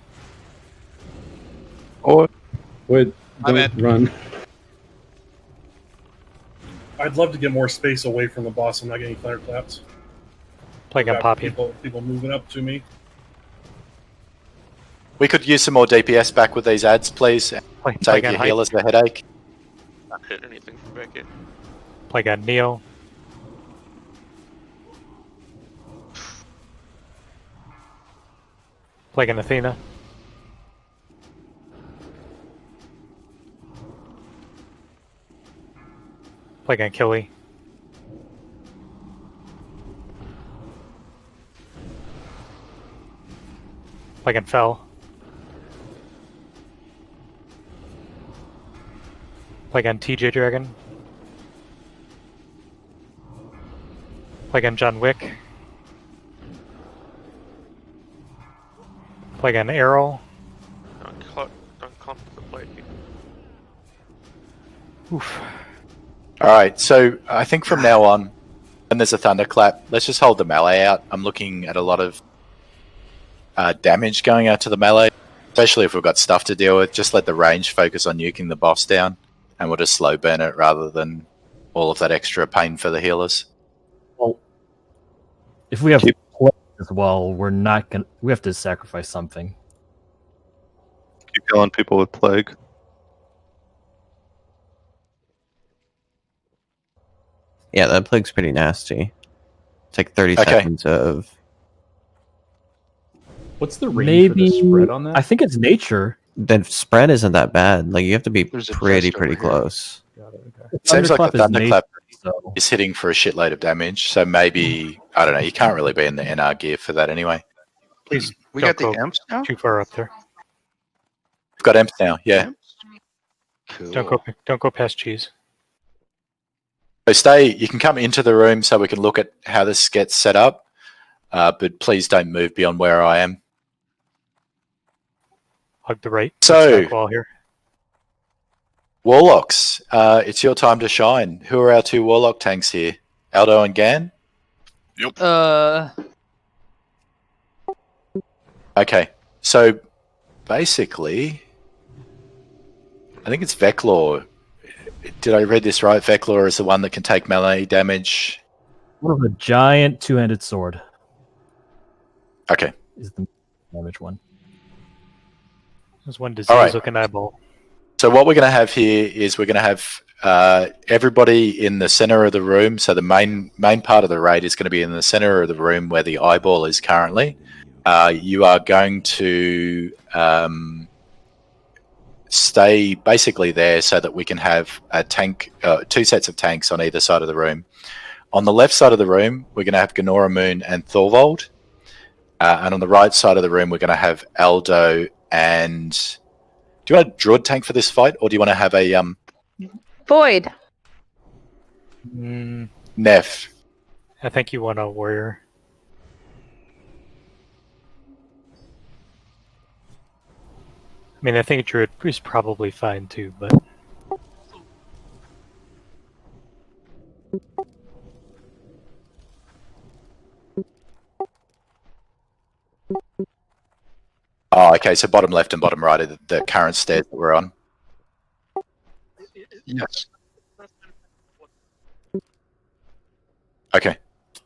Oh, Wait, I'm don't in. run. I'd love to get more space away from the boss. I'm not getting thunderclaps. Plague on Got Poppy. People moving up to me. We could use some more DPS back with these ads, please. Plague Save on your Hype. healers the headache. Not hit anything from back here. Plague on Neo. Plague on Athena. Plague on Killy. Plague on Fell. Plague on TJ Dragon. Plague on John Wick. Plague on Arrow. Don't clump the plague. Oof. Alright, so I think from now on, when there's a thunderclap, let's just hold the melee out. I'm looking at a lot of damage going out to the melee, especially if we've got stuff to deal with. Just let the range focus on nuking the boss down, and we'll just slow burn it rather than all of that extra pain for the healers. Well, if we have plague as well, we're not gonna. We have to sacrifice something. Keep killing people with plague. Yeah, that plague's pretty nasty. It's like 30 Okay. seconds of. What's the range for the spread on that? I think it's nature. The spread isn't that bad. Like you have to be There's a pretty chest over here. close. It seems like the Thunderclap is thunderclap nature, so- is hitting for a shitload of damage, so maybe, I don't know, you can't really be in the NR gear for that anyway. Please, We don't got the go Emps now? too far up there. We've got Emps now, yeah. Cool. Don't go past cheese. So you can come into the room so we can look at how this gets set up, but please don't move beyond where I am. Hug the right. So- Back wall here. Warlocks, it's your time to shine. Who are our two Warlock tanks here? Aldo and Gan? Okay, so basically, I think it's Veclaw. Did I read this right? Veclaw is the one that can take melee damage. One of a giant two-handed sword Okay, is the damage one. There's one All right. disease-looking eyeball. so what we're going to have here is we're going to have everybody in the center of the room. So the main part of the raid is going to be in the center of the room where the eyeball is currently. You are going to stay basically there so that we can have a tank, two sets of tanks on either side of the room. On the left side of the room, we're going to have Ganora Moon and Thorvald. And on the right side of the room, we're going to have Aldo and... Do you want a Druid tank for this fight, or do you want to have a Void. Neff? I think you want a warrior. I mean, I think Druid is probably fine too, but Oh, okay, so bottom left and bottom right are the current stairs that we're on. Yes. Okay.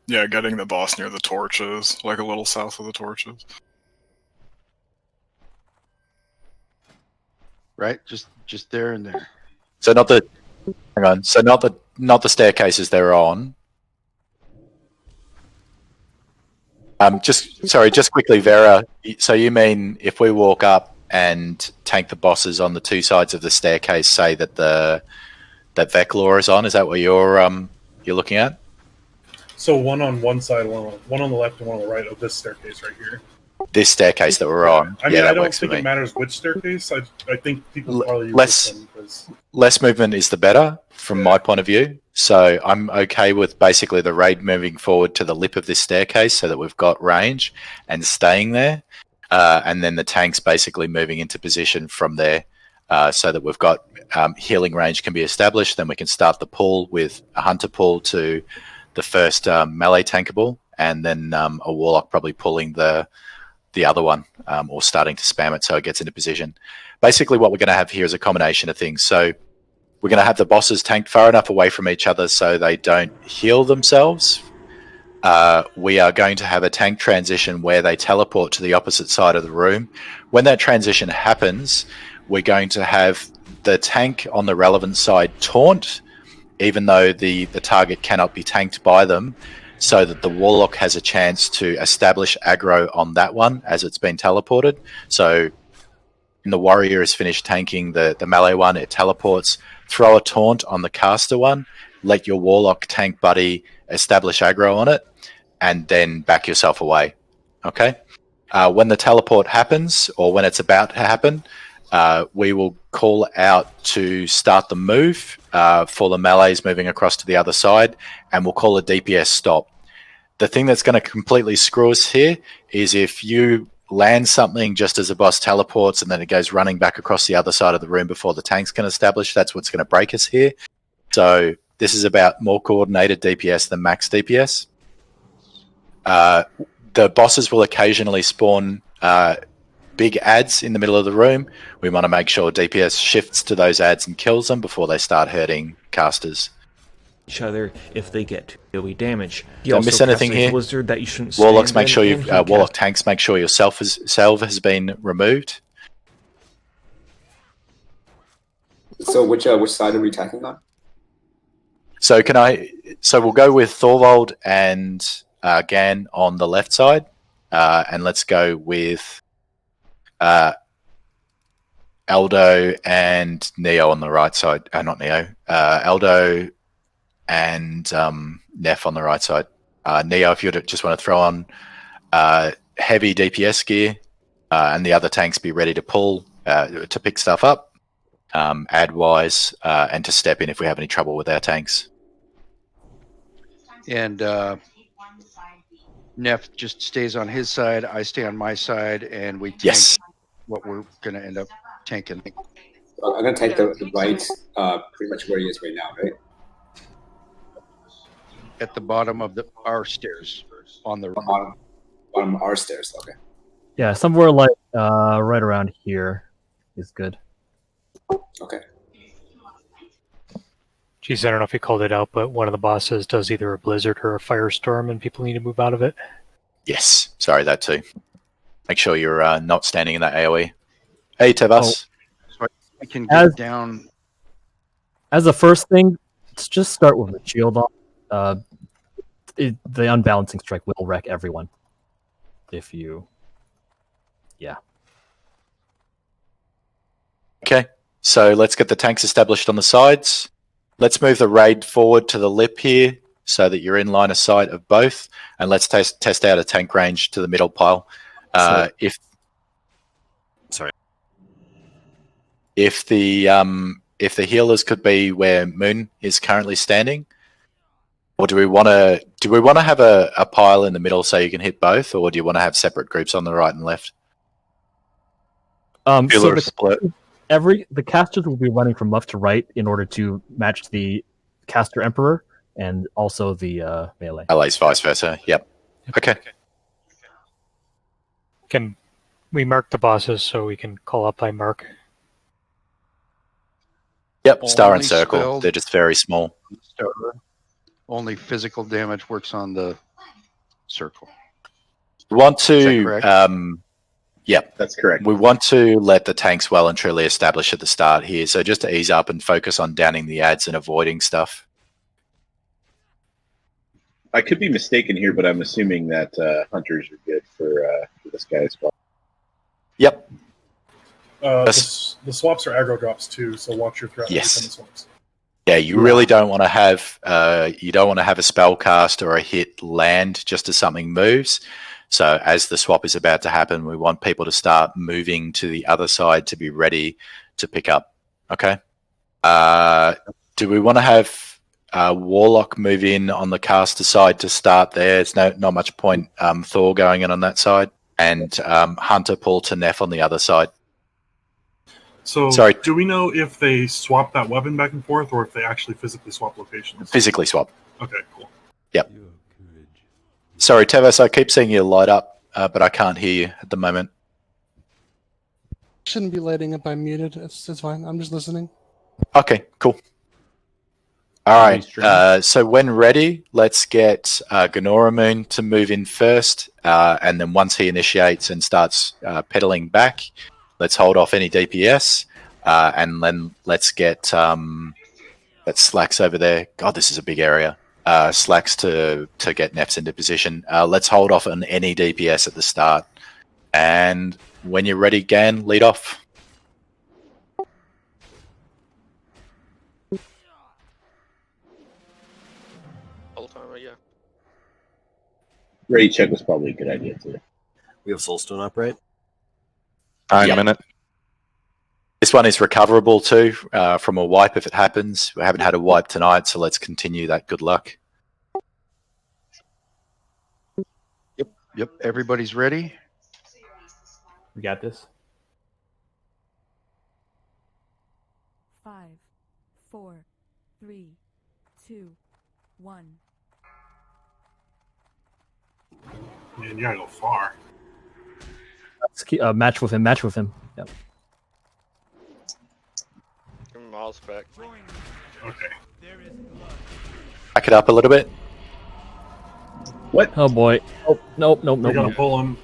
Yeah, getting the boss near the torches, like a little south of the torches. Right? Just there and there. So not the... Hang on. So not the staircases they're on. Just quickly, Vera. So you mean if we walk up and tank the bosses on the two sides of the staircase, say that that Veclaw is on? Is that what you're looking at? So one on one side, one on the left and one on the right of this staircase right here. This staircase that we're on. I mean, yeah, that I don't works for think it me. matters which staircase. I think people probably use less- this one because Less movement is the better, from my point of view. So I'm okay with basically the raid moving forward to the lip of this staircase so that we've got range and staying there. And then the tanks basically moving into position from there. so that we've got healing range can be established. Then we can start the pull with a hunter pull to the first melee tankable, and then a warlock probably pulling the other one, or starting to spam it so it gets into position. Basically, what we're going to have here is a combination of things. So we're going to have the bosses tanked far enough away from each other so they don't heal themselves. We are going to have a tank transition where they teleport to the opposite side of the room. When that transition happens, we're going to have the tank on the relevant side taunt, even though the target cannot be tanked by them, so that the warlock has a chance to establish aggro on that one as it's been teleported. So when the warrior is finished tanking the melee one, it teleports, throw a taunt on the caster one, let your warlock tank buddy establish aggro on it, and then back yourself away. Okay? When the teleport happens, or when it's about to happen, we will call out to start the move for the melees moving across to the other side, and we'll call a DPS stop. The thing that's going to completely screw us here is if you land something just as a boss teleports and then it goes running back across the other side of the room before the tanks can establish. That's what's going to break us here. So this is about more coordinated DPS than max DPS. The bosses will occasionally spawn big ads in the middle of the room. We want to make sure DPS shifts to those ads and kills them before they start hurting casters. Each other if they get AoE damage. Don't miss anything here. Blizzard that you shouldn't Warlocks, make sure you warlock tanks, make sure your salve has been removed. So which side are we attacking on? So we'll go with Thorvald and Gan on the left side, and let's go with Aldo and Neo on the right side. Not Neo. Aldo and Neff on the right side. Neo, if you just want to throw on heavy DPS gear, and the other tanks be ready to pull to pick stuff up, ad-wise, and to step in if we have any trouble with our tanks. And Neff just stays on his side, I stay on my side, and we tank what we're going to end up tanking. I'm going to take the right, pretty much where he is right now, right? At the bottom of our stairs, on the bottom of our stairs. Okay. Yeah, somewhere like right around here is good. Okay. Geez, I don't know if you called it out, but one of the bosses does either a blizzard or a firestorm, and people need to move out of it. Yes, sorry, that too. Make sure you're not standing in that AoE. Hey, Tevas. So I can get down. As a first thing, let's just start with a shield on. The unbalancing strike will wreck everyone. If you... Yeah. Okay, so let's get the tanks established on the sides. Let's move the raid forward to the lip here so that you're in line of sight of both, and let's test out a tank range to the middle pile. If the healers could be where Moon is currently standing, or do we want to have a pile in the middle so you can hit both, or do you want to have separate groups on the right and left? So split. The casters will be running from left to right in order to match the caster emperor and also the melee. Melee's vice versa. Yep. Okay. Can we mark the bosses so we can call up by mark? Yep. Star and Only circle. spell. They're just very small. Only physical damage works on the circle. We want Is that to. correct? Yep, that's correct. We want to let the tanks well and truly establish at the start here. So just to ease up and focus on downing the ads and avoiding stuff. I could be mistaken here, but I'm assuming that hunters are good for this guy as well. Yep. The swaps are aggro drops too, so watch your threat. Yes. On the swaps. Yeah, you really don't want to have a spell cast or a hit land just as something moves. So as the swap is about to happen, we want people to start moving to the other side to be ready to pick up. Okay. Do we want to have Warlock move in on the caster side to start there? There's not much point Thor going in on that side, and Hunter pull to Neff on the other side. So, Sorry. do we know if they swap that weapon back and forth, or if they actually physically swap locations? Physically swap. Okay, cool. Yep. Sorry, Tevis, I keep seeing you light up, but I can't hear you at the moment. Shouldn't be lighting up. I'm muted. It's fine. I'm just listening. Okay, cool. All right. So when ready, let's get Ganoramoon to move in first, and then once he initiates and starts pedaling back, let's hold off any DPS, and then let's get that Slacks over there. God, this is a big area. Slacks to get Nefs into position. Let's hold off on any DPS at the start, and when you're ready, Gan, lead off. Yeah. Ready check was probably a good idea too. We have Soulstone up, right? 9 minutes. This one is recoverable too from a wipe if it happens. We haven't had a wipe tonight, so let's continue that good luck. Yep. Everybody's ready. We got this. 5, 4, 3, 2, 1. Man, you gotta go far. Let's keep, match with him. Match with him. Yep. Give him Miles back. Okay. Back it up a little bit. What? Oh boy. Oh, nope. We're gonna pull him.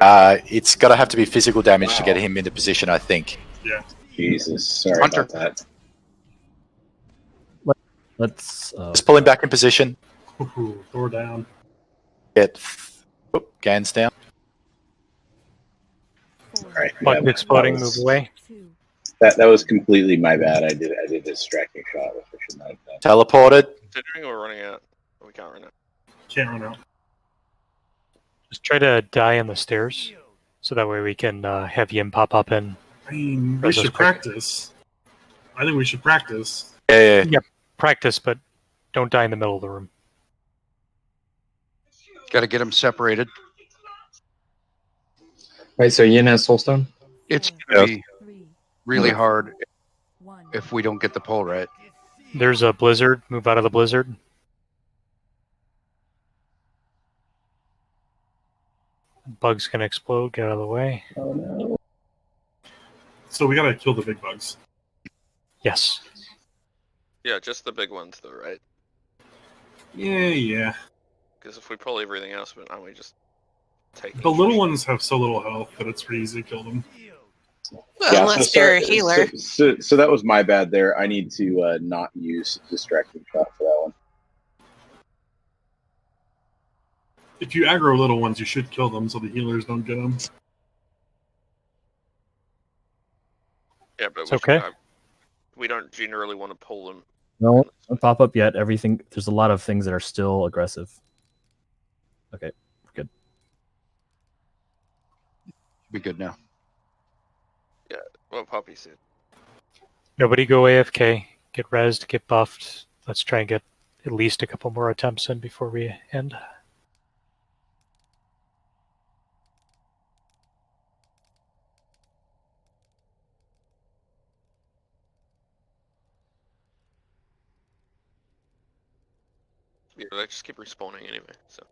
It's got to have to be physical damage to get him into position, I think. Yeah. Jesus, sorry Hunter. about that. Let's pull him back in position. Ooh, door down. Get Gans down. All right. Bug exploding, move away. That was completely my bad. I did a distracting shot, which I should not have done. Teleported. Considering we're running out. We can't run out. Can't run out. Just try to die on the stairs, so that way we can have Yin pop up and. I mean, we Res us should quick. practice. I think we should practice. Yeah. Practice, but don't die in the middle of the room. Got to get them separated. Wait, so Yin has Soulstone? It's going to be really hard if we don't get the pull right. There's a blizzard. Move out of the blizzard. Bugs can explode. Get out of the way. Oh no. So we gotta kill the big bugs. Yes. Yeah, just the big ones though, right? Yeah. Because if we pull everything else, but aren't we just taking? The little ones have so little health that it's pretty easy to kill them. Well, unless you're a healer. So that was my bad there. I need to not use distracting shot for that one. If you aggro little ones, you should kill them so the healers don't get them. Yeah, but It's okay. We don't generally want to pull them. No, don't pop up yet. Everything. There's a lot of things that are still aggressive. Okay, we're good. Be good now. Yeah, what Poppy said. Nobody go AFK. Get rezzed. Get buffed. Let's try and get at least a couple more attempts in before we end. Yeah, they just keep respawning anyway. So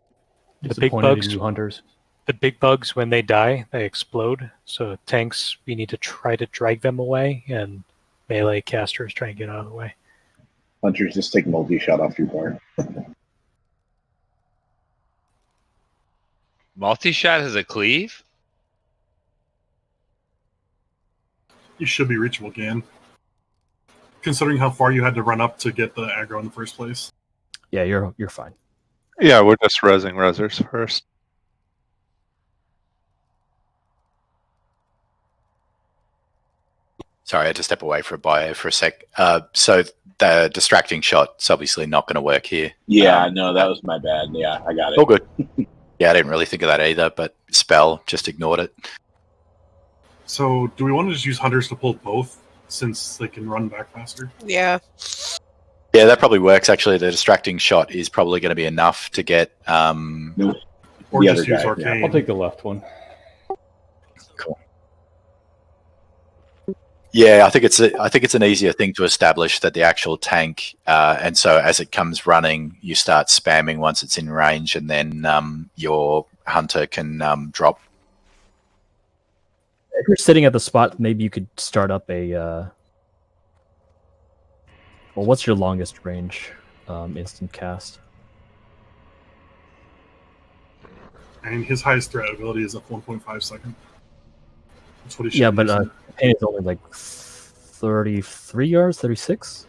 The big Disappointed in bugs. you hunters. The big bugs, when they die, they explode. So tanks, we need to try to drag them away, and melee casters try and get out of the way. Hunters, just take multi-shot off your bar. Multi-shot has a cleave? You should be reachable, Gan. Considering how far you had to run up to get the aggro in the first place. Yeah, you're fine. Yeah, we're just rezzing rezzers first. Sorry, I had to step away for a bio for a sec. So the distracting shot's obviously not going to work here. Yeah, no, that was my bad. Yeah, I got it. All good. Yeah, I didn't really think of that either, but spell, just ignored it. So, do we want to just use hunters to pull both, since they can run back faster? Yeah. Yeah, that probably works, actually. The distracting shot is probably going to be enough to get... Or the just other use guy, arcane. I'll take the left one. Cool. Yeah, I think it's an easier thing to establish that the actual tank, and so as it comes running, you start spamming once it's in range, and then your hunter can drop. If you're sitting at the spot, maybe you could start up a. Well, what's your longest range instant cast? And his highest threat ability is up 1.5 second. That's what he should. Yeah, but pain is only like 33 yards, 36.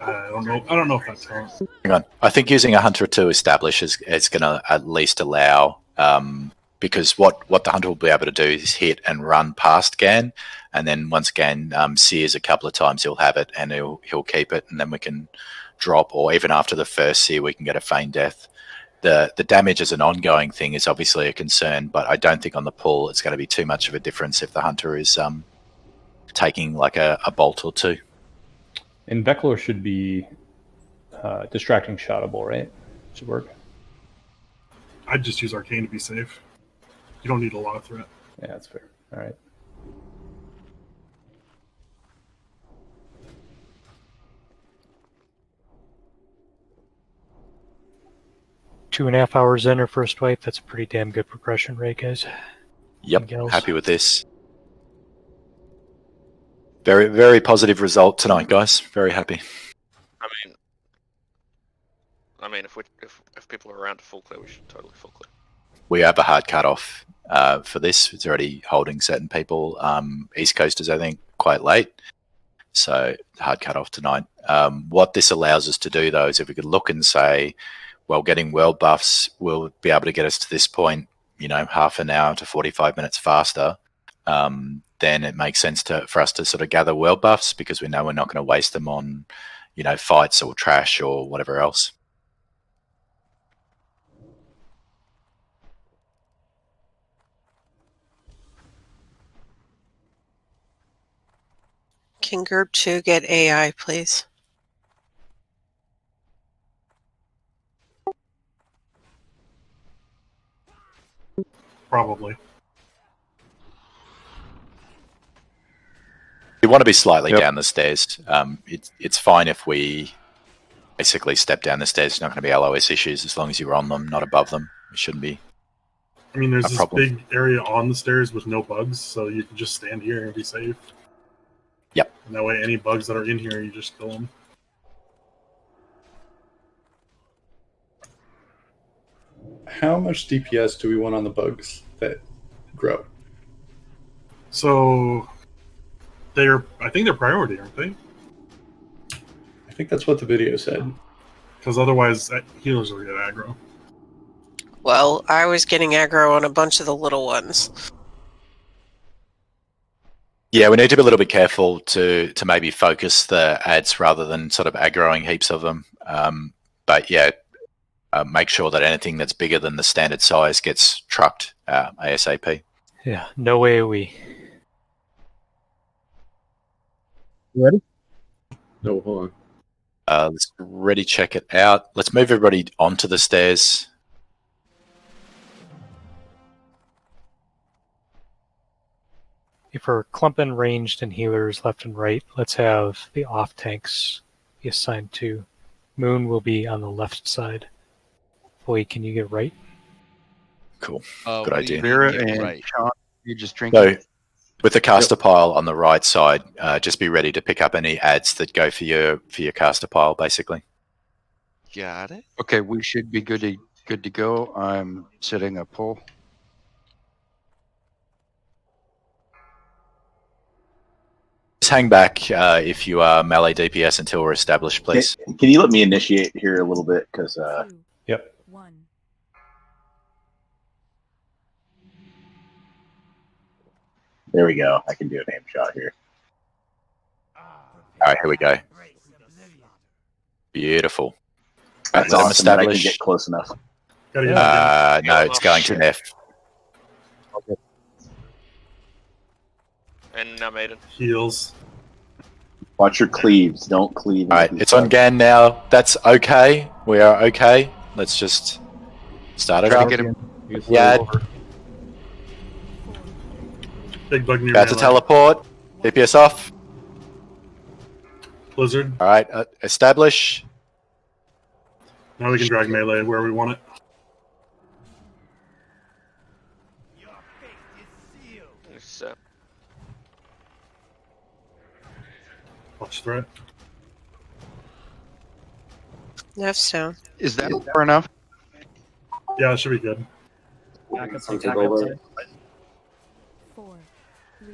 I don't know. I don't know if that's how. Hang on, I think using a hunter to establish is going to at least allow. Because what the hunter will be able to do is hit and run past Gan, and then once Gan sears a couple of times, he'll have it and he'll keep it, and then we can drop, or even after the first sear, we can get a feign death. The damage as an ongoing thing is obviously a concern, but I don't think on the pull it's going to be too much of a difference if the hunter is taking like a bolt or two. And Veclor should be distracting shottable, right? Should work. I'd just use Arcane to be safe. You don't need a lot of threat. Yeah, that's fair. All right. Two and a half hours in her first wipe. That's a pretty damn good progression rate, guys. Yep, happy with this. Very, very positive result tonight, guys. Very happy. I mean, if people are around to full clear, we should totally full clear. We have a hard cutoff for this. It's already holding certain people. East Coasters, I think, quite late. So hard cutoff tonight. What this allows us to do, though, is if we could look and say, well, getting world buffs will be able to get us to this point, half an hour to 45 minutes faster. Then it makes sense for us to sort of gather world buffs because we know we're not going to waste them on, fights or trash or whatever else. Can Group 2 get AI, please? Probably. You want to be slightly down the stairs. It's fine if we basically step down the stairs. It's not going to be LOS issues as long as you're on them, not above them. It shouldn't be. I mean, there's this big area on the stairs with no bugs, so you can just stand here and be safe. Yep. And that way, any bugs that are in here, you just kill them. How much DPS do we want on the bugs that grow? So, I think they're priority, aren't they? I think that's what the video said. Because otherwise, healers will get aggro. Well, I was getting aggro on a bunch of the little ones. Yeah, we need to be a little bit careful to maybe focus the ads rather than sort of aggroing heaps of them. But yeah, make sure that anything that's bigger than the standard size gets trucked ASAP. Yeah, no AoE. You ready? No, hold on. Let's ready check it out. Let's move everybody onto the stairs. If we're clumping ranged and healers left and right, let's have the off tanks be assigned to. Moon will be on the left side. Boy, can you get right? Cool. Good idea. Vera and Sean, you just drinking. So, with the caster pile on the right side, just be ready to pick up any ads that go for your caster pile, basically. Got it. Okay, we should be good to go. I'm setting a pull. Just hang back if you are melee DPS until we're established, please. Can you let me initiate here a little bit? Because Yep. there we go. I can do an aim shot here. All right, here we go. Beautiful. That's Let them awesome that I can establish. get close enough. No, it's going to Neff. And now Maiden. Heals. Watch your cleaves. Don't cleave. All right, it's on Gan now. That's okay. We are okay. Let's just start it Try to up. get him. Yeah. Big bug near About to melee. teleport. DPS off. Blizzard. All right, establish. Now we can drag melee where we want it. So, Watch threat. Enough so. Is that far enough? Yeah, it should be good. I'll take over. 4, 3,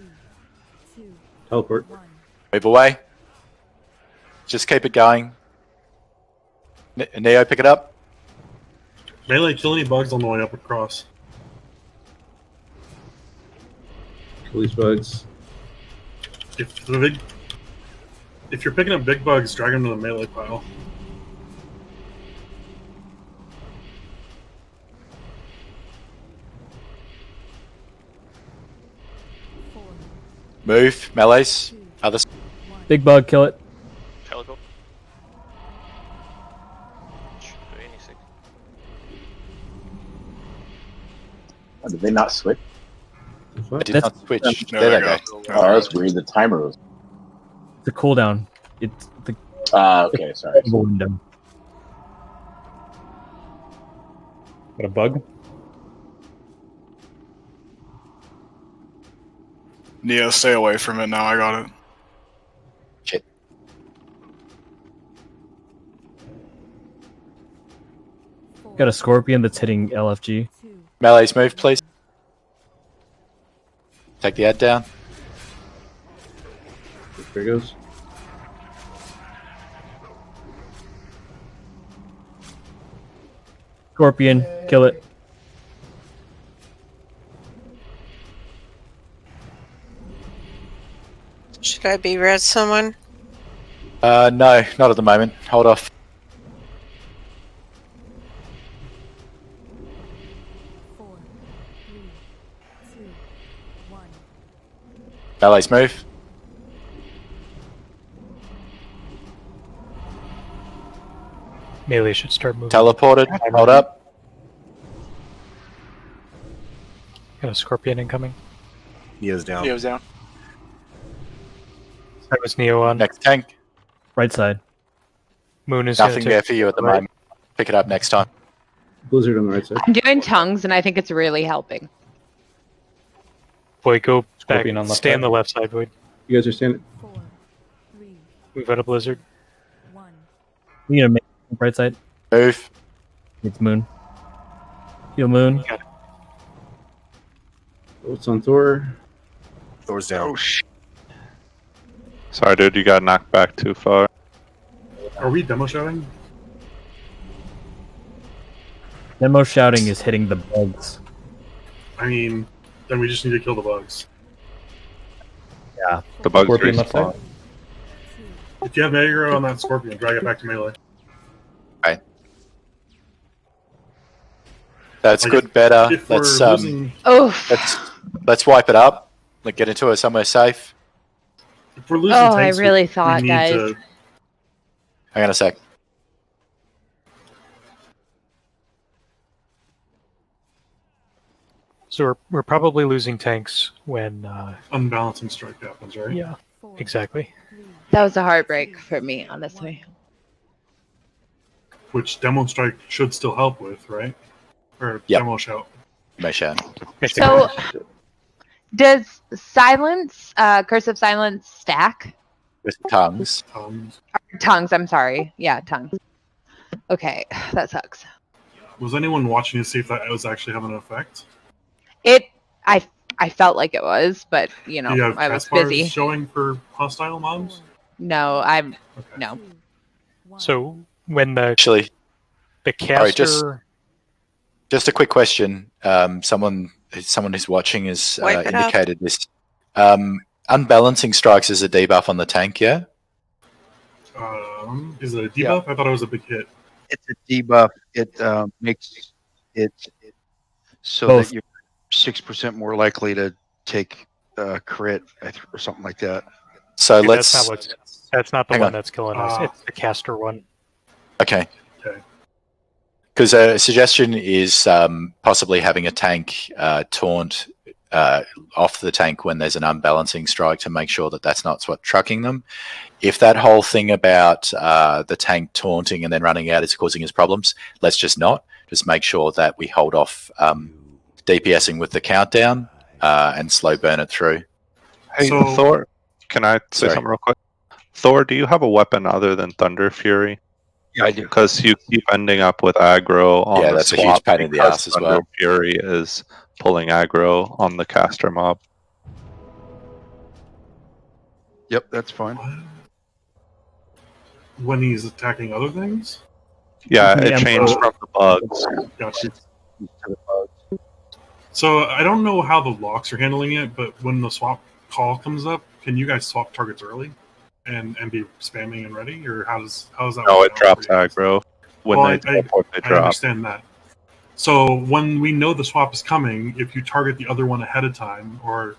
2, Teleport. 1. Move away. Just keep it going. Neo, pick it up. Melee, kill any bugs on the way up across. Kill these bugs. If you're picking up big bugs, drag them to the melee pile. Move. Melees. Other. Big bug, kill it. teleport. Should be any second. Oh, did they not switch? I did not switch. No, there they they go. go. Oh, that's weird. The timer was. The cooldown. It's the Okay, sorry. window. Got a bug? Neo, stay away from it now. I got it. Shit. Got a scorpion that's hitting LFG. Melees, move, please. Take the ad down. There goes. Scorpion, kill it. Should I be res someone? No, not at the moment. Hold off. Melees, move. Melee should start moving. Teleported. Hold up. Got a scorpion incoming. Neo's down. Neo's down. That was Neo on. Next tank. Right side. Moon is Nothing there for you at the moment. Pick it up next time. Blizzard on the right side. I'm doing tongues, and I think it's really helping. Boy, go back. Scorpion on left Stay on side. the left side, Void. You guys are standing. 4, 3, Move out of Blizzard. 1. You need to make right side. Move. It's Moon. Heal Moon. Oh, it's on Thor. Thor's down. Oh, shit. Sorry, dude, you got knocked back too far. Are we demo shouting? Demo shouting is hitting the bugs. I mean, then we just need to kill the bugs. Yeah. The bugs Scorpion left respawn. side. If you have aggro on that scorpion, drag it back to melee. Right. That's Like, good. Better. If we're Let's losing, let's wipe it up. Like get into it somewhere safe. if we're losing Oh, I tanks, really we thought, need guys. to. Hang on a sec. So we're probably losing tanks when. Unbalancing strike happens, right? Yeah, exactly. That was a heartbreak for me, honestly. Which demo strike should still help with, right? Or Yep. demo shout. Meshan. So, does silence, curse of silence, stack? With tongues. Tongues. I'm sorry. Yeah, tongues. Okay, that sucks. Was anyone watching to see if that was actually having an effect? I felt like it was, but you know, Do you have I was cast bars busy. showing for hostile mobs? No, no. So when the Actually, the sorry, caster just a quick question. Someone who's watching has Wipe it up. indicated this. Unbalancing strikes is a debuff on the tank, yeah? Is it a debuff? I thought it was a big hit. It's a debuff. It makes it so Both. that you're 6% more likely to take crit or something like that. So Okay, let's. that's not the hang one on. that's killing us. It's the caster one. Okay. Okay. Because a suggestion is possibly having a tank taunt off the tank when there's an unbalancing strike to make sure that that's not what's trucking them. If that whole thing about the tank taunting and then running out is causing us problems, let's just not. Just make sure that we hold off DPSing with the countdown and slow burn it through. Hey, Thor, can I say something real quick? Thor, do you have a weapon other than Thunder Fury? Yeah, I do. Because you keep ending up with aggro on the that's swap a huge pain in the because ass as Thunder well. Fury is pulling aggro on the caster mob. Yep, that's fine. When he's attacking other things? Yeah, it changed from the bugs. Gotcha. So I don't know how the locks are handling it, but when the swap call comes up, can you guys swap targets early and be spamming and ready, or how does that? No, work it drops aggro when they teleport. They I drop. understand that. So when we know the swap is coming, if you target the other one ahead of time, or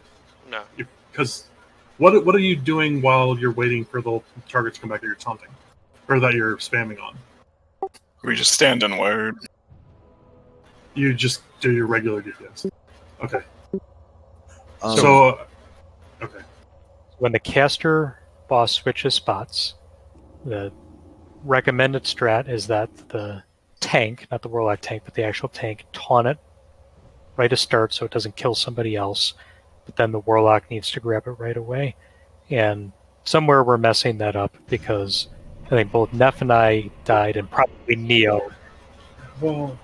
no, because what are you doing while you're waiting for the target to come back that you're taunting, or that you're spamming on? We just stand and wait. You just do your regular DPS. Okay. Okay. When the caster boss switches spots, the recommended strat is that the tank, not the Warlock tank, but the actual tank, taunt it right to start so it doesn't kill somebody else. But then the Warlock needs to grab it right away. And somewhere we're messing that up because I think both Neff and I died, and probably Neo. Well,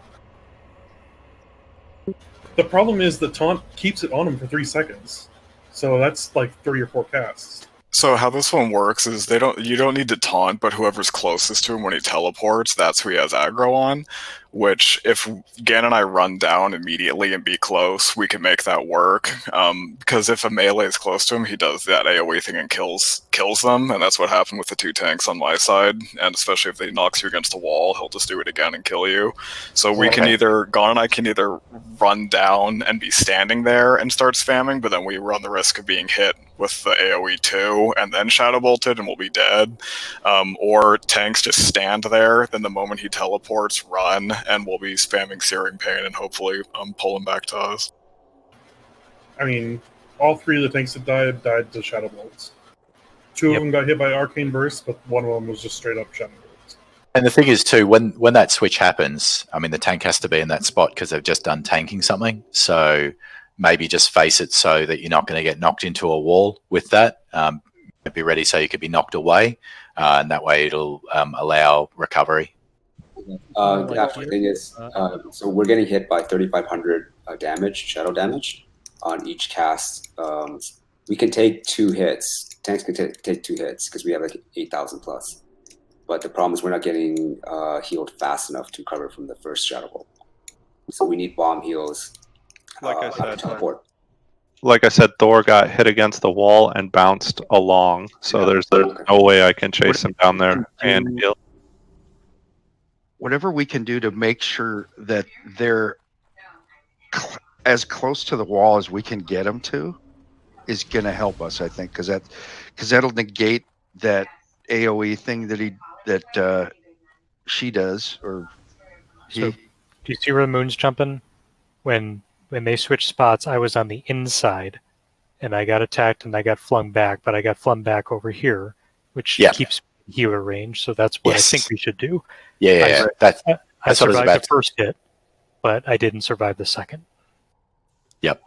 the problem is the taunt keeps it on him for 3 seconds, so that's like 3 or 4 casts. So how this one works is you don't need to taunt, but whoever's closest to him when he teleports, that's who he has aggro on. Which, if Gan and I run down immediately and be close, we can make that work. Because if a melee is close to him, he does that AoE thing and kills them, and that's what happened with the 2 tanks on my side. And especially if they knocks you against a wall, he'll just do it again and kill you. So we can Gon and I can either run down and be standing there and start spamming, but then we run the risk of being hit with the AoE 2 and then shadow bolted and we'll be dead. Or tanks just stand there, then the moment he teleports, run, and we'll be spamming Searing Pain and hopefully pull him back to us. I mean, all 3 of the tanks that died to Shadow Bolts. 2 of them got hit by Arcane Burst, but one of them was just straight up Shadow Bolts. And the thing is too, when that switch happens, I mean the tank has to be in that spot because they've just done tanking something. So maybe just face it so that you're not going to get knocked into a wall with that. Be ready so you could be knocked away, and that way it'll allow recovery. The thing is, so we're getting hit by 3,500 damage, shadow damage, on each cast. We can take 2 hits. Tanks can take 2 hits because we have like 8,000 plus. But the problem is we're not getting healed fast enough to cover from the first shadow bolt. So we need bomb heals. Like I said, teleport. Like I said, Thor got hit against the wall and bounced along. So there's no way I can chase him down there and heal. Whatever we can do to make sure that they're as close to the wall as we can get them to is going to help us, I think, because that'll negate that AoE thing that she does or he. So, do you see where the moon's jumping? When they switched spots, I was on the inside, and I got attacked and I got flung back, but I got flung back over here, which keeps healer range. So that's what I think we should do. Yeah. I survived the first hit, but I didn't survive the second. Yep.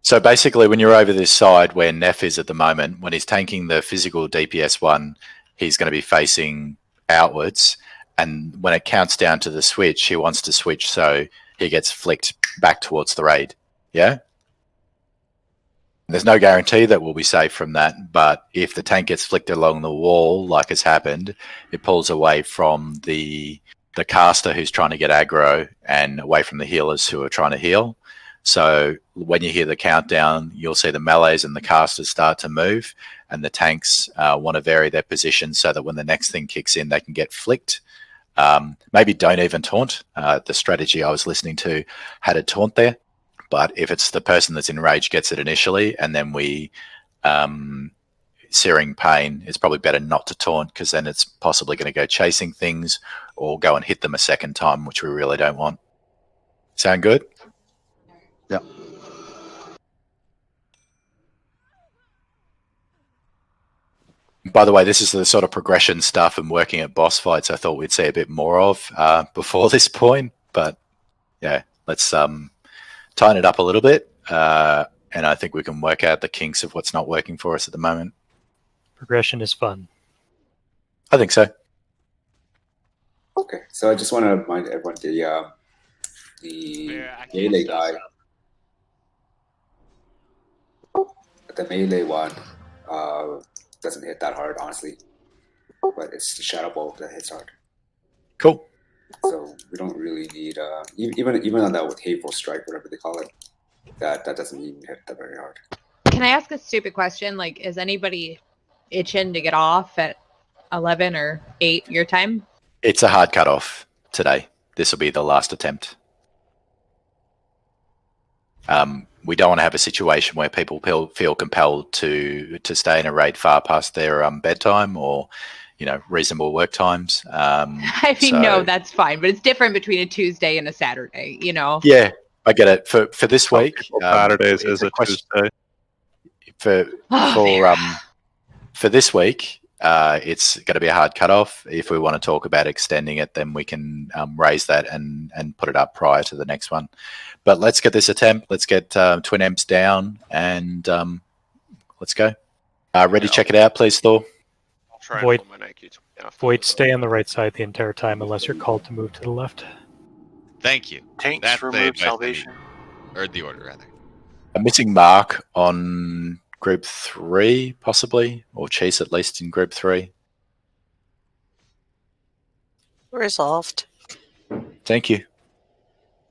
So basically, when you're over this side where Neff is at the moment, when he's tanking the physical DPS 1, he's going to be facing outwards. And when it counts down to the switch, he wants to switch so he gets flicked back towards the raid. Yeah? There's no guarantee that we'll be safe from that, but if the tank gets flicked along the wall, like has happened, it pulls away from the caster who's trying to get aggro and away from the healers who are trying to heal. So when you hear the countdown, you'll see the melees and the casters start to move, and the tanks want to vary their position so that when the next thing kicks in, they can get flicked. Maybe don't even taunt. The strategy I was listening to had a taunt there, but if it's the person that's enraged gets it initially, and then we Searing Pain, it's probably better not to taunt because then it's possibly going to go chasing things or go and hit them a second time, which we really don't want. Sound good? Yeah. By the way, this is the sort of progression stuff and working at boss fights I thought we'd see a bit more of before this point. But yeah, let's tighten it up a little bit. And I think we can work out the kinks of what's not working for us at the moment. Progression is fun. I think so. Okay, so I just want to remind everyone the melee guy, the melee one, doesn't hit that hard, honestly. But it's the shadow bolt that hits hard. Cool. So we don't really need even on that with hateful strike, whatever they call it, that doesn't even hit that very hard. Can I ask a stupid question? Like, is anybody itching to get off at 11 or 8 your time? It's a hard cutoff today. This will be the last attempt. We don't want to have a situation where people feel compelled to stay in a raid far past their bedtime or, reasonable work times. I mean, no, that's fine, but it's different between a Tuesday and a Saturday, Yeah, I get it. For this week, Saturdays is a Tuesday. For this week, it's going to be a hard cutoff. If we want to talk about extending it, then we can raise that and put it up prior to the next one. But let's get this attempt. Let's get Twin Emps down and let's go. Ready to check it out, please, Thor? Void, stay on the right side the entire time unless you're called to move to the left. Thank you. Tanks That's remove the salvation. Or the order, rather. I'm missing Mark on group 3, possibly, or Chase at least in group 3. Resolved. Thank you.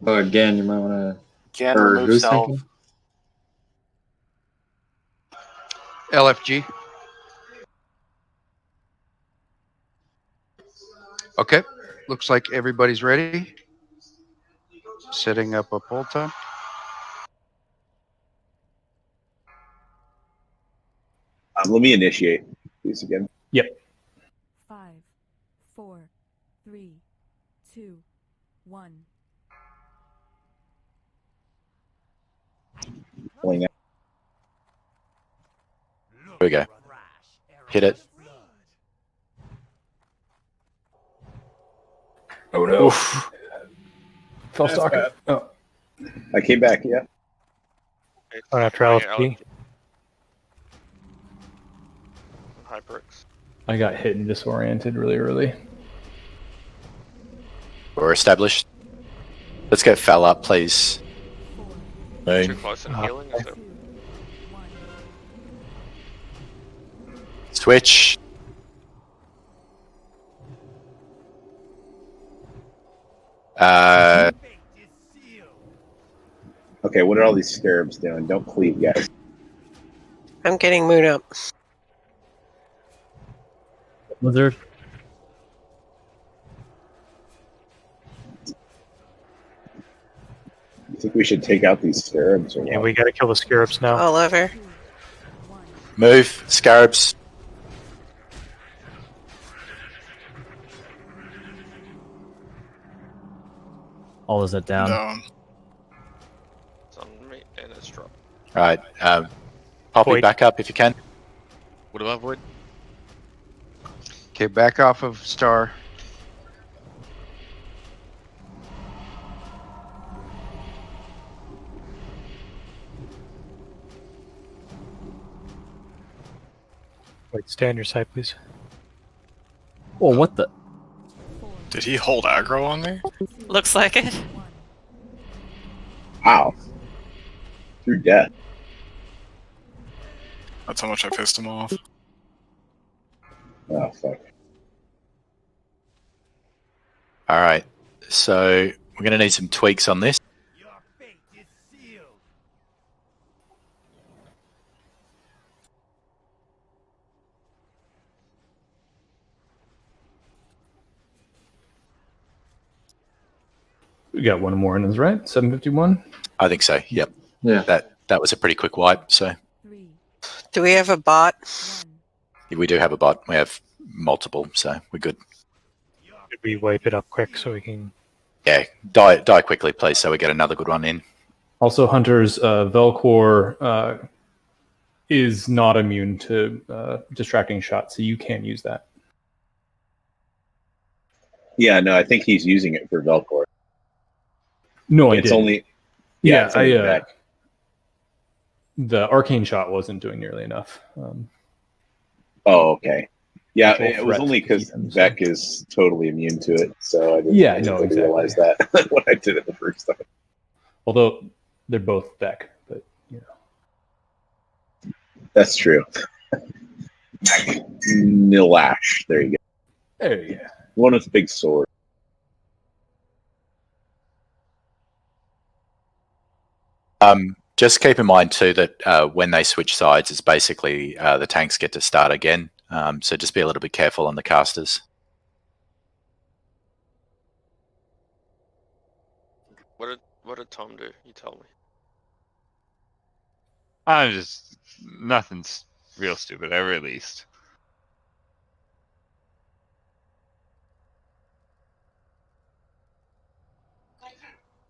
Oh, again, you might want Can to. remove Who's self. thinking? LFG. Okay, looks like everybody's ready. Setting up a poll time. Let me initiate these again. Yep. 5, 4, 3, 2, 1. Pulling out. Here we go. Hit it. Oh no. Oof. Fell stalker. Oh. I came back, yeah. On after LFG. HyperX. I got hit and disoriented really early. We're established. Let's get Fel up, please. Too close and healing, is it? Switch. Okay, what are all these scarabs doing? Don't cleave, guys. I'm getting moon up. Lizard. You think we should take out these scarabs or what? Yeah, we gotta kill the scarabs now. All over. Move, scarabs. All is it down? Down. It's on me and it's dropped. All right, Poppy, Void. back up if you can. What about Void? Okay, back off of Star. Wait, stay on your side, please. Oh, what the? Did he hold aggro on me? Looks like it. Wow. Through death. That's how much I pissed him off. Oh, fuck. All right, so we're going to need some tweaks on this. We got one more in his right. 751. I think so. Yep. Yeah. That was a pretty quick wipe. So Do we have a bot? we do have a bot. We have multiple, so we're good. Should we wipe it up quick so we can... Yeah, die quickly, please, so we get another good one in. Also, Hunters, Velcor is not immune to distracting shots, so you can use that. Yeah, no, I think he's using it for Velcor. No, it's only. Yeah, it's only I. The arcane shot wasn't doing nearly enough. Oh, okay. Yeah, Actual it was threat only to keep because him, so- Beck is totally immune to it, so I didn't, Yeah, I no, didn't exactly. realize that when I did it the first time. Although they're both Beck, but you know. That's true. Nilash. There you go. There you go. One with a big sword. Just keep in mind too that when they switch sides, it's basically the tanks get to start again. So just be a little bit careful on the casters. What did Tom do? You tell me. I'm just nothing's real stupid. I released.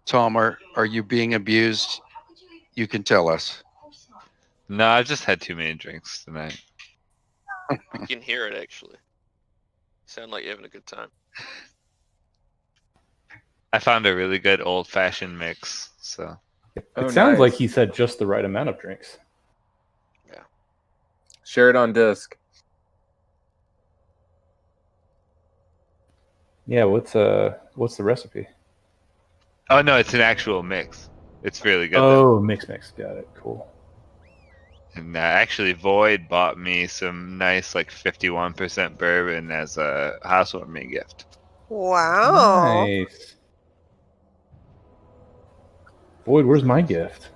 Tom, are you being abused? You can tell us. No, I just had too many drinks tonight. I can hear it actually. Sound like you're having a good time. I found a really good old-fashioned mix. So It sounds like he said just the right amount of drinks. Yeah. Share it on disc. Yeah, what's the recipe? Oh no, it's an actual mix. It's really good. Oh, mix. Got it. Cool. And actually, Void bought me some nice, like 51% bourbon as a housewarming gift. Wow. Nice. Void, where's my gift?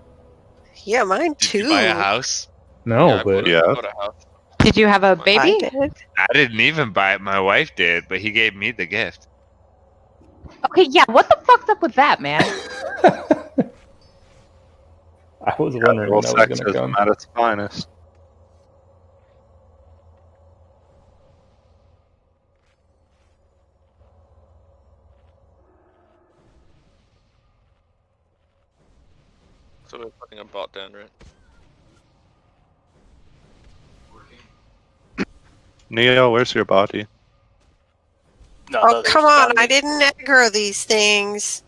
Yeah, mine Did too. you buy a house? No, I but bought a house. Did you have a I baby? did. I didn't even buy it. My wife did, but he gave me the gift. Okay, yeah. What the fuck's up with that, man? I was wondering when that was going to come. At its finest. So we're putting a bot down, right? Neo, where's your body? Oh, come on. I didn't aggro these things.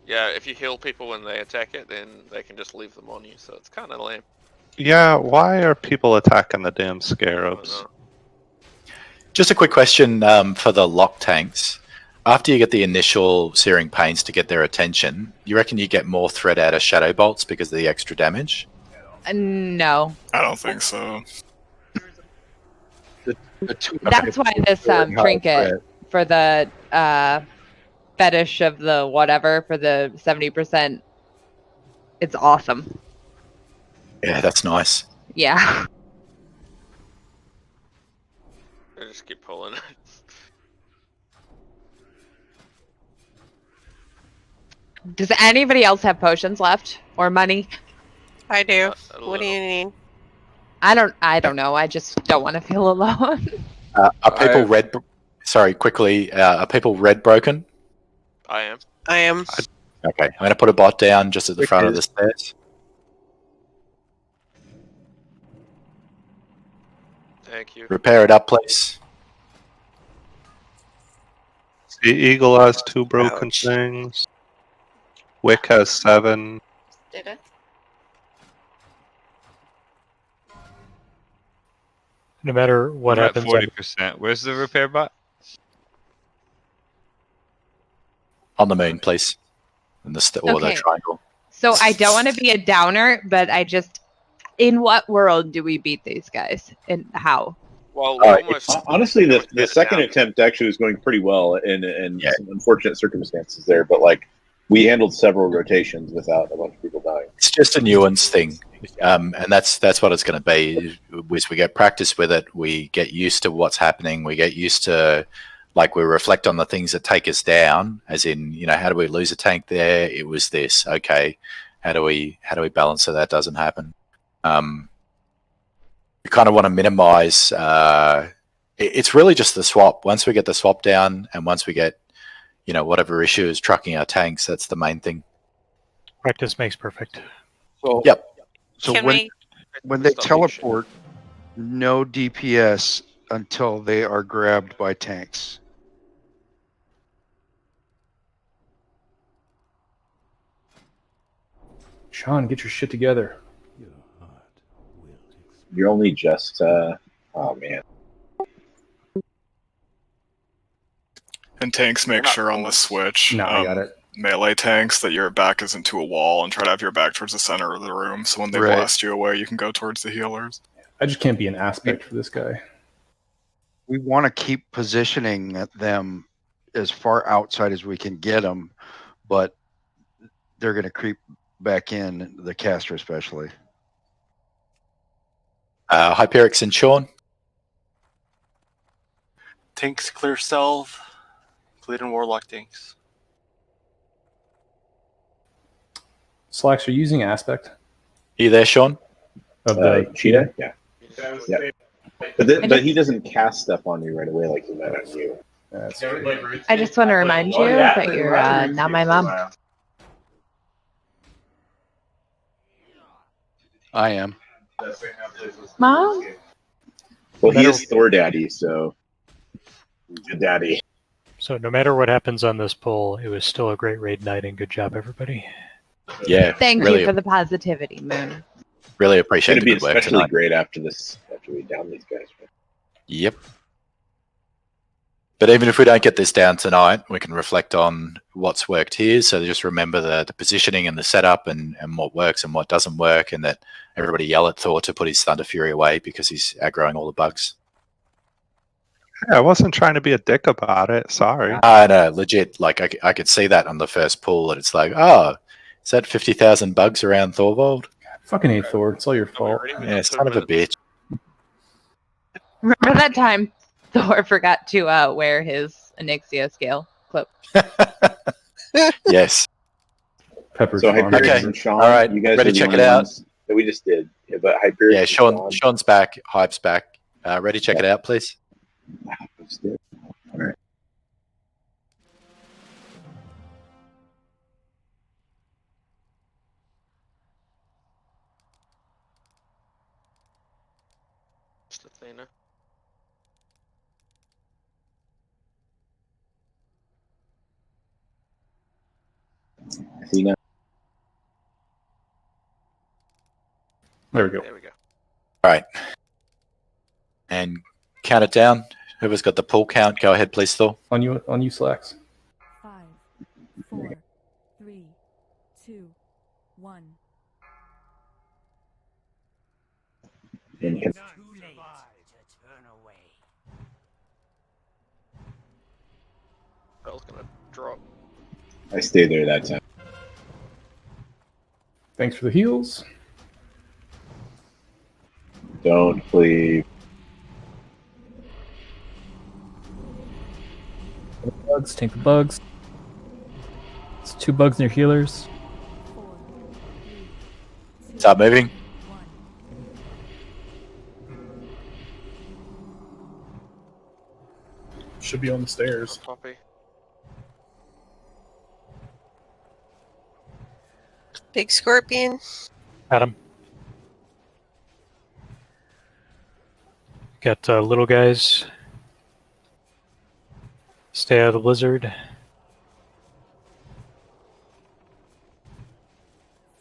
Yeah, if you heal people when they attack it, then they can just leave them on you, so it's kind of lame. Yeah, why are people attacking the damn scarabs? Just a quick question for the lock tanks. After you get the initial searing pains to get their attention, you reckon you get more threat out of shadow bolts because of the extra damage? No. I don't think so. That's why this trinket for the fetish of the whatever for the 70%. It's awesome. Yeah, that's nice. Yeah. I just keep pulling. Does anybody else have potions left or money? I do. What do you need? I don't know. I just don't want to feel alone. Are people red? Sorry, quickly. Are people red broken? I am. I am. Okay, I'm going to put a bot down just at the front of the stairs. Thank you. Repair it up, please. See, Eagle has 2 broken things. Wick has 7. Did it? No matter what I'm at happens, 40%. Where's the repair bot? On the moon, please. And or the Okay. triangle. So I don't want to be a downer, but in what world do we beat these guys and how? Well, honestly, the second attempt actually was going pretty well in some unfortunate circumstances there, but like we handled several rotations without a bunch of people dying. It's just a nuance thing, and that's what it's going to be. As we get practice with it, we get used to what's happening. We get used to, like, we reflect on the things that take us down. As in, how do we lose a tank there? It was this. Okay, how do we balance so that doesn't happen? You kind of want to minimize. It's really just the swap. Once we get the swap down, and once we get whatever issue is trucking our tanks, that's the main thing. practice makes perfect. So, Yep. So Can when we when they Stop teleport, no DPS until they are grabbed by tanks. Sean, get your shit together. You're only just. Oh man. And tanks, make sure on the switch. No, I got it. Melee tanks that your back isn't to a wall, and try to have your back towards the center of the room. So when they Right. blast you away, you can go towards the healers. I just can't be an aspect for this guy. We want to keep positioning them as far outside as we can get them, but they're going to creep back in, the caster especially. Hyperix and Sean. Tanks clear stealth. Bleed and Warlock tanks. Slacks, are you using aspect? Are you there, Sean? Of the cheetah? Yeah. Yeah. But he doesn't cast stuff on you right away like he might on you. I just want to remind you that you're not my mom. I am. Mom? Well, he is Thor Daddy, so good daddy. So no matter what happens on this poll, it was still a great raid night, and good job, everybody. Yeah. Thank really, you for the positivity, Moon. Really It's appreciate going to the be good work especially tonight. great after we down these guys. Yep. But even if we don't get this down tonight, we can reflect on what's worked here. So just remember the positioning and the setup and what works and what doesn't work, and that everybody yell at Thor to put his Thunder Fury away because he's aggroing all the bugs. Yeah, I wasn't trying to be a dick about it. Sorry. I know, legit. Like I could see that on the first pull, and it's like, oh, is that 50,000 bugs around Thorvald? Fucking hate Thor. It's all your fault. Yeah, son of a bitch. Remember that time Thor forgot to wear his Onyxia scale clip? Yes. Pepper's So farm. Hyperion Okay. and Sean, All right. you guys Ready are to the check only it out? ones that we just did. Yeah, but Hyperion Yeah, and Sean's back. Hype's back. Ready? Check it out, please. All right. Just Athena. Athena. There we go. There we go. All right. And count it down. Whoever's got the pull count, go ahead, please, Thor. On you, Slacks. 5, 4, 3, 2, 1. Bell's gonna drop. I stayed there that time. Thanks for the heals. Don't please. Bugs, take the bugs. It's 2 bugs near healers. Stop moving. Should be on the stairs. Poppy. Big scorpion. Adam. Got little guys. Stay out of the blizzard.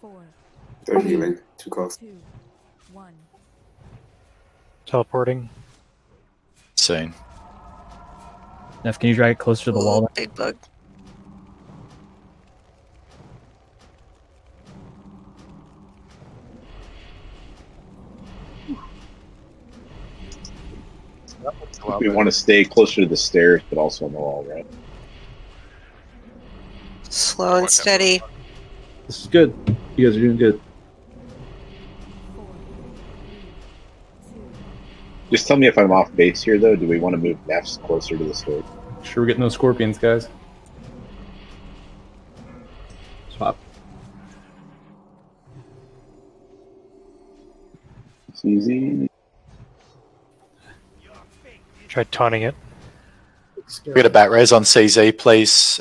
4, They're healing. Too close. 2, 1. Teleporting. Soon. Neff, can you drag it closer to the wall? Ooh, big bug. We want to stay closer to the stairs, but also on the wall, right? Slow and steady. This is good. You guys are doing good. Just tell me if I'm off base here, though. Do we want to move Neffs closer to the stairs? Sure, we're getting those scorpions, guys. Swap. It's easy. Tried taunting it. We got a bat res on CZ, please.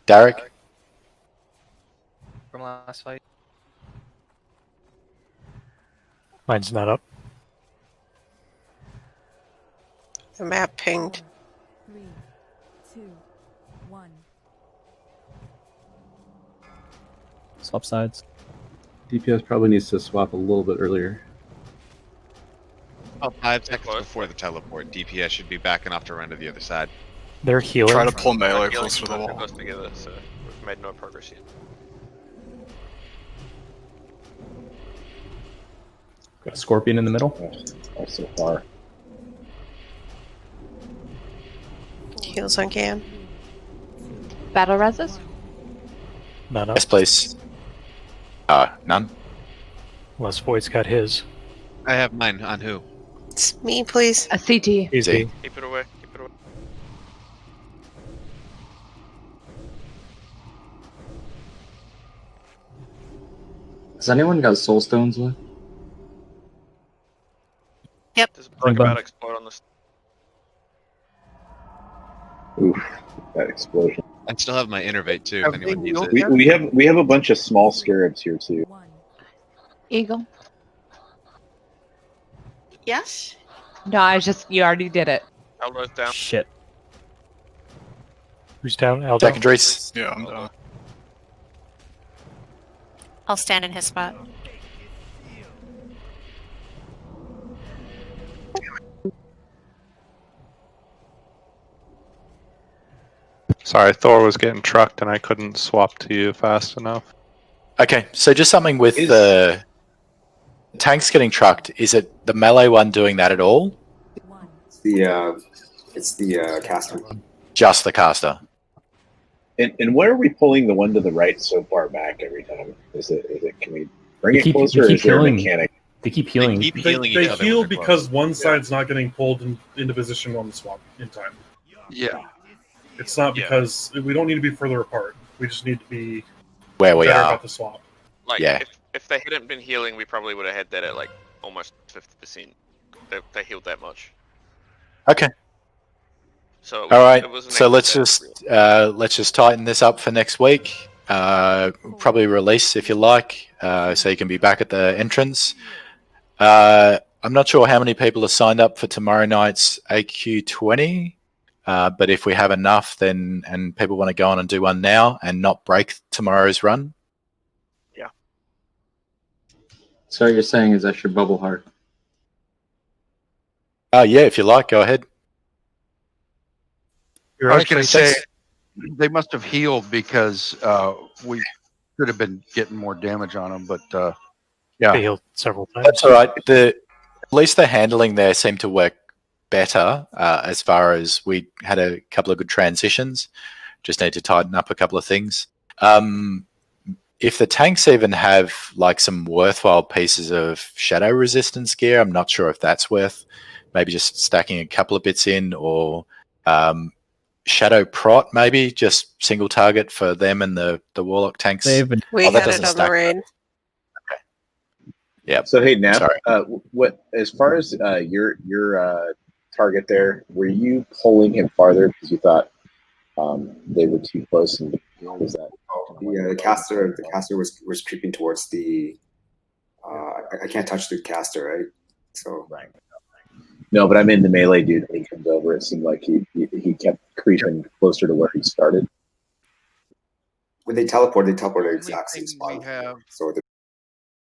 Derek. From last fight. Mine's not up. The map pinged. 3, 2, 1. Swap sides. DPS probably needs to swap a little bit earlier. About 5 seconds before the teleport, DPS should be backing off to run to the other side. They're healing. Try to pull melee Healing closer to the wall. close together, so we've made no progress yet. Got a Scorpion in the middle. Oh, so far. Heals on Gan. Battle reses? None up. Yes, please. None. Unless Void's got his. I have mine. On who? It's me, please. A CT. Easy. Keep it away. Keep it away. Has anyone got soul stones left? Yep. There's a brick about to explode on this. Oof, that explosion. I still have my innervate too. If anyone needs it. We have a bunch of small scarabs here too. Eagle. Yes? No, I was just, you already did it. Elbows down. Shit. Who's down? Elbow? Secondaries. Yeah, I'm down. I'll stand in his spot. Sorry, Thor was getting trucked and I couldn't swap to you fast enough. Okay, so just something with the tanks getting trucked. Is it the melee one doing that at all? It's the caster. Just the caster. And why are we pulling the one to the right so far back every time? Is it can we bring it closer, or is there a mechanic? They keep healing. They heal because one side's not getting pulled into position on the swap in time. Yeah. It's not because we don't need to be further apart. We just need to be where we better are about the swap. Like, Yeah. if they hadn't been healing, we probably would have had that at like almost 50%. They healed that much. Okay. So All right. it wasn't So actually let's just tighten this up for next week. Probably release if you like, so you can be back at the entrance. I'm not sure how many people are signed up for tomorrow night's AQ40. But if we have enough, then and people want to go on and do one now and not break tomorrow's run. Yeah. So what you're saying is I should bubble hard. Yeah, if you like, go ahead. I was going to say they must have healed because we should have been getting more damage on them, but yeah, They healed several times. That's all right. At least the handling there seemed to work better as far as we had a couple of good transitions. Just need to tighten up a couple of things. If the tanks even have like some worthwhile pieces of shadow resistance gear, I'm not sure if that's worth maybe just stacking a couple of bits in, or shadow prot maybe just single target for them and the warlock tanks. We that had doesn't it on stack. the raid. Yeah. So hey, Nap, Sorry. what as far as your target there, were you pulling him farther because you thought they were too close, and was that? The caster was creeping towards the. I can't touch the caster, right? So right. No, but I mean the melee dude when he comes over. It seemed like he kept creeping closer to where he started. when they teleport the exact same spot. So